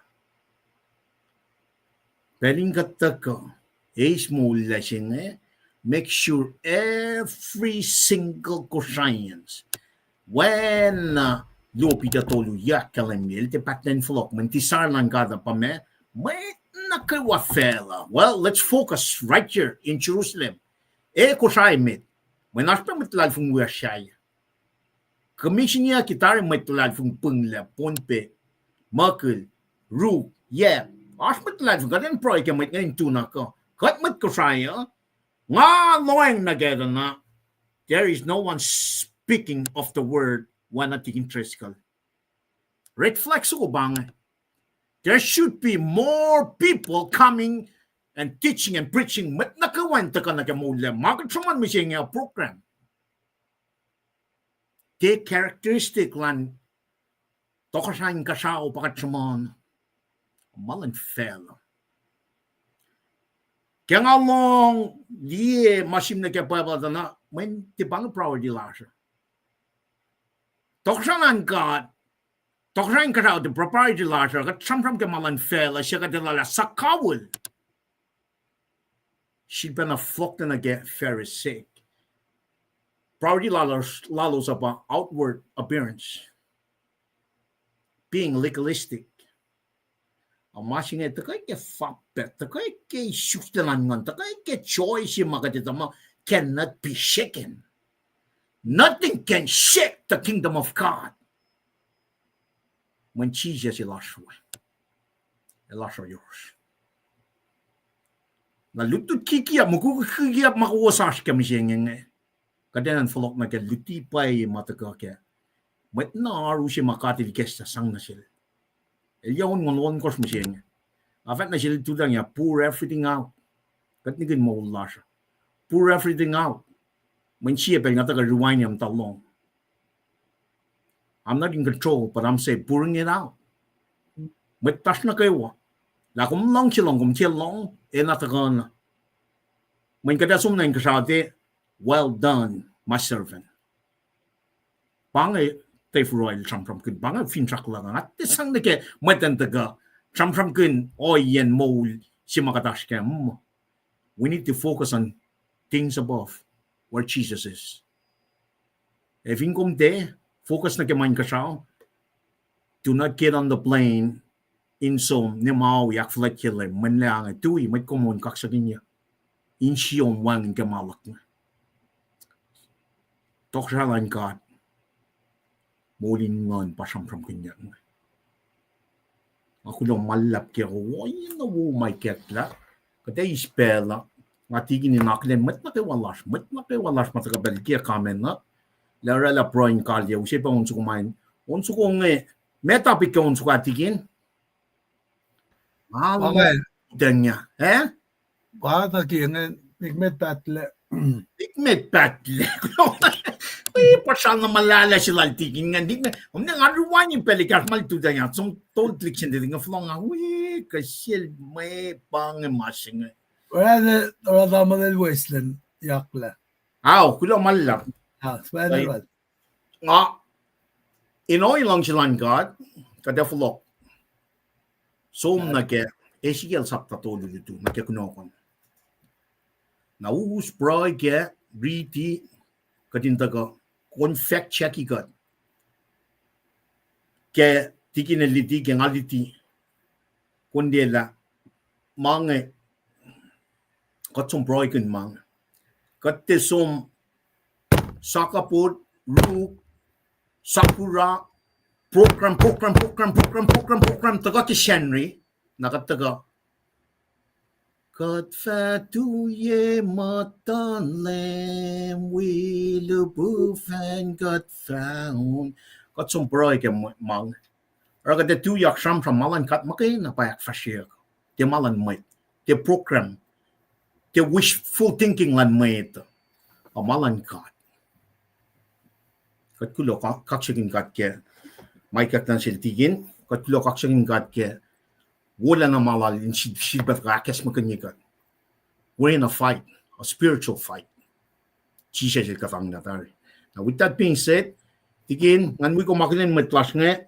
Pelin kataka, is mawala siya nga. Make sure every single conscience when lupita tolu ya kalemil te paten flok mentisar lang kada pa may nakawa fela. Well, let's focus right here in Jerusalem. Kusay mit. When aspa mitlal fung washaya. Commission niya kitare mitlal fung pungla ponpe makul ru yeah. Aspa mitlal fung kaden proy ka mit ngayon tuna ko. Kat mit kusaya. Nga loeng nageda na there is no one speaking of the word when not interested. Reflex ko bang there should be more people coming and teaching and preaching mat nakawanta ka nagamula magkatraman mo siya nga program. The characteristic lan tokasain kasao pakatraman malan fell. Kaya nga long liye masim na kaya pa na may tibang priority lasha. Toksanan ka the propriety lasha kat samsam ka malan fela siya ka dilala sakawul. She'd been a flock na get Pharisee. Priority lalos about outward appearance. Being legalistic. Ang masing ito kay ke fapet, kay ke sustanan kay ke choice yung magatita mo cannot be shaken. Nothing can shake the kingdom of God. When Jesus is yours. Nalutut kikiap, makukikiap makuwasas kami siya nga. Kadenan falok na ke lutipay mataka ke. Mat na aru siya makatilikes sa sang na sila. Yon ngon kos mo siya nga. Afat na sila tudang ya, pour everything out. Kat nigin mo wala siya. Pour everything out. When siya pa nga taga rewind yung talong. I'm not in control, but I'm saying pouring it out. Mat tas na kayo. La kum long chilong, kum chilong, nataga na. When kadasum na yung kasate, well done, my servant. Pangay, Royal Trump kun bang finchak lang at isang nake matantaga Trump kun oyen mol si makatash kem. We need to focus on things above where Jesus is. If inkom de focus na kemain kasao, do not get on the plane in som ni mau yak flight killer man lang tui mat komon kaksakin niya. In siyong wang kamalak na. Toksalan God. Molingon pasam from Kenyang. Ako lang malap kaya ko, ay nawo may ketla. Kada ispela, matigin ni naklen, mat nakiwalas matakabal kaya kamen na. Lara la proin kalya, usay pa unso kumain. Unso ko May topic ka unsa tigin? Malo Bakit? niya. Baka kinin, hikmet tatle. Hikmet patle. Pasal na malala sila tigin nga. Om na nga ruwan yung pelikas maltuda niya. Som toltlik siya nga flong nga. Uy, kasil may pangimasing. Wala tama del Westland, yakla. Kulo malap. Spanish. Nga, inoy lang silang God, kadeflok. Som nake, esigel sapta tolo dito, nake kunokon. Nauus bro ke, riti, kadintaga, confect check ikat. Ke, tikineliti, ke ngaliti, kundela, mange, katsum bro ikan mang. Katte som, sakapur, ru, sakura, program, taga kishenri, nakataga, kat fatuye matanlem, wilubufan got found. Kat som broy ke mang. Raga de tu yak sham from malan kat makin na payak fashir. Te malan mait. Te program. Te wishful thinking lan mait. A malan kat. Kat kulo kakshigin kat ke. May kaktan siltigin. Kat kulo kakshigin kat ke. Wala na malal in shidbat rakes makanyikat. We're in a fight, a spiritual fight. Chisha sil kafang natari. Now with that being said, tigin, ngan ko makinin matlas nga,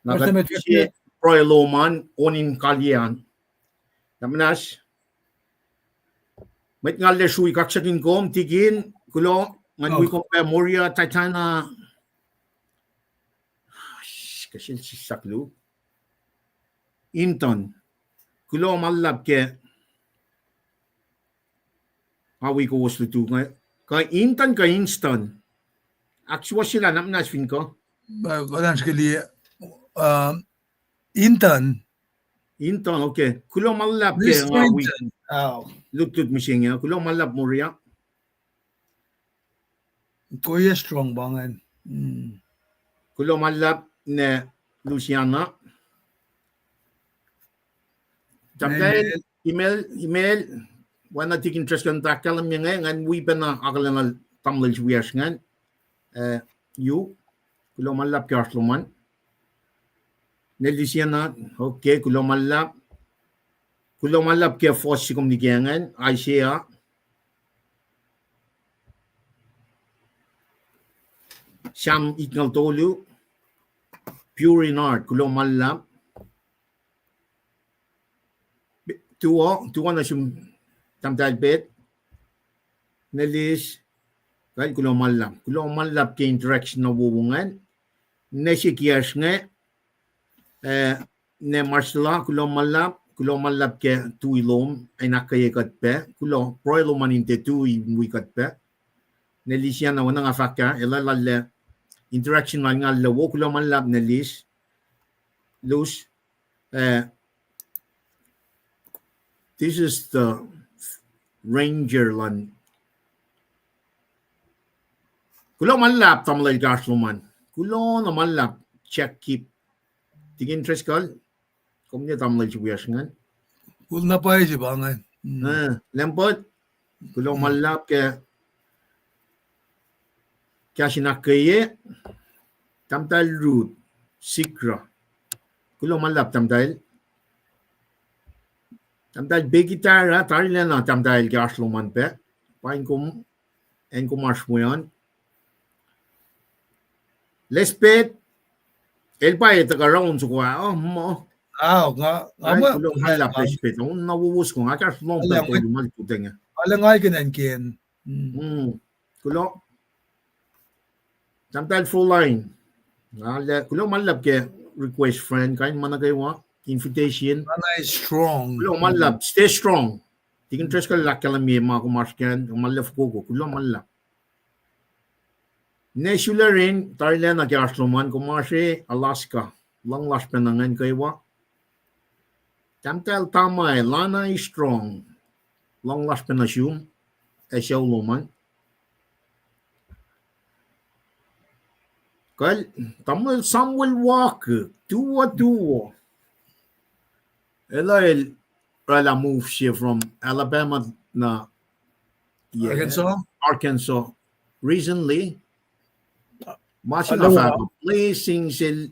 nagat proy loman, onin kalyan. Namanas, met ngal le shui kaksakin kom, tigin, kulo, ngan ko memoria, titana, kasil si saklu, inton, kulo malab ke, awi ko was lutu nga, ka inton ka instant, actually sila namanas fin ko. Ganske li, Intan. Inton, okay. Kulo malap ke nga awi. Lutut misingya, kulo malap mo riyak. Kuya strong bangan. Kulo malap ne Luciana. Tamdahil email wana tik interest kan takalam niya ngan we pa na akalan na tamlal wiyas ngan you kulo malap ke Arsluman ne Luciana okay kulo malap ke force si komunikangan Asia Sam iknal tolu pure in art kulo malap tuwa na siyang tamdal bet nalis kahit kulo malap ke interaction na wubungan ne si kiyas nga ne marsala kulo malap ke tuilom ay nakayekat pe kulo proilo maninte wikat pe ne lisya na wana nga faka elalalle interaction nga lawo kulo malap ne lis lose this is the ranger lan kulo malap tamlay gasluman kulo na malap check keep tigin interest kal kung niya tamlay sibuyas ngan Kul na pa si bangan. lempot kulo malap ke kya sinakaye tamtal root sikra kulo malap tamtal begitara tarila na tamtal gasluman pe pain kum en kumasmuyan lespet el pae tagarong sukwa mo Nga. kulo malap lespet nawuwus ko nga kaslong pe to lumal tuteng Alang ay kinankin. kulo tamtal full line kulo malap ke request friend kain managaywa invitation Manay strong. kulo malap stay strong tigin tres ka lakalam mga kumaskan malap ko kulo malap Nesula rin tarila na kiasluman kumasi Alaska long last penangan kaywa tamtal tamay lana is strong long last penasum esyaw luman Kal Tamil some will walk two. Ela rala move siya from Alabama na Arkansas? Arkansas recently. Masing Alam mo, affaire placing sil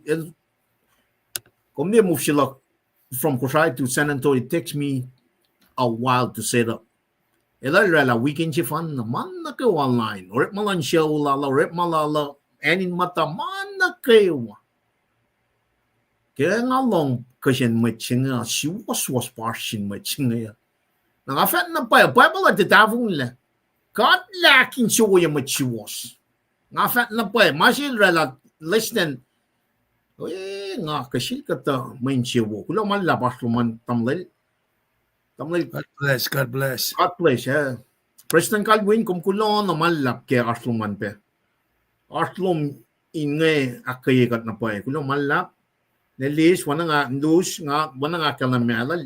kung they move sila from Kusai to San Antonio, it takes me a while to set up. Ela rala weekend si fan na man na kayo online. Rep malan siya ulala, rep malala, anin mata man na kayo. Kaya nga long kasi matching nga, si was parsin matching nga. Nangafat na pa, pala tatavong nila. Kat laking siya yung matchiwas. Ngafat na pa, masil rala, less than, nga kasi kata main siya wo. Kula man labas luman tamlil. God bless, God bless. God bless, yeah. President Calvin, kung kula naman lap kaya asluman pe. Aslum ingay akayikat na pa eh. Kula man lap, nelis, wana nga, news nga, wana nga kalamela,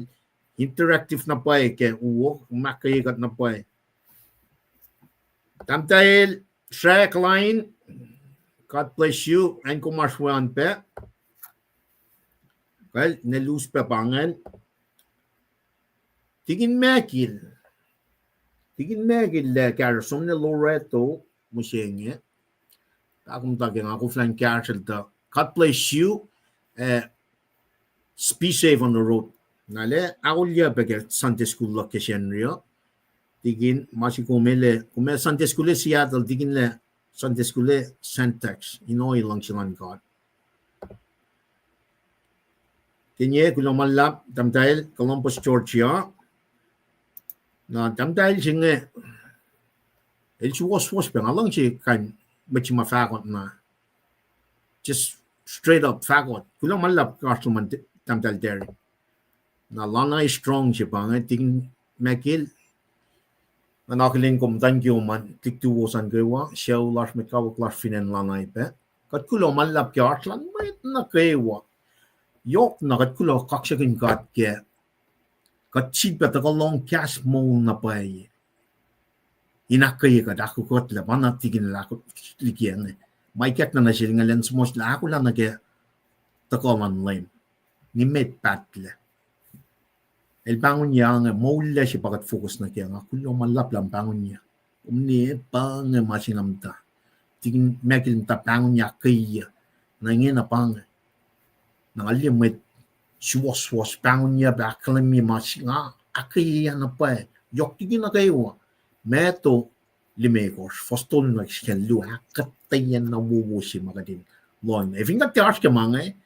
interactive na pa eh, kaya uwo, makayikat na pa eh. Tamtahil, Shrek Line, God bless you, and kumaswan pe. Well, nelus pe pangan. Tigin mekil le karasum ne Loreto, musenye. Takum tagin ako flan karsel ta. God bless you, be safe on the road. Nale, ako liya peke Sunday school location rio. Tigin, masi kumele Sunday school Seattle, tigin le Sunday school Syntax. Inoy lang silang God. Tinye, kulamalap, tamdahil, Columbus, Georgia. Na tamdahil siya nga, el si was pa nga lang siya kan, ba't siya mafakot na. Just straight up fakot. Kulamalap, kasuman tamdahil deri. Na lanay strong siya pa nga, tingin mekil. Nanakiling kum thank you man, tiktuwosan gawa, siya ulas may kawak las finen lanay pa. Kat kulamalap kya aslan, may nakawa. Yok na kat kula kaksyakin kat kya. Kat chibka takalong cash mo na pa eh. Inakay ka dako kot la bana tigin la ko ligyan. May kyak na siya nga lens mo la ako lang nagya takalan lame. Ni met patle. El bangon niya nga mawala siya pakat focus na kaya nga kulo malap lang bangon niya. Umni pang masinamta. Tigin mekil ta bangon niya kaya. Nangin na pang. Nangalim met was bangon niya bakalan niya mas nga akaya na pa eh. Yok tigin na kayo. Meto limekos fostol na siya luha katayan na wuwusi magadin. Lord, if you got the ask mga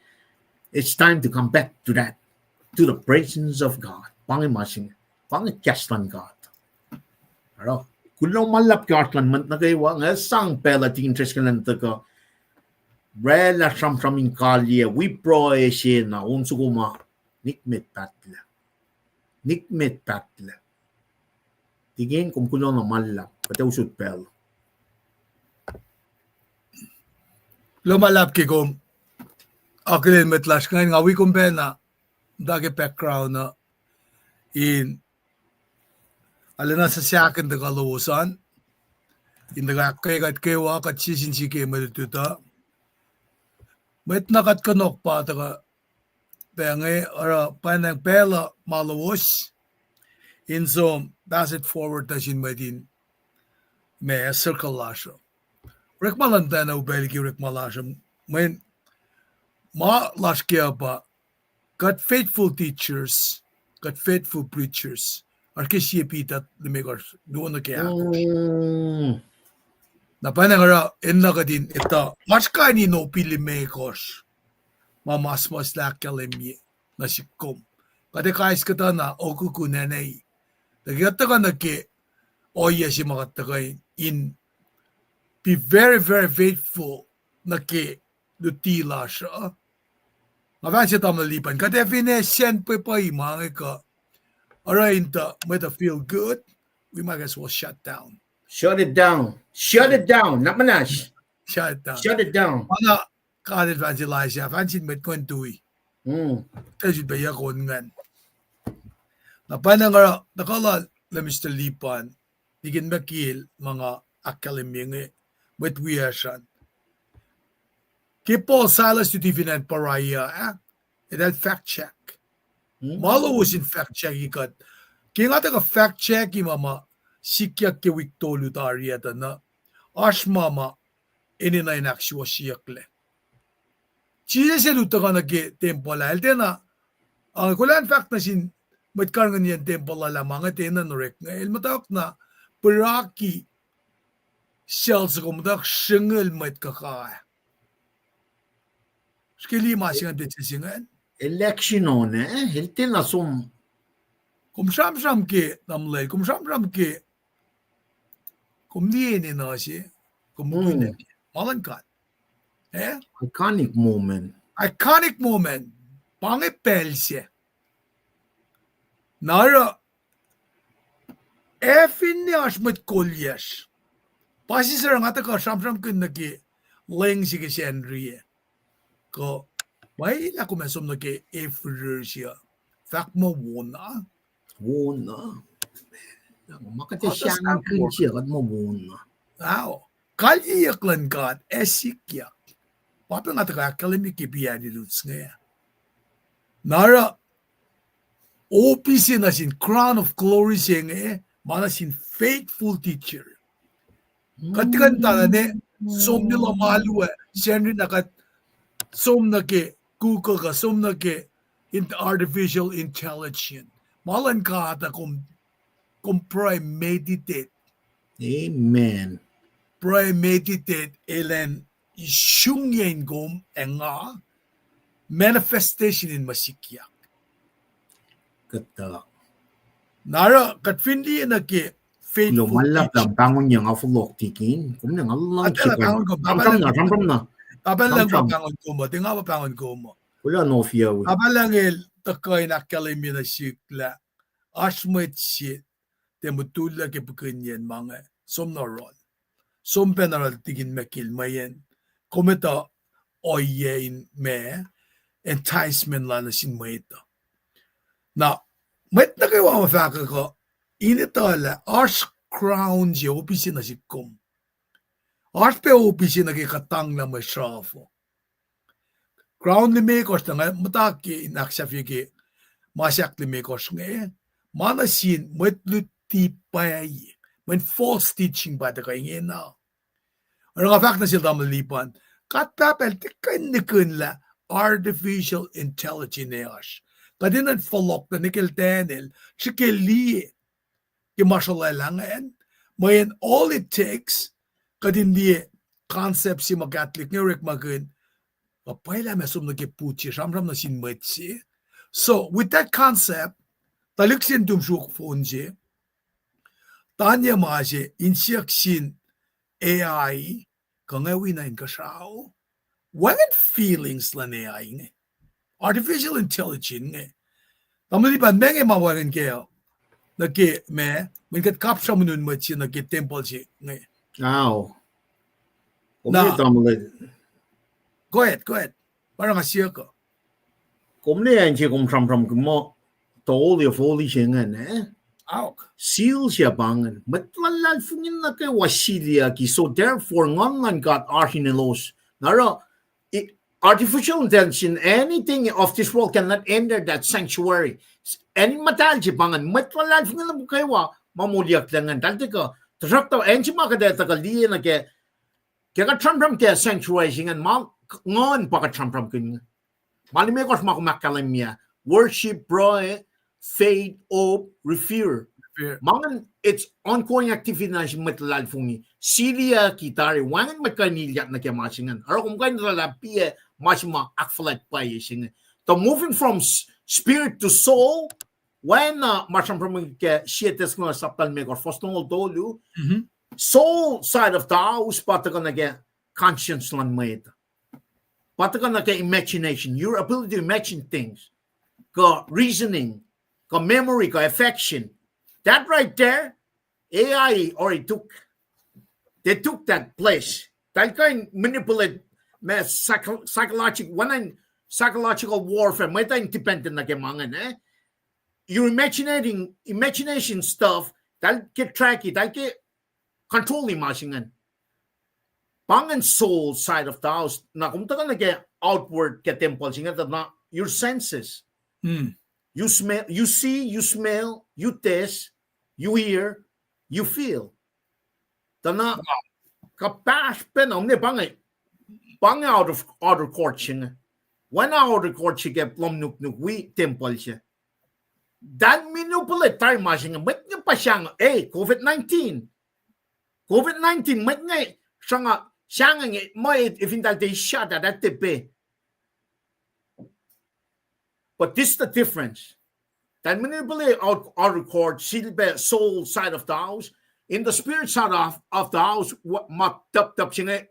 it's time to come back to that, to the presence of God. Pangimasing, pangikaslan God. Aro, kulo malap kaslan man na kayo nga sang pela ti interest ka lang taka. Rela sam in kalye, we pro siya na unso kuma nikmet patla. Nikmet patla. Tigin kung kulo na malap, pati usod pel. Lumalap ki kung akilin metlash ngayon nga wikum pena dagi background na in alana sa siyakin da kaluusan in daga kaya kewa kat sisin si kaya malituta met nakat kanok pa taga penge or panang pela maluos in so pass it forward ta sin medin may circle lasho rek malantana ubeli ki rek malasho men ma lashkia ba got faithful teachers, got faithful preachers. Arkishipitat lumigos doon na kaya ako. Napanangara inna ka din ito. Mas ka ni no pilimekos. Mamasmas lakalimye na sikom. Kade kais ka ta na okukunanay. Tagata ka na ke oya si makatakay in be very very faithful na ke lutila siya. Mavansi tamalipan. Ka-definition pa mga ka. Alright, may to feel good, we might as well shut down. Shut it down. Shut it down. Not manash. Shut it down. Shut it down. Mga ka-evangelize siya. Fansin may kwentui. Kasi ba yakon ngan. Napanang nga, nakala na Mr. Lipan, digin makil mga akaliming with weirsan. Ke Paul Silas tu tifinan paraya edal fact check. Malo usin fact check ikat. Ke nga ka fact check mama sikyak ke wiktolu tariya na ash mama inina inaksyo siyakle. Chile se luta ka nage tempo la eltena ang kulan fact na sin mat karngan yan tempo la lamang etena norek nga ilmatak na paraki cells kumdak shingel mat kakaya. Skili masingan decision election on hiltin na sum kum sham ke namlay kum sham ke kum ni na si kum ne malan kat iconic moment pange pelse nara efin ni asmat kolyesh pasi sir ngata ka sham kun na ke leng si ke senri ko why la kumasom na ke efrusia fact mo wona makate siyang kinsiya kat mo wona kali yaklan kat esikya papa nga taka kalimi ki biyani luts nga nara OPC na sin crown of glory siya nga mana sin faithful teacher katikan tala ne som nila malu siya rin nakat som na ke Google ka som na ke artificial intelligence malan ka ata kung meditate amen meditate elen isyungyen gom nga manifestation in masikyak kata nara katfindi na ke faithful lumalap lang bangon niya nga fulok tikin kung nga lang siya ramdam na tabalang papangon ko mo tinga papangon ko mo wala no fear tabalang el takoy na kalimi na sikla ashmet shit temutula ke pukunyen mga somnoron som penaral tigin mekil mayen kometa oyen me enticement la na sin maita na met na kayo ang mafaka ko initala ash crown je opisi na sikom ash pe opisi na kikatang na masyafo crown ni mekos na nga mataki inaksyafi ki masyak ni mekos nga mana sin met luti pay men false teaching ba da kayo nga na ano nga fact na sila malipan katapel tikan la artificial intelligence kadinan follow na nikel tenel chikeli ki mashalangan mayan all it takes kadin di concept si magatlik ni rek magun papaila mesum na ke puchi ramram na sin metsi so with that concept taliksin dumshuk fonje tanya maje insiaksin AI kangawi na in kasao what feelings la ni AI artificial intelligence nga tamali ban menge mawagan kayo nake me minkat kapsa munun mo chi nake temple chi nga go ahead parang asya ko kumne yan siya kung from mo tol ya foli siya nga seal siya bangan matlalal fungin na kay wasilia ki so therefore ngon got elos nara artificial intelligence anything of this world cannot enter that sanctuary any matal siya bangan matlalal fungin na kay wa mamulyak langan talti ka trakta enchi makadeta ka liya na kaya ka tram kaya sanctuary siya nga ngon pa ka tram kanya malimekos makumakalamya worship bro faith, hope, revere. Mangan, it's ongoing activity na siya matalal fungi. Silia kitari, wangan makanilyak na kaya masingan. Aro kung kayo nalapia, masima akfalat pa yun. So moving from spirit to soul, when masam from kaya siya tes nga sapal me or first nung tolu, soul side of the house, pata ka na kaya conscience lang mo ito. Pata ka na kaya imagination, your ability to imagine things, ka reasoning, ka memory, ka affection. That right there, AI already took that place. That kind manipulate psychological warfare. May tayo independent na kemangan Your imagination stuff, that get tracky, that get controlling masingan. pang and soul side of the house. Na kung taga nag outward ke temple singa na your senses. You smell, you see, you smell, you taste, you hear, you feel. Tana kapash pen omne pang out of outer court singa. When outer court singa plum nuk we temple siya. Dan manipulate tayo masinga. Mat nga pa siya COVID-19. COVID-19 mat nga siya nga may ifindalite siya that tepe. But this is the difference. That manipulate outer court, soul side of the house, in the spirit side of the house, what tap siya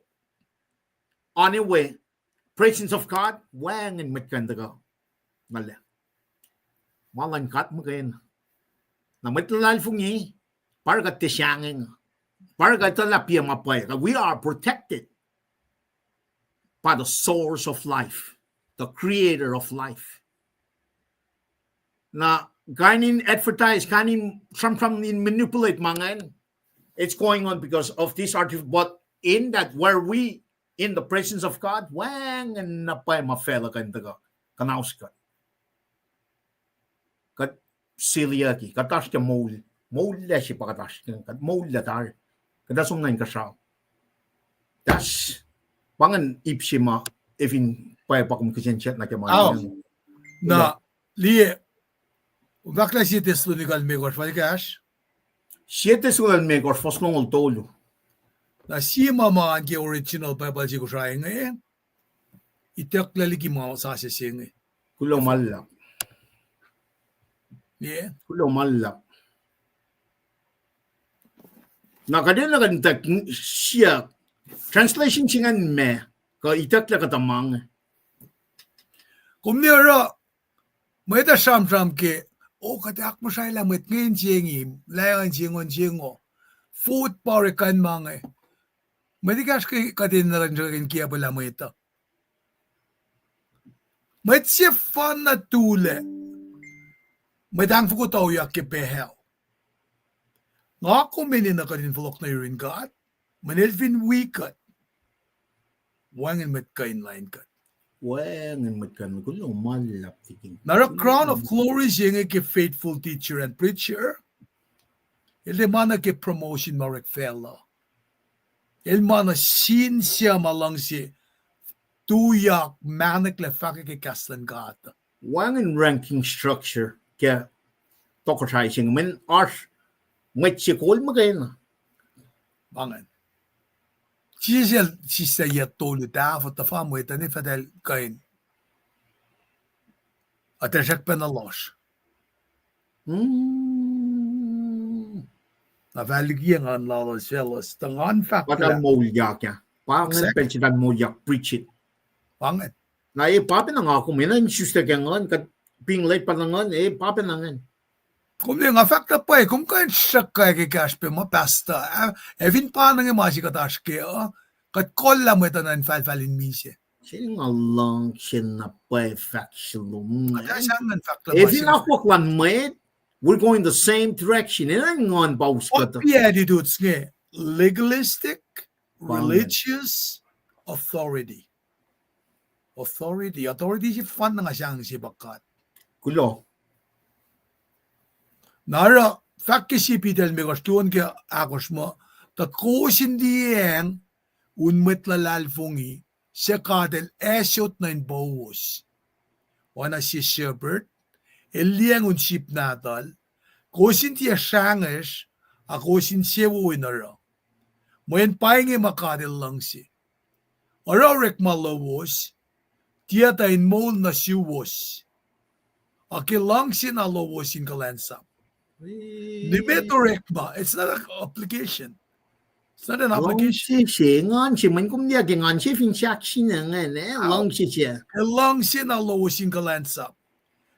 anyway, presence of God, wang and matkanda ka. Mala. Malangkat mo kayo. Na matlalal fong niya, para ka tisyangin. Para ka talapia mapay. We are protected by the source of life, the creator of life. Na kanin advertise, kanin some manipulate mangan. It's going on because of this article. But in that, where we in the presence of God, wang and napay mafela kandaga kanaus ka. Kat silia ki katash ka mol la si pakatash kat mol la tar kadasong nain ka siya. Das pangan ipsima even pay pakum kisensya na kemang. Na liye Vakla 7 Thessalonical Valikash. 7 Thessalonical Fosnong Tolo. Na sima mga ang original Bible siya ko siya ngayon. Itak laliki mga sa siya ngayon. Kulo malak. Yeah. Kulo malak. Nakadin na kantak siya. Translation siya nga me. Ka itak la katamang. Kung nira, may da sham ke, katak mo siya lang mit ngayon siya layan siya food parikan mga may di kash katin na rin siya kaya pala mo ito. May siya fan na tule. May dang fuko tao yak kipehel. Nga kuminin na kanin fulok na yurin ka at manilfin wikat. Wangin met kain line kat. Wangin met kain kulo malap tiging. Nara crown of glory siya ke faithful teacher and preacher. Ili mana ke promotion marek fellow. Il mana sin siya malang si tuyak manik le fakik ke kaslan gata. Wangin ranking structure ke tokotay siya men ars met siya kol magayin. Bangan. Siya yatolo dafo tafa mo ito ni Fidel kain. At siya penalos. Na valigyan ang lalo Selos. Tangan fact Padan mo yak ya. Pangan pensidan mo yak preach it. Bangan. Na papin na nga ako mina insusta kaya nga kat being late pa na nga papin na nga. Kung nga fact na pa kung kain siya kaya kikaspe mo pasta. Evin pa na nga masikatash kaya kat kolla mo ito na falfalin misye. Siya nga lang siya na pa fact siya lumang. Kaya siya nga fact na Evin ako kwan may we're going the same direction. And ngon baus ka to. What attitudes nga? Legalistic, religious, authority. Authority si fan nga siyang si bakat. Kulo. Nara, fakki si Peter Megastuan ke akos mo, ta kusin diyeng unmet lalalfungi siya kadel esyot na inbawos. Wana si shepherd, Eliang un ship natal, kusin tiya shangish, a kusin siyawo inara. Moyen paingi makadil lang si. Ararek malawos, tiya tayin mol na siwos. Aki lang si na lawos in kalansap. Nimetorek ba? It's not an application. It's not an application. Ngon si man kum niya ngon si fin siya nga long si siya. Lang si na lawos in kalansap.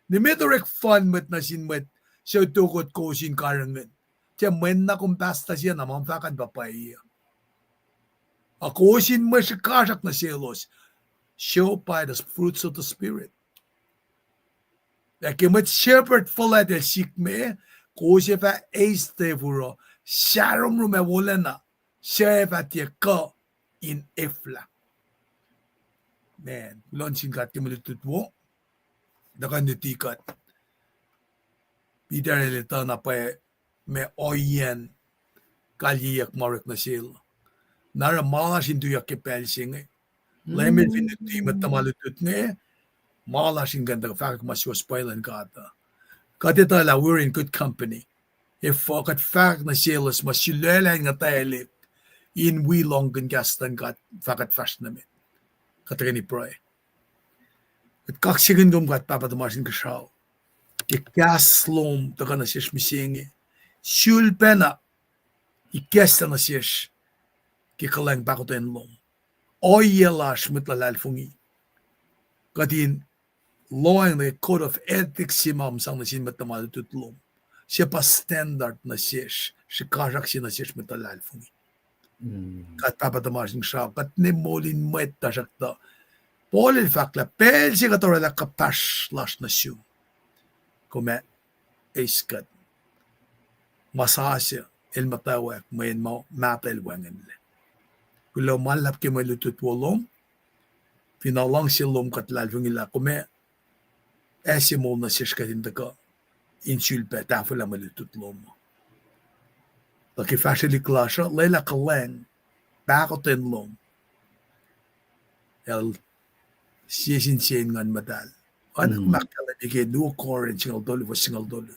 Nimedorek fun met na sinmet siya tukot ko sin karangan. Siya men na kumpasta siya na mampakan papaya. Ako sin mo siya kasak na selos. Show by the fruits of the spirit. Like met shepherd fala del sikme, ko siya fa ace te furo, sharom rume wala na, siya fa tiya ka, in Efla. Man, launching kat kimalutut wo. Dakan nutikat. Peter elita na pa me oyen kalyiyak marek na sil. Nara malas into yak kipelsing. Lemel finuti matamalutut ne. Malas in ganda fact mas was spoiling kata. Katita la we're in good company. If kat fact na Selos mas silela nga tayo in we long gan gastan kat fakat fast namin. Katagani pray. At kaksigan gum kat papatamasin kashaw. Kikaslom taka na siya misingi. Sulpena ikesta na siya kikalang bakoten lom. Oyelash mitlalalfungi. Katin loang na code of ethics si mam sang na sin matamalututlom. Siya pa standard na siya. Siya karak siya na siya mitlalalfungi. Kat papatamasin kashaw. Kat nemolin met ta siya ta. Polil fakla pel siya katorala kapash lash na siya. Come iskat masasya el matawak main mo matel wangen le kulo malap ke malutut wolom finalang silom katlal fungila come esimol na sishkatin taka insulpe tafula malutut lom laki fashili klasha lela kaleng bakoten lom el sisin sin ngan madal anak makala ike duo core and single dollar was single dollar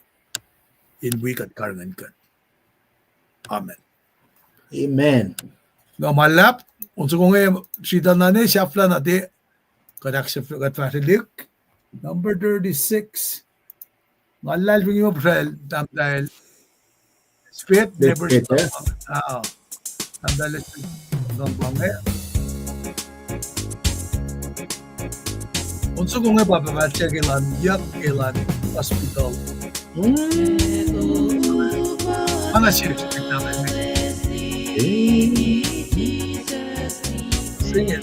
in week at karangan kat. Amen. Amen. No malap unsa ko nga sida na ni shafla na di kadak sa katwasilik number 36 malal bingi mo presel dahil spirit never stop. Dahil don't bang unsa ko nga papabatsa kailan yak kailan hospital. Mga serious naman. Sing it.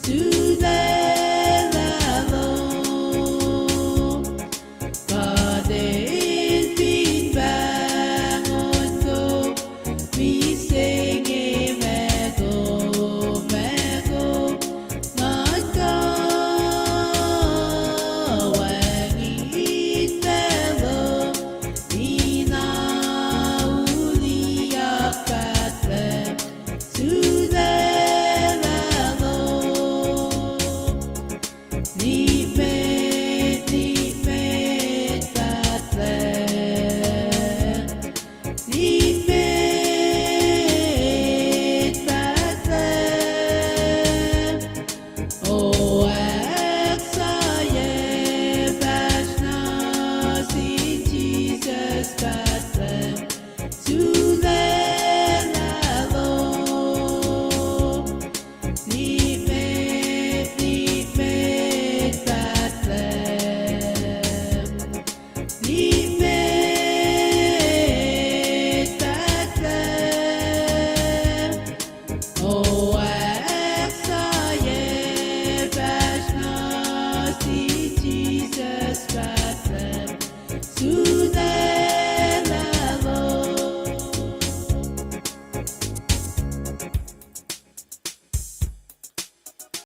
To